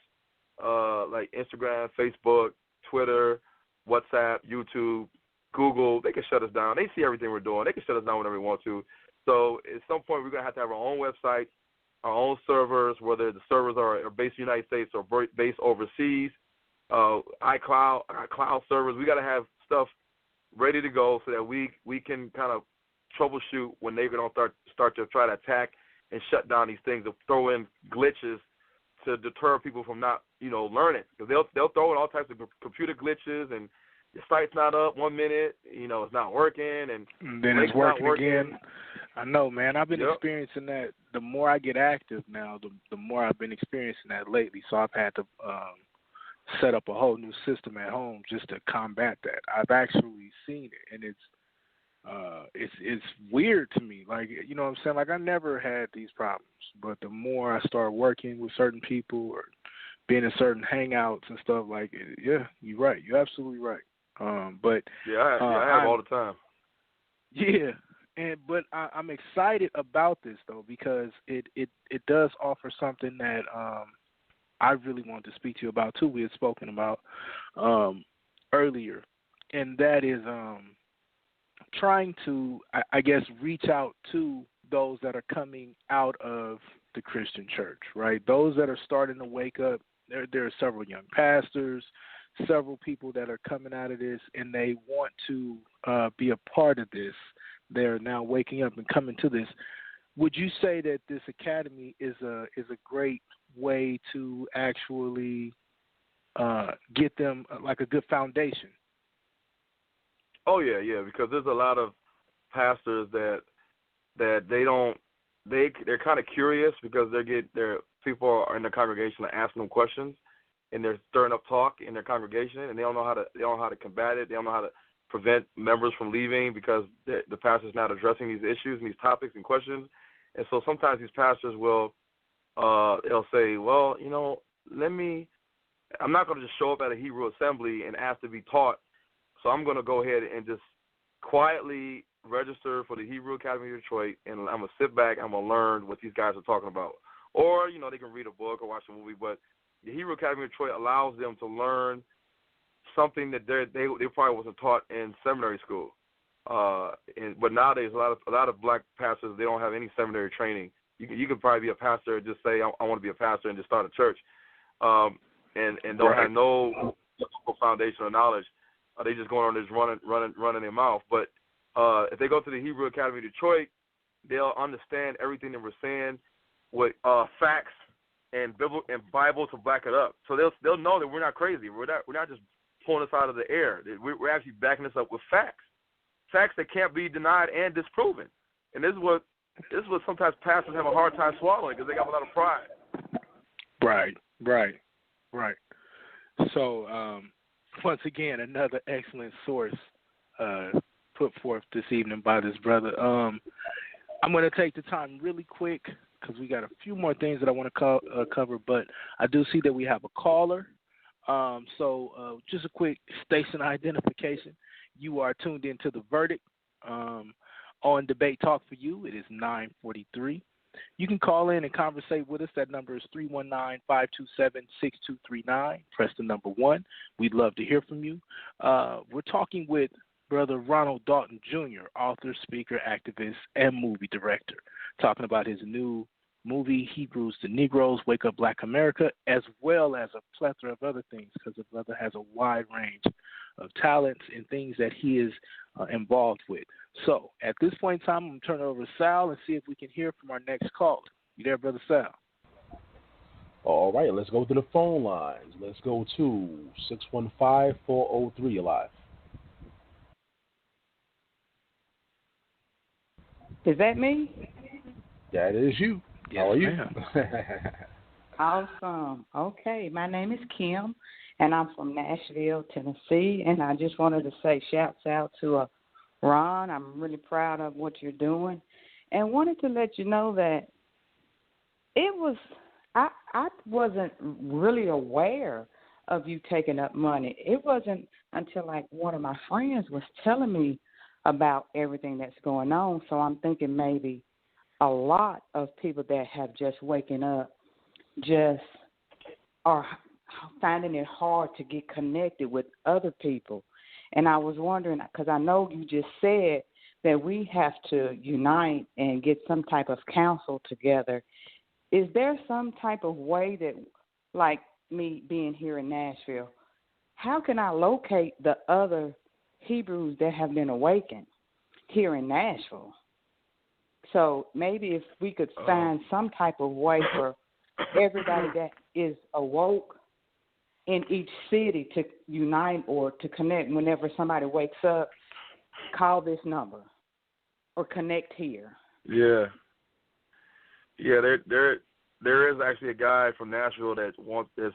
S4: like Instagram, Facebook, Twitter, WhatsApp, YouTube, Google, they can shut us down. They see everything we're doing. They can shut us down whenever they want to. So at some point, we're going to have our own website, our own servers, whether the servers are based in the United States or based overseas, iCloud, our cloud servers. We got to have stuff ready to go so that we can kind of troubleshoot when they're going to start to try to attack and shut down these things, to throw in glitches to deter people from not, learning. Because they'll throw in all types of computer glitches, and your site's not up 1 minute, it's not working, and
S3: then it's working again. I know, man. I've been experiencing that. The more I get active now, the more I've been experiencing that lately. So I've had to set up a whole new system at home just to combat that. I've actually seen it, and it's weird to me. Like, you know what I'm saying? Like, I never had these problems, but the more I start working with certain people or being in certain hangouts and stuff, like, yeah, you're right. You're absolutely right. But
S4: I have all the time.
S3: Yeah, but I'm excited about this though, because it does offer something that I really wanted to speak to you about too. We had spoken about earlier, and that is trying to, I guess, reach out to those that are coming out of the Christian church, right? Those that are starting to wake up. There are several young pastors, several people that are coming out of this, and they want to be a part of this. They're now waking up and coming to this. Would you say that this academy is a great way to actually get them like a good foundation?
S4: Oh yeah, because there's a lot of pastors that they're kind of curious, because their people are in the congregation are asking them questions, and they're stirring up talk in their congregation, and they don't know how to combat it. They don't know how to prevent members from leaving, because the pastor's not addressing these issues and these topics and questions. And so sometimes these pastors will they'll say, well, I'm not going to just show up at a Hebrew assembly and ask to be taught, so I'm going to go ahead and just quietly register for the Hebrew Academy of Detroit, and I'm going to sit back, I'm going to learn what these guys are talking about. Or, they can read a book or watch a movie, but the Hebrew Academy of Detroit allows them to learn something that they probably wasn't taught in seminary school. But nowadays, a lot of black pastors, they don't have any seminary training. You could probably be a pastor and just say, I want to be a pastor, and just start a church, and don't have no foundational knowledge. They just going on just running their mouth. But if they go to the Hebrew Academy of Detroit, they'll understand everything that we're saying with facts and Bible to back it up. So they'll know that we're not crazy. We're not just pulling this out of the air. We're actually backing this up with facts that can't be denied and disproven. And this is what sometimes pastors have a hard time swallowing, because they got a lot of pride.
S3: Right. So once again, another excellent source put forth this evening by this brother. I'm going to take the time really quick, because we got a few more things that I want to cover, but I do see that we have a caller. So just a quick station identification. You are tuned into The Verdict on Debate Talk for You. It is 9:43. You can call in and conversate with us. That number is 319-527-6239. Press the number 1. We'd love to hear from you. We're talking with Brother Ronald Dalton Jr., author, speaker, activist, and movie director, talking about his new movie Hebrews to Negroes, Wake Up Black America, as well as a plethora of other things, because the brother has a wide range of talents and things that he is involved with. So at this point in time, I'm going to turn it over to Sal and see if we can hear from our next caller. You there, Brother Sal?
S5: All right, let's go to the phone lines. Let's go to 615-403. You're live.
S8: Is that me?
S5: That is you.
S3: Yes,
S5: how are you?
S8: Awesome. Okay, my name is Kim, and I'm from Nashville, Tennessee, and I just wanted to say shouts out to Ron. I'm really proud of what you're doing, and wanted to let you know that I wasn't really aware of you taking up money. It wasn't until like one of my friends was telling me about everything that's going on, so I'm thinking maybe a lot of people that have just waken up just are finding it hard to get connected with other people. And I was wondering, because I know you just said that we have to unite and get some type of council together. Is there some type of way that, like me being here in Nashville, how can I locate the other Hebrews that have been awakened here in Nashville? So maybe if we could find some type of way for everybody that is awoke in each city to unite or to connect whenever somebody wakes up, call this number or connect here.
S4: Yeah. There is actually a guy from Nashville that is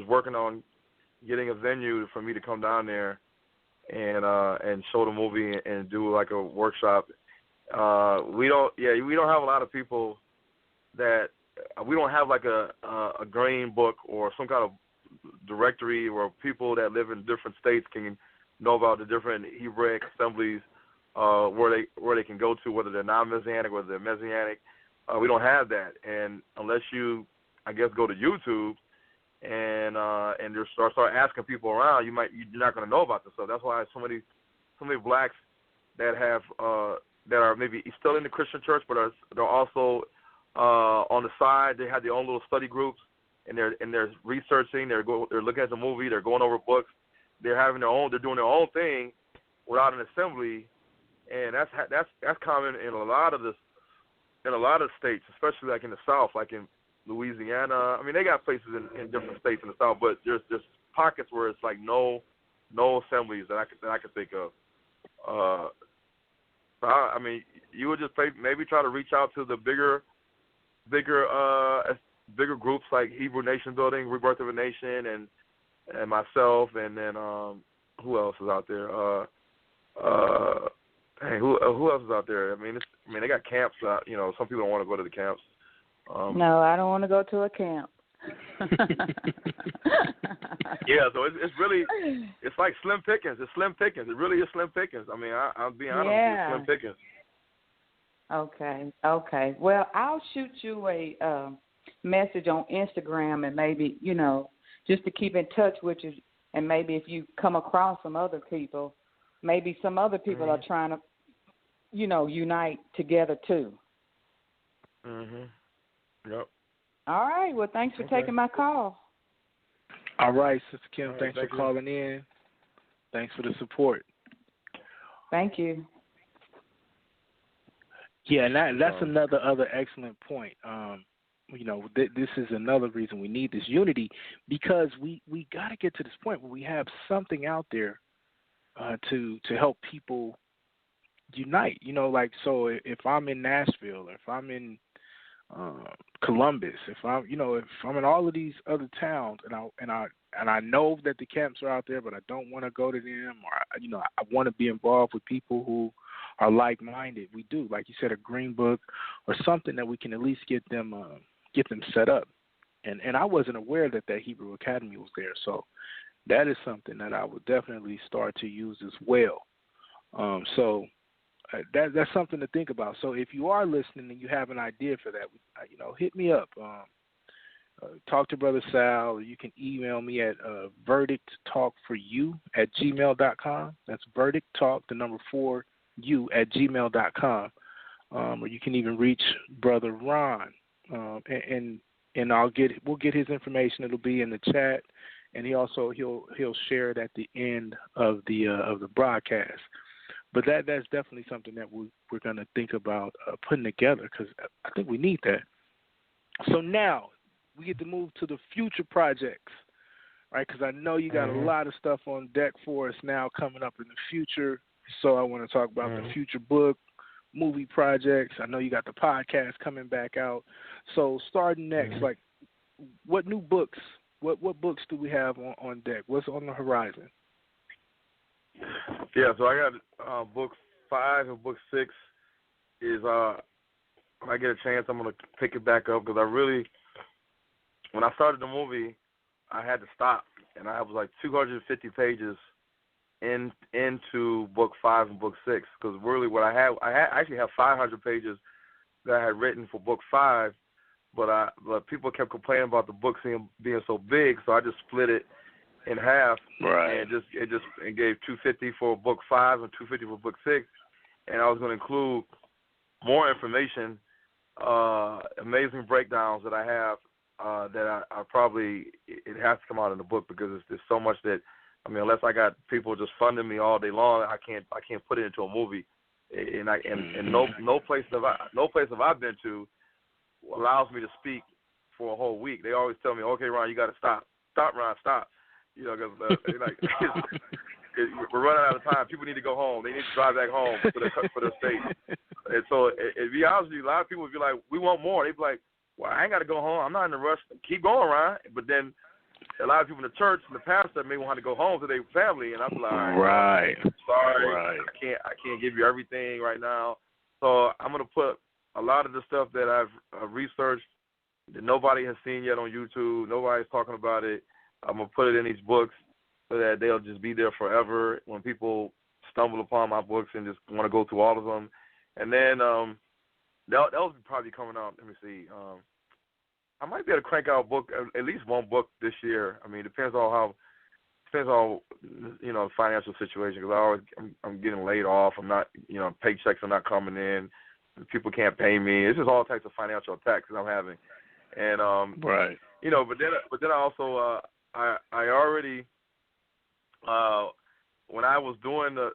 S4: working on getting a venue for me to come down there and show the movie and do like a workshop. We don't have a lot of people that we don't have like a green book or some kind of directory where people that live in different states can know about the different Hebraic assemblies where they can go to, whether they're non-Messianic, whether they're Messianic. We don't have that, and unless you, I guess, go to YouTube and just start asking people around, you're not going to know about this stuff. That's why so many blacks that have that are maybe still in the Christian church, but they're also on the side. They have their own little study groups, and they're researching. They're looking at the movie. They're going over books. They're having their own. They're doing their own thing without an assembly, and that's common in a lot of states, especially like in the South, like in Louisiana. I mean, they got places in different states in the South, but there's pockets where it's like no assemblies that I can think of. I mean, you would just maybe try to reach out to the bigger groups like Hebrew Nation Building, Rebirth of a Nation, and myself, and then who else is out there? Who else is out there? I mean, they got camps. Some people don't want to go to the camps.
S8: No, I don't want to go to a camp.
S4: Yeah, so it's like slim pickings. It's slim pickings. It really is slim pickings. I mean, I'll be honest, it's slim pickings.
S8: Okay. Well, I'll shoot you a message on Instagram, and maybe, just to keep in touch with you, and maybe if you come across some other people, maybe some other people are trying to, unite together too.
S4: Yep.
S8: All right. Well, thanks for taking my call.
S3: All right, Sister Kim,
S4: All right,
S3: thanks for
S4: thank you.
S3: calling in. Thanks for the support.
S8: Thank you.
S3: Yeah, and that's another excellent point. This is another reason we need this unity, because we got to get to this point where we have something out there to help people unite. So if I'm in Nashville, or if I'm in Columbus, if I'm in all of these other towns, and I know that the camps are out there, but I don't want to go to them, or I want to be involved with people who are like-minded. We do, like you said, a green book or something that we can at least get them set up. And I wasn't aware that Hebrew Academy was there, so that is something that I would definitely start to use as well. So that's something to think about. So if you are listening and you have an idea for that, hit me up. Talk to Brother Sal, or you can email me at verdicttalkforyou@gmail.com. That's verdicttalk, the number 4, you@gmail.com. or you can even reach Brother Ron, and we'll get his information. It'll be in the chat, and he'll share it at the end of the broadcast. But that's definitely something that we're going to think about putting together, because I think we need that. So now we get to move to the future projects, right? Because I know you got a lot of stuff on deck for us now coming up in the future. So I want to talk about the future book, movie projects. I know you got the podcast coming back out. So starting next, like, what new books, what books do we have on deck? What's on the horizon?
S4: Yeah, so I got book 5 and book 6 is, when I get a chance, I'm going to pick it back up, because when I started the movie, I had to stop, and I was like 250 pages into book 5 and book 6, because really what I actually have 500 pages that I had written for book 5, but people kept complaining about the book being so big, so I just split it in half,
S3: right,
S4: and gave 250 for book 5 and 250 for book 6, and I was going to include more information, amazing breakdowns that I have, that I probably, it has to come out in the book, because there's so much that, I mean, unless I got people just funding me all day long, I can't put it into a movie, and no place have I been to allows me to speak for a whole week. They always tell me, okay, Ron, you got to stop, Ron, stop, because we're running out of time. People need to go home. They need to drive back home for their state. And so, to be honest with you, a lot of people would be like, we want more. They'd be like, well, I ain't got to go home. I'm not in a rush. Keep going, Ron. But then a lot of people in the church and the pastor may want to go home to their family, and I'm like,
S3: right,
S4: sorry,
S3: right.
S4: I can't give you everything right now. So I'm gonna put a lot of the stuff that I've researched that nobody has seen yet on YouTube. Nobody's talking about it. I'm gonna put it in these books so that they'll just be there forever when people stumble upon my books and just want to go through all of them. And then that'll probably coming out. Let me see. I might be able to crank out a book, at least one book this year. I mean, it depends on the financial situation, because I'm getting laid off. I'm not, paychecks are not coming in. People can't pay me. It's just all types of financial attacks that I'm having. And
S3: right.
S4: But then I also I already when I was doing the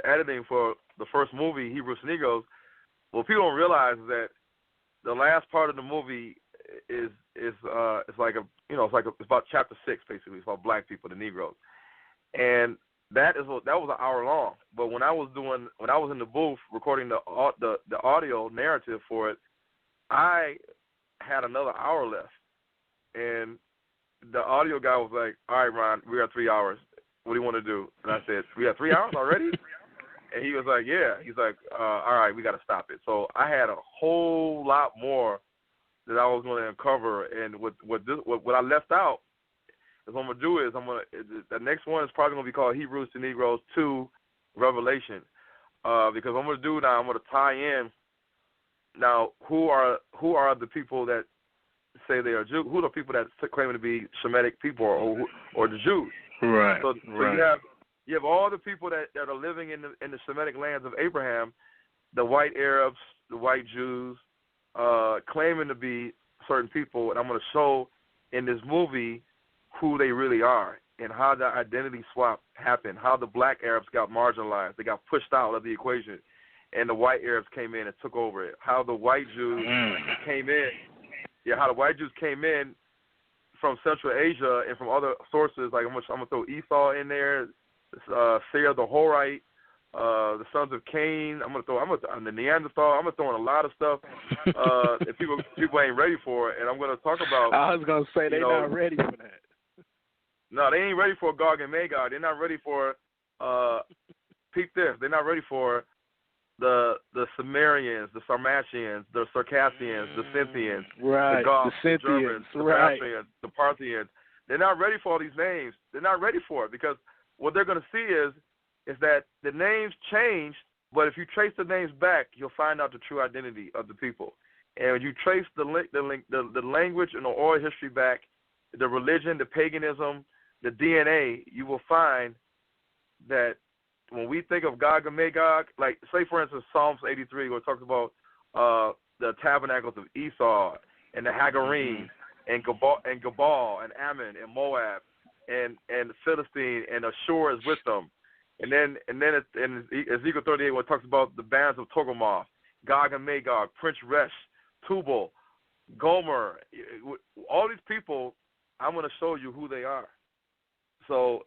S4: editing for the first movie, Hebrews to Negroes, what people don't realize is that the last part of the movie is it's about chapter 6 basically. It's about black people, the Negroes, and that was an hour long. But when I was in the booth recording the audio narrative for it, I had another hour left, and the audio guy was like, "All right, Ron, we got 3 hours. What do you want to do?" And I said, "We got 3 hours already?" And he was like, "Yeah." He's like, "All right, we got to stop it." So I had a whole lot more that I was going to uncover, and what I left out is what I'm going to do is the next one is probably going to be called Hebrews to Negroes 2 Revelation, because what I'm going to do now, I'm going to tie in now who are the people that say they are Jews, who are the people that claim to be Semitic people or the Jews.
S3: Right.
S4: So
S3: right.
S4: you have all the people that are living in the Semitic lands of Abraham, the white Arabs, the white Jews, claiming to be certain people, and I'm going to show in this movie who they really are and how the identity swap happened, how the black Arabs got marginalized, they got pushed out of the equation, and the white Arabs came in and took over it, how the white Jews came in. Yeah, how the white Jews came in from Central Asia and from other sources. Like I'm gonna throw Esau in there, Seir the Horite, the sons of Cain. I'm gonna throw the Neanderthal. I'm gonna throw in a lot of stuff that people ain't ready for, and I'm gonna talk about.
S3: I was gonna say they're not ready for that.
S4: No, they ain't ready for Gog and Magog. They're not ready for peep this. They're not ready for the Sumerians, the Sarmatians, the Circassians, the Scythians,
S3: right,
S4: the Goths,
S3: the
S4: the Germans, the
S3: right.
S4: Parthians, the Parthians. They're not ready for all these names. They're not ready for it, because what they're going to see is that the names change, but if you trace the names back, you'll find out the true identity of the people. And when you trace the language and the oral history back, the religion, the paganism, the DNA, you will find that when we think of Gog and Magog, like say for instance Psalms 83, where it talks about the tabernacles of Esau and the Hagarim and Gabal and Ammon and Moab and Philistine and Ashur is with them, and then in Ezekiel 38, where it talks about the bands of Togarmah, Gog and Magog, Prince Resh, Tubal, Gomer, all these people, I'm going to show you who they are. So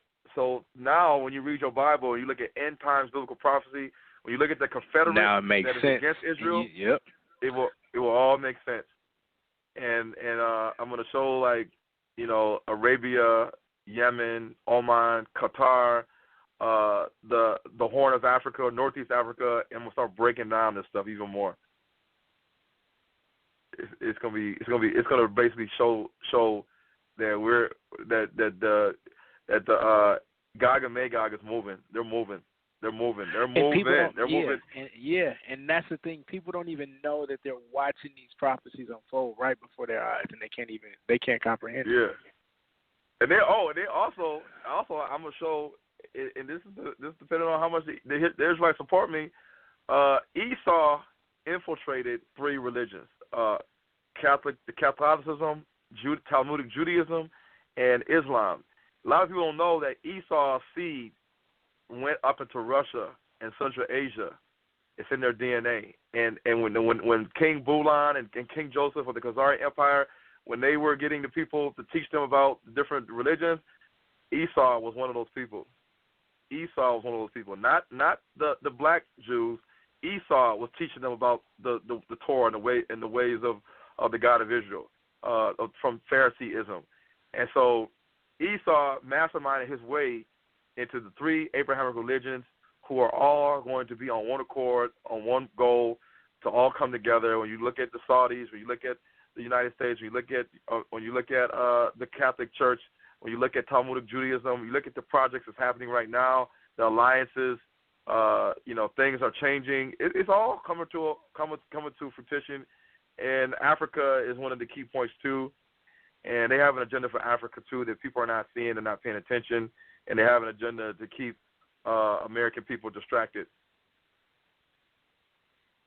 S4: now when you read your Bible and you look at end times biblical prophecy, when you look at the Confederate
S3: now it makes
S4: that is
S3: sense.
S4: against Israel,
S3: Yep.
S4: it will all make sense. And I'm going to show, like, you know, Arabia, Yemen, Oman, Qatar, the Horn of Africa, Northeast Africa, and we'll start breaking down this stuff even more. It's gonna basically show that the Gog and Magog is moving. They're moving.
S3: And that's the thing. People don't even know that they're watching these prophecies unfold right before their eyes, and they can't comprehend it.
S4: Yeah. And they also I'm gonna show, and this is depending on how much the Israelites support me. Esau infiltrated three religions: Catholicism, Talmudic Judaism, and Islam. A lot of people don't know that Esau's seed went up into Russia and Central Asia. It's in their DNA. And when King Bulan and King Joseph of the Khazari Empire, when they were getting the people to teach them about different religions, Esau was one of those people. Not the black Jews. Esau was teaching them about the Torah and the ways of the God of Israel, from Phariseeism. And so Esau masterminded his way into the three Abrahamic religions, who are all going to be on one accord, on one goal, to all come together. When you look at the Saudis, when you look at the United States, when you look at the Catholic Church, when you look at Talmudic Judaism, when you look at the projects that's happening right now, the alliances, things are changing. It's all coming to fruition, and Africa is one of the key points too. And they have an agenda for Africa too that people are not seeing and not paying attention, and they have an agenda to keep American people distracted.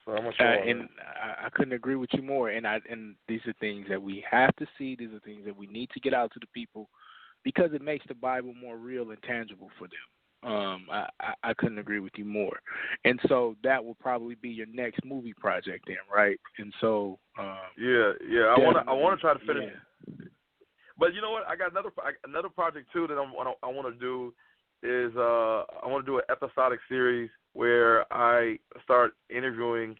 S4: So I'm
S3: and I couldn't agree with you more. And these are things that we have to see. These are things that we need to get out to the people, because it makes the Bible more real and tangible for them. I couldn't agree with you more. And so that will probably be your next movie project then, right? And so
S4: yeah. I want to try to finish. Yeah. But you know what? I got another project too that I want to do is I want to do an episodic series where I start interviewing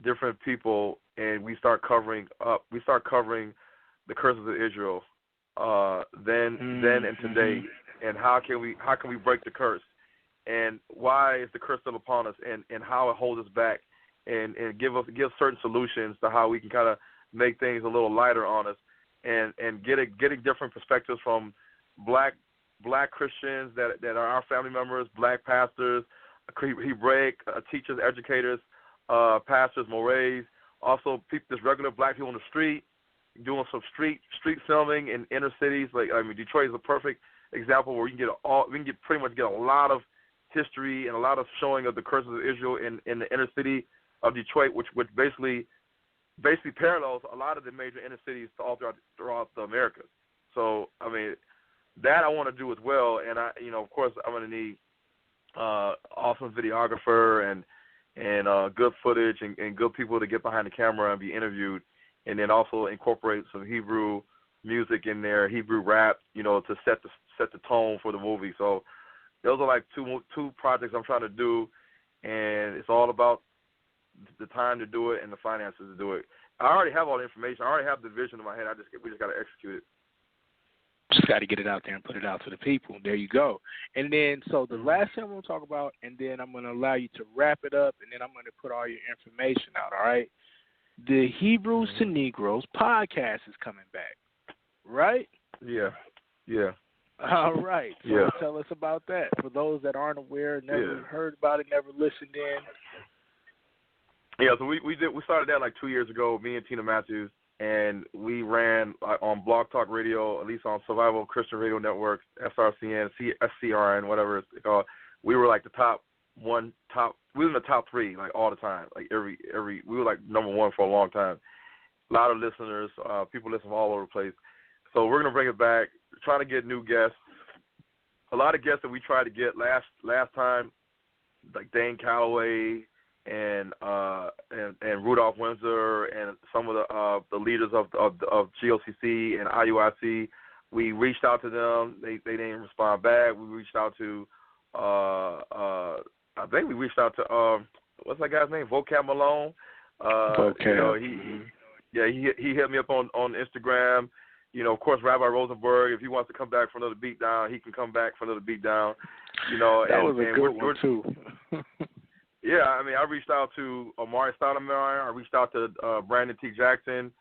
S4: different people, and we start covering the curses of Israel, then and today, and how can we break the curse, and why is the curse still upon us, and how it holds us back, and give certain solutions to how we can kind of make things a little lighter on us, and getting different perspectives from black Christians that are our family members, black pastors, Hebraic teachers, educators, pastors, mores, also just regular black people on the street, doing some street filming in inner cities. Detroit is a perfect example where we can pretty much get a lot of history and a lot of showing of the curses of Israel in the inner city of Detroit, which basically parallels a lot of the major inner cities all throughout the Americas. So that I want to do as well, and of course I'm going to need awesome videographer and good footage and good people to get behind the camera and be interviewed, and then also incorporate some Hebrew music in there, Hebrew rap, to set the tone for the movie. So those are like two projects I'm trying to do, and it's all about the time to do it and the finances to do it. I already have all the information. I already have the vision in my head. We just got to execute it.
S3: Just got to get it out there and put it out to the people. There you go. And then, so the last thing I'm going to talk about, and then I'm going to allow you to wrap it up, and then I'm going to put all your information out, all right? The Hebrews to Negroes podcast is coming back, right?
S4: Yeah.
S3: All right. So
S4: yeah.
S3: Tell us about that. For those that aren't aware, never heard about it, never listened in.
S4: Yeah, so we started that like 2 years ago, me and Tina Matthews. And we ran on Blog Talk Radio, at least on Survival Christian Radio Network, SRCN, SCRN, whatever it's called. we were like the top. We were in the top 3 like all the time. Like every we were like number 1 for a long time. A lot of listeners, people listen from all over the place. So we're gonna bring it back. Trying to get new guests. A lot of guests that we tried to get last time, like Dane Calloway and Rudolph Windsor and some of the leaders of GOCC and IUIC. We reached out to them. They didn't respond back. We reached out to I think we reached out to what's that guy's name? Vocab Malone.
S3: Vocab.
S4: He hit me up on Instagram. Of course, Rabbi Rosenberg, if he wants to come back for another beatdown, he can come back for another beatdown.
S3: That was a good one too.
S4: Yeah, I mean, I reached out to Amari Stoudemire. I reached out to Brandon T. Jackson.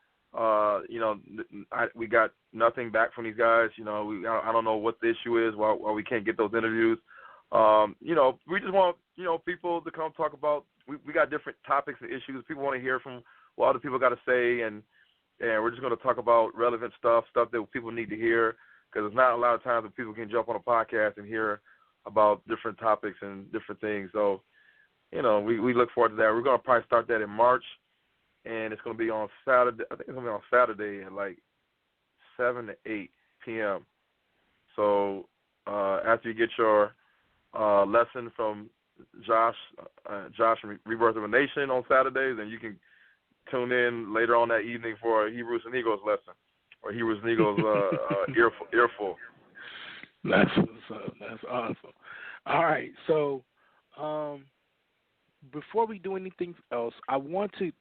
S4: We got nothing back from these guys. I don't know what the issue is why we can't get those interviews. We just want people to come talk about. We got different topics and issues. People want to hear from what other people got to say, and we're just going to talk about relevant stuff that people need to hear, because there's not a lot of times that people can jump on a podcast and hear about different topics and different things. So, we look forward to that. We're going to probably start that in March, and it's going to be on Saturday. I think it's going to be on Saturday at like 7 to 8 p.m. So after you get your lesson from Josh from Rebirth of a Nation on Saturdays, and you can tune in later on that evening for a Hebrews and Negroes lesson, or Hebrews and Negroes earful.
S3: That's what's up. That's awesome. All right, so before we do anything else, I want to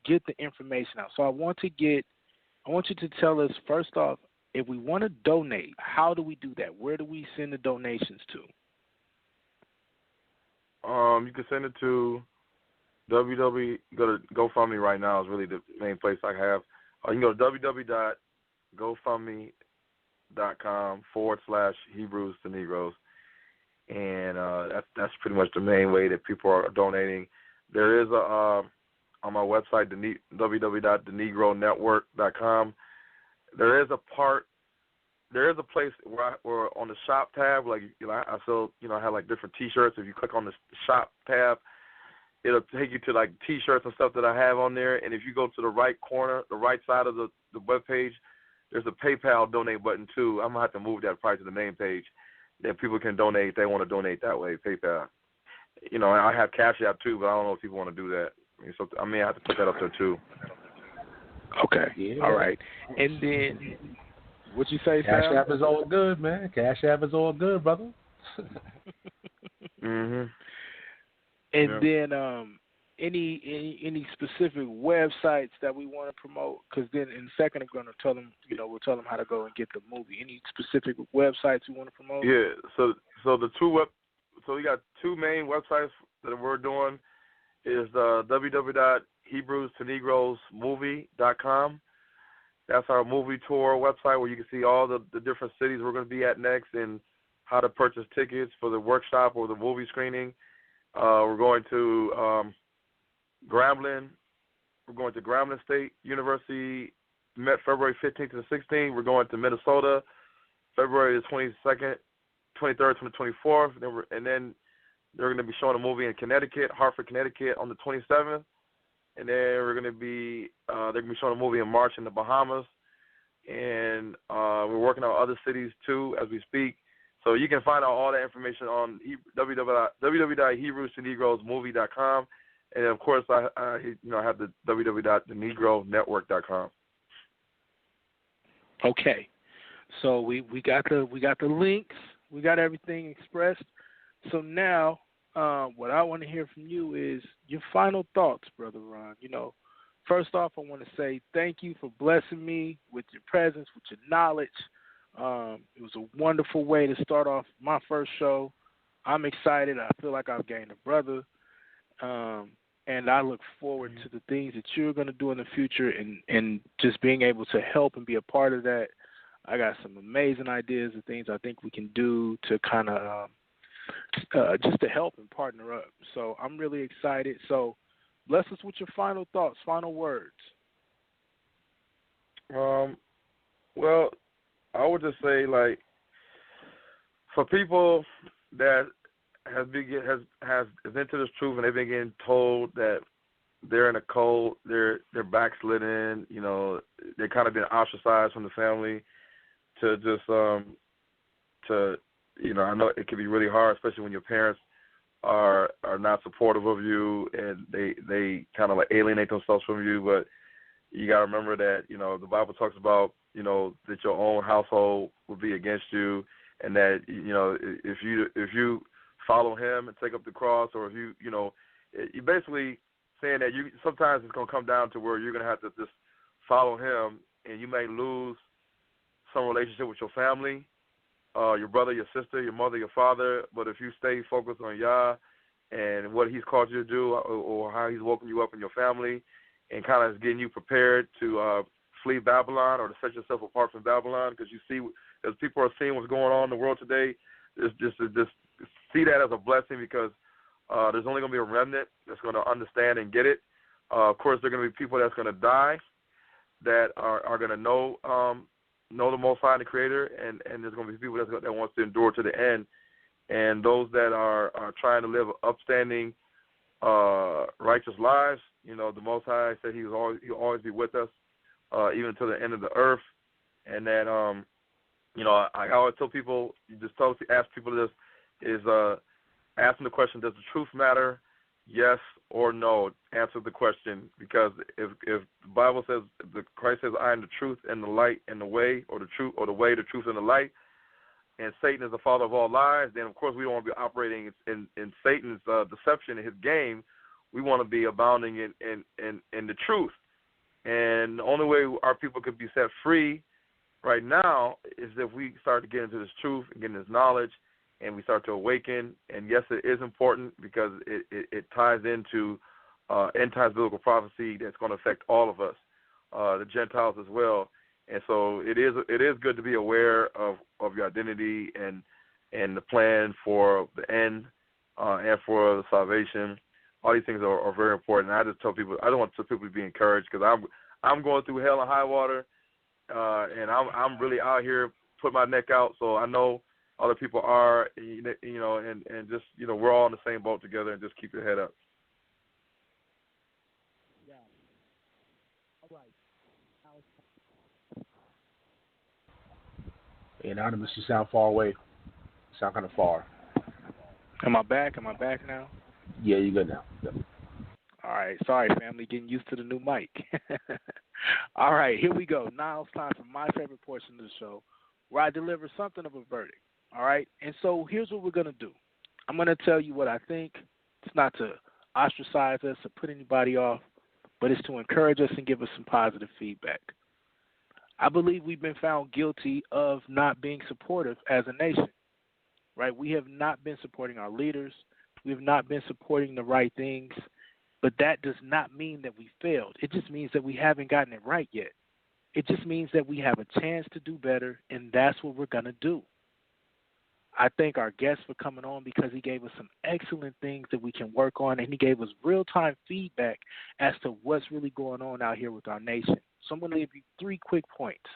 S3: get the information out. So I want you to tell us, first off, if we want to donate, how do we do that? Where do we send the donations to?
S4: You can send it to go to GoFundMe right now is really the main place I have. You can go to www.gofundme.com/Hebrews to Negroes. And that's pretty much the main way that people are donating. There is on my website, www.thenegronetwork.com. There is a place where on the shop tab, like I sell, I have like different T-shirts. If you click on the shop tab, it'll take you to like T-shirts and stuff that I have on there. And if you go to the right corner, the right side of the web page, there's a PayPal donate button too. I'm gonna have to move that probably to the main page. That people can donate if they want to donate that way, PayPal. I have Cash App too, but I don't know if people want to do that. So I may have to put that up there too.
S3: Okay. Yeah. All right. And then, what'd you say,
S5: Cash
S3: Sam?
S5: App is all good, man. Cash App is all good, brother.
S4: Mhm.
S3: And then, any specific websites that we want to promote? Because then in a second, I'm going to tell them, we'll tell them how to go and get the movie. Any specific websites you want to promote?
S4: Yeah. So we got 2 main websites that we're doing. Is www.HebrewsToNegrosMovie.com. That's our movie tour website where you can see all the different cities we're going to be at next and how to purchase tickets for the workshop or the movie screening. We're going to Grambling. We're going to Grambling State University, met February 15th to the 16th. We're going to Minnesota, February the 22nd, 23rd to the 24th. And then they're going to be showing a movie in Connecticut, Hartford, Connecticut on the 27th. And then they're going to be showing a movie in March in the Bahamas. And we're working on other cities too as we speak. So you can find out all that information on www.HebrewsToNegrosMovie.com. And of course, I have the www.thenegronetwork.com.
S3: Okay, so we got the links, we got everything expressed. So now, what I want to hear from you is your final thoughts, Brother Ron. First off, I want to say thank you for blessing me with your presence, with your knowledge. It was a wonderful way to start off my first show. I'm excited. I feel like I've gained a brother. And I look forward to the things that you're going to do in the future and just being able to help and be a part of that. I got some amazing ideas and things I think we can do to kind of just to help and partner up. So I'm really excited. So bless us with your final thoughts, final words.
S4: Well, I would just say, like, for people that is into this truth, and they've been getting told that they're in a cult, they're backslidden, you know, they're kind of been ostracized from the family, to just to, you know, I know it can be really hard, especially when your parents are not supportive of you, and they kind of like alienate themselves from you. But you got to remember that, you know, the Bible talks about, you know, that your own household will be against you, and that, you know, if you follow him and take up the cross, or if you know, you basically saying that you sometimes it's going to come down to where you're going to have to just follow him, and you may lose some relationship with your family, your brother, your sister, your mother, your father. But if you stay focused on Yah and what he's called you to do, or how he's woken you up in your family, and kind of getting you prepared to flee Babylon, or to set yourself apart from Babylon, because you see, as people are seeing what's going on in the world today, just see that as a blessing, because there's only going to be a remnant that's going to understand and get it. Of course, there are going to be people that's going to die that are going to know the Most High and the Creator, and there's going to be people that wants to endure to the end. And those that are trying to live upstanding, righteous lives, you know, the Most High said he'll always be with us, even to the end of the earth. And that, you know, I always tell people, ask people this, is ask them the question, does the truth matter? Yes or no? Answer the question, because if the Bible says, Christ says, I am the truth and the light and the way, or the truth, or the way, the truth, and the light, and Satan is the father of all lies, then of course we don't want to be operating in Satan's deception and his game. We want to be abounding in the truth. And the only way our people could be set free right now is if we start to get into this truth and get into this knowledge, and we start to awaken. And yes, it is important, because it ties into end times biblical prophecy that's going to affect all of us, the Gentiles as well. And so it is good to be aware of your identity and the plan for the end and for the salvation. All these things are very important. And I just tell people, I don't want people to be encouraged, because I'm going through hell and high water, and I'm really out here putting my neck out. So I know other people are, you know, and just, you know, we're all in the same boat together, and just keep your head up.
S3: Yeah. All right.
S5: Hey, Anonymous, you sound far away. You sound kind of far.
S3: Am I back? Am I back now?
S5: Yeah, you're good now. Yep.
S3: All right. Sorry, family, getting used to the new mic. All right, here we go. Now it's time for my favorite portion of the show, where I deliver something of a verdict. All right? And so here's what we're going to do. I'm going to tell you what I think. It's not to ostracize us or put anybody off, but it's to encourage us and give us some positive feedback. I believe we've been found guilty of not being supportive as a nation, right? We have not been supporting our leaders. We have not been supporting the right things, but that does not mean that we failed. It just means that we haven't gotten it right yet. It just means that we have a chance to do better, and that's what we're going to do. I thank our guest for coming on, because he gave us some excellent things that we can work on, and he gave us real-time feedback as to what's really going on out here with our nation. So I'm going to give you 3 quick points.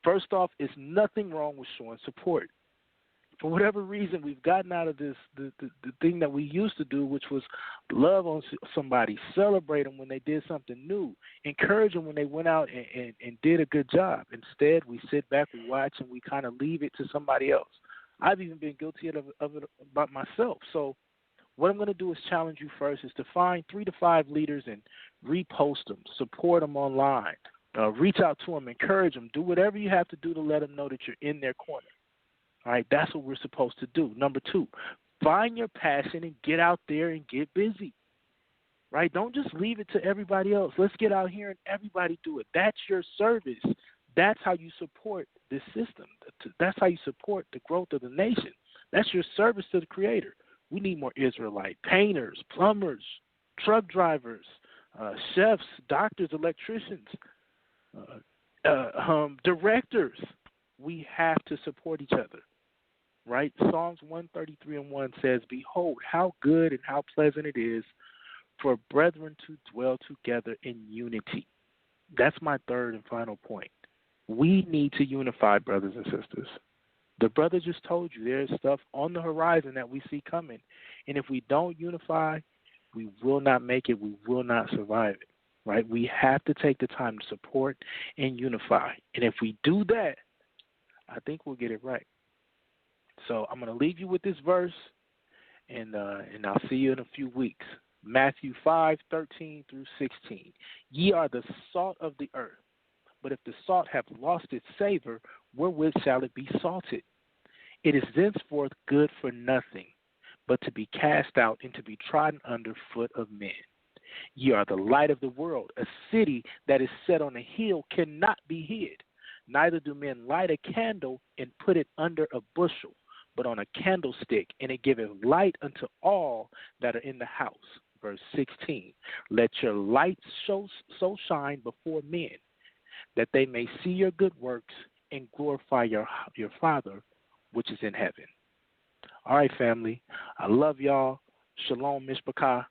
S3: First off, there's nothing wrong with showing support. For whatever reason, we've gotten out of this the thing that we used to do, which was love on somebody, celebrate them when they did something new, encourage them when they went out and did a good job. Instead, we sit back, we watch, and we kind of leave it to somebody else. I've even been guilty of it about myself. So what I'm going to do is challenge you first is to find 3 to 5 leaders and repost them, support them online, reach out to them, encourage them, do whatever you have to do to let them know that you're in their corner. All right, that's what we're supposed to do. Number 2, find your passion and get out there and get busy. Right? Don't just leave it to everybody else. Let's get out here and everybody do it. That's your service. That's how you support this system. That's how you support the growth of the nation. That's your service to the Creator. We need more Israelite painters, plumbers, truck drivers, chefs, doctors, electricians, directors. We have to support each other, right? Psalms 133:1 says, "Behold, how good and how pleasant it is for brethren to dwell together in unity." That's my third and final point. We need to unify, brothers and sisters. The brother just told you there's stuff on the horizon that we see coming. And if we don't unify, we will not make it. We will not survive it, right? We have to take the time to support and unify. And if we do that, I think we'll get it right. So I'm going to leave you with this verse, and I'll see you in a few weeks. Matthew 5:13 through 16. Ye are the salt of the earth. But if the salt have lost its savor, wherewith shall it be salted? It is thenceforth good for nothing, but to be cast out and to be trodden under foot of men. Ye are the light of the world. A city that is set on a hill cannot be hid. Neither do men light a candle and put it under a bushel, but on a candlestick, and it giveth light unto all that are in the house. Verse 16. Let your light so shine before men, that they may see your good works and glorify your Father which is in heaven. All right, family. I love y'all. Shalom, Mishpachah.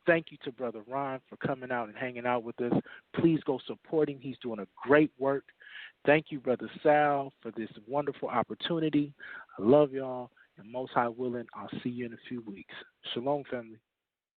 S3: Thank you to Brother Ron for coming out and hanging out with us. Please go support him. He's doing a great work. Thank you, Brother Sal, for this wonderful opportunity. I love y'all, and most high willing, I'll see you in a few weeks. Shalom, family.